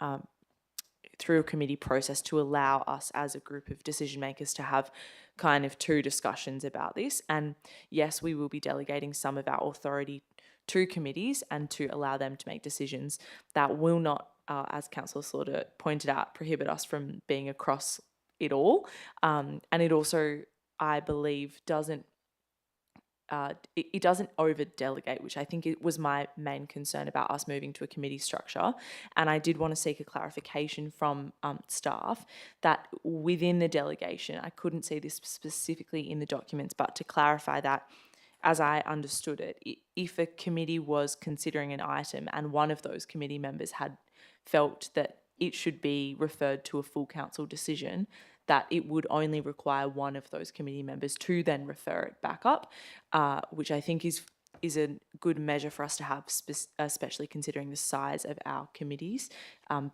through a committee process, to allow us as a group of decision makers to have kind of two discussions about this. And yes, we will be delegating some of our authority to committees and to allow them to make decisions that will not, as Councillor Slaughter pointed out, prohibit us from being across it all. And it also, I believe, doesn't it doesn't over-delegate, which I think it was my main concern about us moving to a committee structure. And I did want to seek a clarification from staff that within the delegation, I couldn't see this specifically in the documents, but to clarify that, as I understood it, if a committee was considering an item and one of those committee members had felt that it should be referred to a full council decision, that it would only require one of those committee members to then refer it back up, which I think is a good measure for us to have, especially considering the size of our committees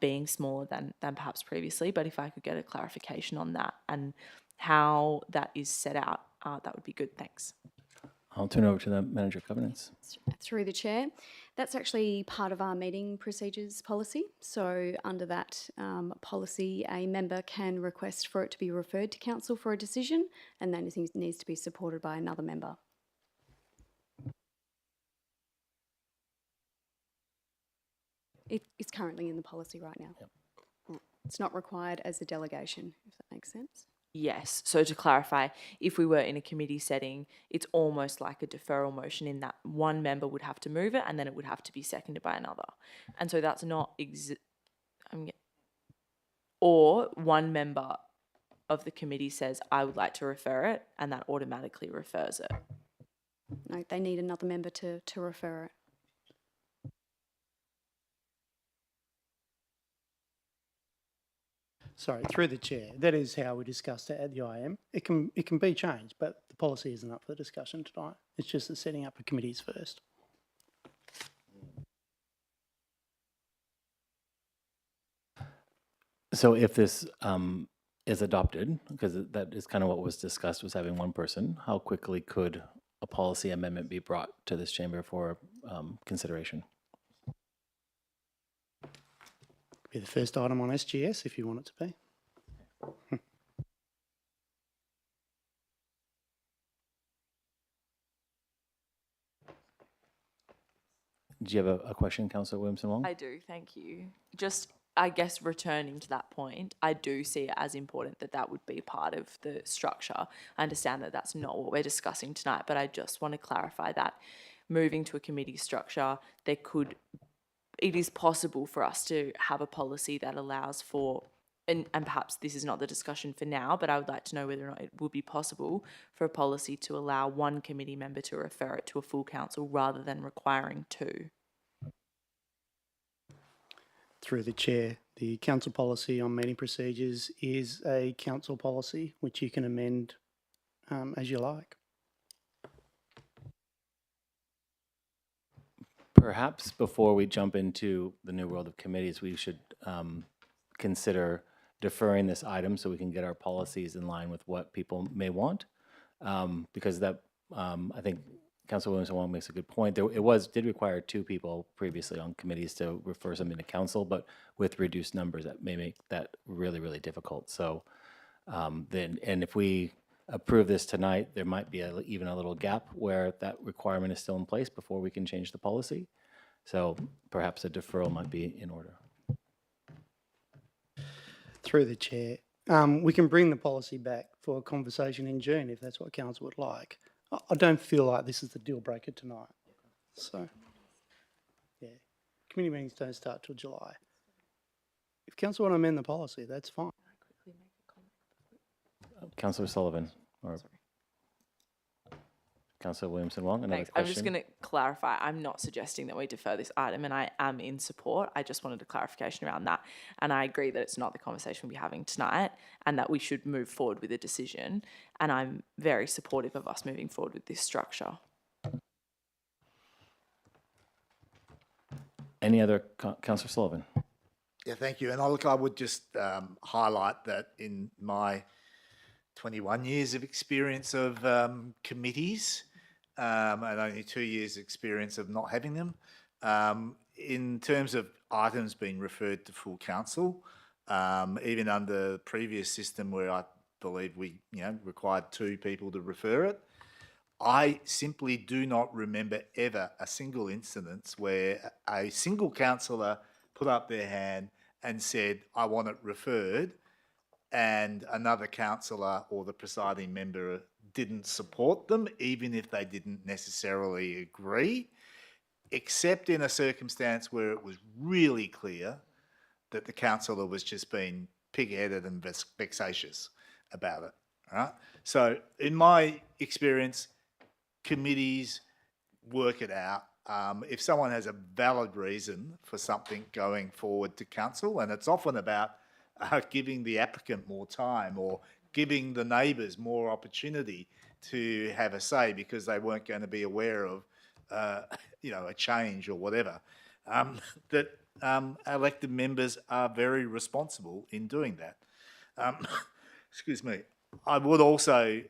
being smaller than perhaps previously. But if I could get a clarification on that and how that is set out, that would be good. Thanks. I'll turn over to the Manager of Governance. Through the chair. That's actually part of our meeting procedures policy. So under that policy, a member can request for it to be referred to council for a decision, and then it needs to be supported by another member. It's currently in the policy right now. Yep. It's not required as a delegation, if that makes sense. Yes. So to clarify, if we were in a committee setting, it's almost like a deferral motion in that one member would have to move it and then it would have to be seconded by another. And so that's not or one member of the committee says, I would like to refer it, and that automatically refers it. No, they need another member to refer it. Sorry, through the chair. That is how we discussed it at the IM. It can be changed, but the policy isn't up for discussion tonight. It's just the setting up of committees first. So if this is adopted, because that is kind of what was discussed, was having one person, how quickly could a policy amendment be brought to this chamber for consideration? Be the first item on SGS if you want it to be. Do you have a question, Councillor Williamson-Wong? I do, thank you. Just, I guess, returning to that point, I do see it as important that that would be part of the structure. I understand that that's not what we're discussing tonight, but I just want to clarify that moving to a committee structure, it is possible for us to have a policy that allows for, and perhaps this is not the discussion for now, but I would like to know whether or not it would be possible for a policy to allow one committee member to refer it to a full council rather than requiring two. Through the chair, the council policy on meeting procedures is a council policy which you can amend as you like. Perhaps before we jump into the new world of committees, we should consider deferring this item so we can get our policies in line with what people may want. Because that, I think Councilor Williamson-Wong makes a good point. It did require two people previously on committees to refer something to council, but with reduced numbers, that may make that really, really difficult. So and if we approve this tonight, there might be even a little gap where that requirement is still in place before we can change the policy. So perhaps a deferral might be in order. Through the chair, we can bring the policy back for a conversation in June if that's what council would like. I don't feel like this is the deal breaker tonight. So, yeah, committee meetings don't start till July. If council want to amend the policy, that's fine. Councillor Sullivan or Councillor Williamson-Wong, another Thanks. question? I'm just going to clarify. I'm not suggesting that we defer this item, and I am in support. I just wanted a clarification around that. And I agree that it's not the conversation we'll be having tonight and that we should move forward with a decision. And I'm very supportive of us moving forward with this structure. Any other, Councillor Sullivan? Yeah, thank you. And I would just highlight that in my 21 years of experience of committees and only 2 years experience of not having them, In terms of items being referred to full council, even under the previous system where I believe we, required 2 people to refer it, I simply do not remember ever a single incidence where a single councillor put up their hand and said, I want it referred, and another councillor or the presiding member didn't support them, even if they didn't necessarily agree, except in a circumstance where it was really clear that the councillor was just being pig-headed and vexatious about it. Right? So in my experience, committees work it out. If someone has a valid reason for something going forward to council, and it's often about giving the applicant more time or giving the neighbours more opportunity to have a say because they weren't going to be aware of, a change or whatever, that elected members are very responsible in doing that. Excuse me. I would also,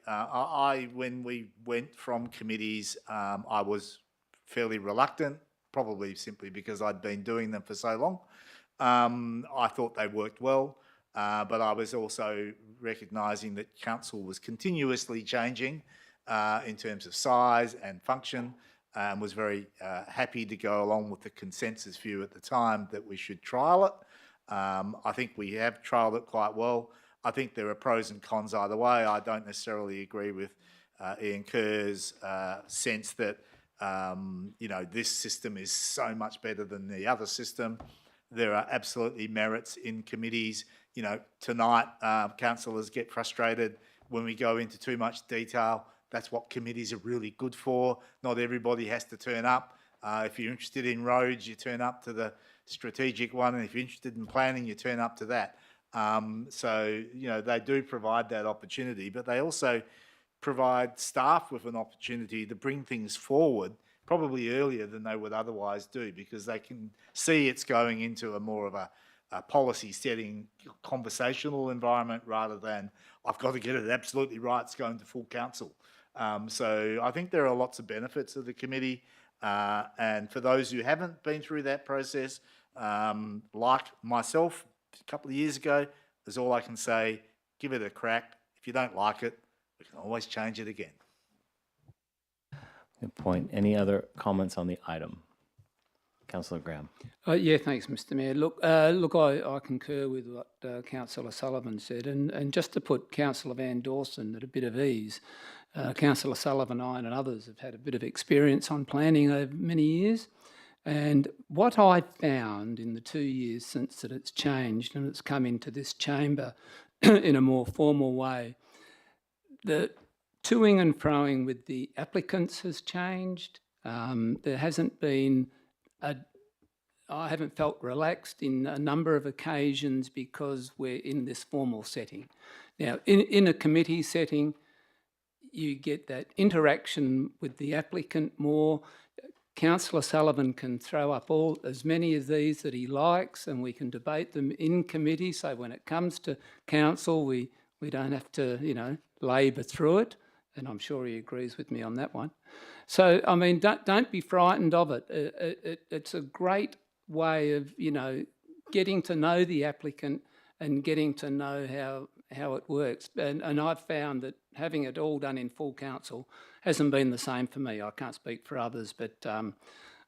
when we went from committees, I was fairly reluctant, probably simply because I'd been doing them for so long. I thought they worked well, but I was also recognising that council was continuously changing in terms of size and function, and was very happy to go along with the consensus view at the time that we should trial it. I think we have trialled it quite well. I think there are pros and cons either way. I don't necessarily agree with Ian Kerr's sense that this system is so much better than the other system. There are absolutely merits in committees. Tonight, councillors get frustrated when we go into too much detail. That's what committees are really good for. Not everybody has to turn up. If you're interested in roads, you turn up to the strategic one, and if you're interested in planning, you turn up to that. So, they do provide that opportunity, but they also provide staff with an opportunity to bring things forward probably earlier than they would otherwise do, because they can see it's going into a more of a policy setting, conversational environment, rather than I've got to get it absolutely right, it's going to full council. So I think there are lots of benefits of the committee, and for those who haven't been through that process, like myself a couple of years ago, is all I can say. Give it a crack. If you don't like it, we can always change it again. Good point. Any other comments on the item? Councillor Graham. Yeah, thanks, Mr. Mayor. Look, I concur with what Councillor Sullivan said, and just to put Councillor Van Dawson at a bit of ease, Councillor Sullivan, I and others have had a bit of experience on planning over many years, and what I found in the 2 years since that it's changed and it's come into this chamber in a more formal way, the toing and froing with the applicants has changed. There hasn't been I haven't felt relaxed in a number of occasions because we're in this formal setting. Now, in a committee setting, you get that interaction with the applicant more. Councillor Sullivan can throw up as many of these that he likes, and we can debate them in committee. So when it comes to council, we don't have to, labour through it. And I'm sure he agrees with me on that one. So, I mean, don't be frightened of it. It's a great way of, getting to know the applicant and getting to know how it works. And I've found that having it all done in full council hasn't been the same for me. I can't speak for others, but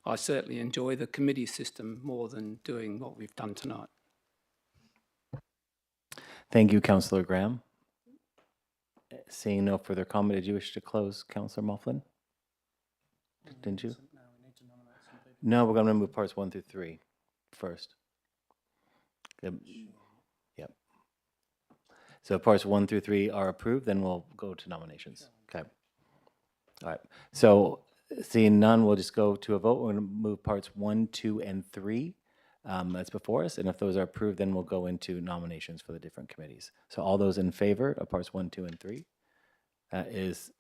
I certainly enjoy the committee system more than doing what we've done tonight. Thank you, Councillor Graham. Seeing no further comment, did you wish to close, Councillor Moughlin? Didn't you? No, we're going to move parts 1 through 3 first. Yep. So parts 1 through 3 are approved, then we'll go to nominations. Okay. All right. So seeing none, we'll just go to a vote. We're going to move parts 1, 2, and 3. That's before us, and if those are approved, then we'll go into nominations for the different committees. So all those in favor of parts 1, 2, and 3 is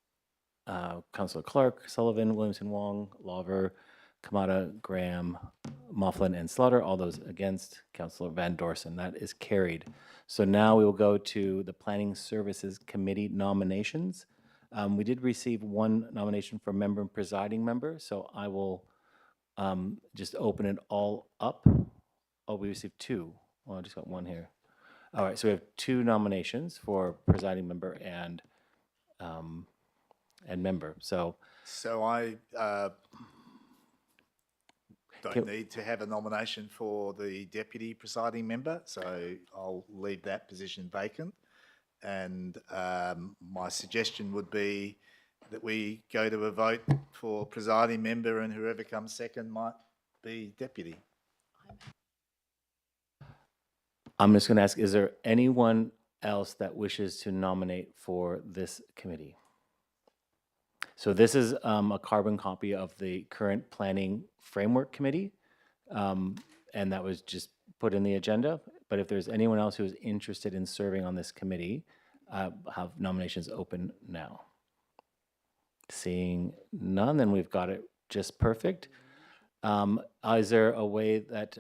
Councillor Clark, Sullivan, Williamson, Wong, Lawver, Kamada, Graham, Moughlin, and Slaughter. All those against, Councillor Van Dorsen. That is carried. So now we will go to the Planning Services Committee nominations. We did receive one nomination for member and presiding member, so I will just open it all up. Oh, we received two. Well, I just got one here. All right, so we have two nominations for presiding member and member. So I don't need to have a nomination for the deputy presiding member, so I'll leave that position vacant. And my suggestion would be that we go to a vote for presiding member, and whoever comes second might be deputy. I'm just going to ask, is there anyone else that wishes to nominate for this committee? So this is a carbon copy of the current planning framework committee, and that was just put in the agenda. But if there's anyone else who is interested in serving on this committee, have nominations open now. Seeing none, then we've got it just perfect. Is there a way that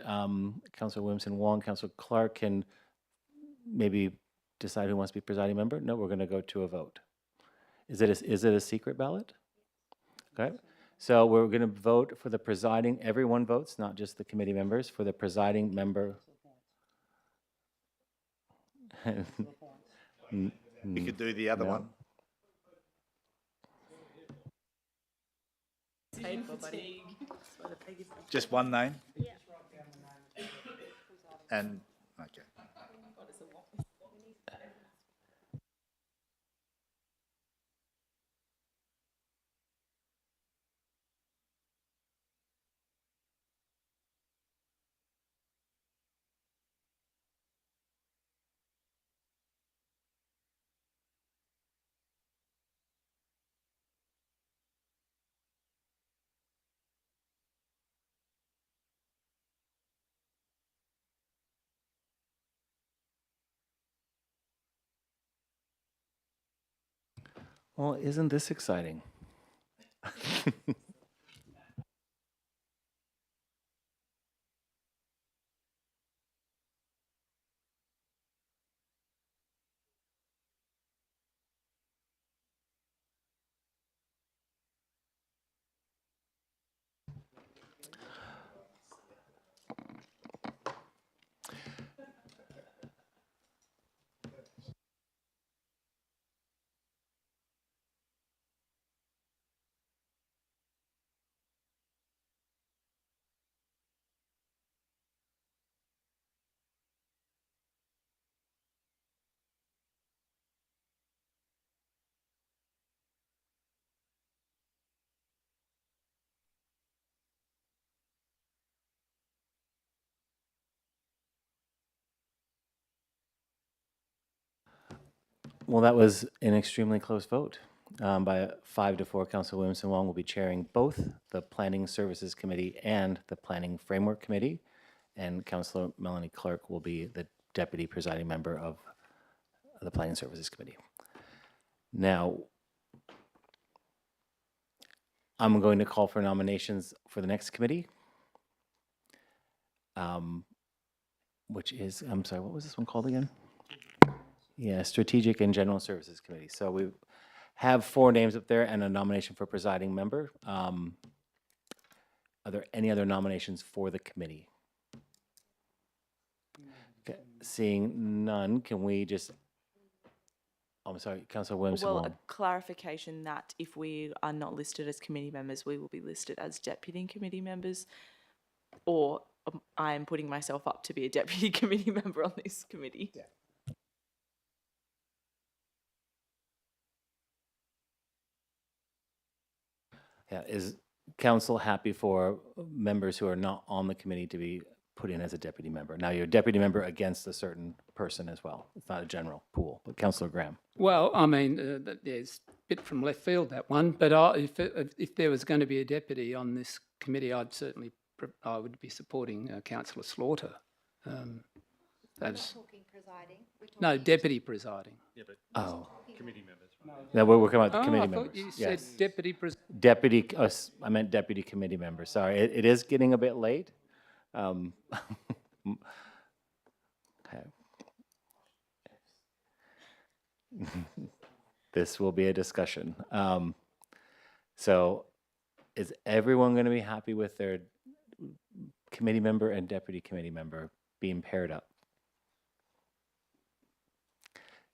Councillor Williamson Wong, Councillor Clark can maybe decide who wants to be presiding member? No, we're going to go to a vote. Is it a secret ballot? Okay. So we're going to vote for the presiding. Everyone votes, not just the committee members, for the presiding member. You could do the other one. Just one name? Yeah. And, okay. Well, isn't this exciting? Well, that was an extremely close vote. By 5-4, Councillor Williamson Wong will be chairing both the Planning Services Committee and the Planning Framework Committee, and Councillor Melanie Clark will be the deputy presiding member of the Planning Services Committee. Now, I'm going to call for nominations for the next committee, which is, I'm sorry, what was this one called again? Yeah, Strategic and General Services Committee. So we have 4 names up there and a nomination for presiding member. Are there any other nominations for the committee? Okay, seeing none, can we just, oh, I'm sorry, Councillor Williamson. Well, a clarification that if we are not listed as committee members, we will be listed as deputy committee members, or I am putting myself up to be a deputy committee member on this committee. Yeah. Yeah, is council happy for members who are not on the committee to be put in as a deputy member? Now, you're a deputy member against a certain person as well. It's not a general pool, but Councillor Graham. Well, I mean, there's a bit from left field, that one, but if there was going to be a deputy on this committee, I would be supporting Councillor Slaughter. That's no, deputy presiding. Yeah, but committee members. No, we're talking about the committee I members. thought you said deputy presiding. Deputy, I meant deputy committee member. Sorry, it is getting a bit late. Okay. This will be a discussion. So is everyone going to be happy with their committee member and deputy committee member being paired up?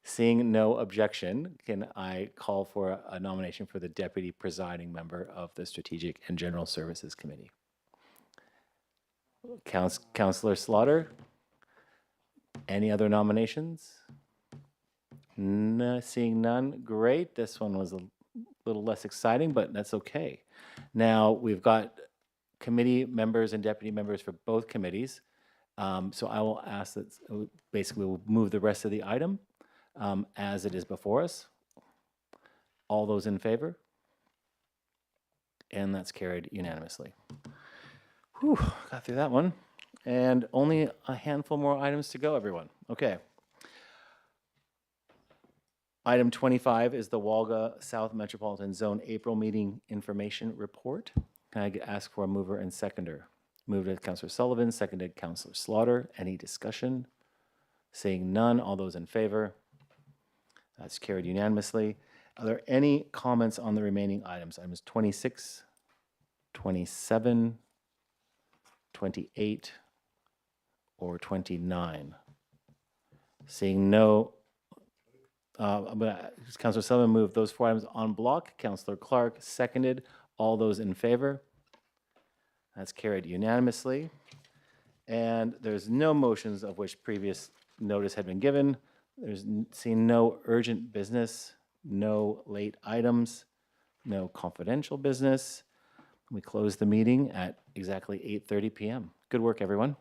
Seeing no objection, can I call for a nomination for the deputy presiding member of the Strategic and General Services Committee? Councillor Slaughter, any other nominations? No, seeing none, great. This one was a little less exciting, but that's okay. Now, we've got committee members and deputy members for both committees. So I will ask that, basically we'll move the rest of the item as it is before us. All those in favor? And that's carried unanimously. Whew, got through that one. And only a handful more items to go, everyone. Okay. Item 25 is the Walga South Metropolitan Zone April meeting information report. Can I ask for a mover and seconder? Moved by Councillor Sullivan, seconded Councillor Slaughter. Any discussion? Seeing none, all those in favor? That's carried unanimously. Are there any comments on the remaining items? Items 26, 27, 28, or 29? Seeing no, Councillor Sullivan moved those 4 items en bloc. Councillor Clark seconded. All those in favor? That's carried unanimously. And there's no motions of which previous notice had been given. There's seen no urgent business, no late items, no confidential business. We close the meeting at exactly 8:30 p.m. Good work, everyone.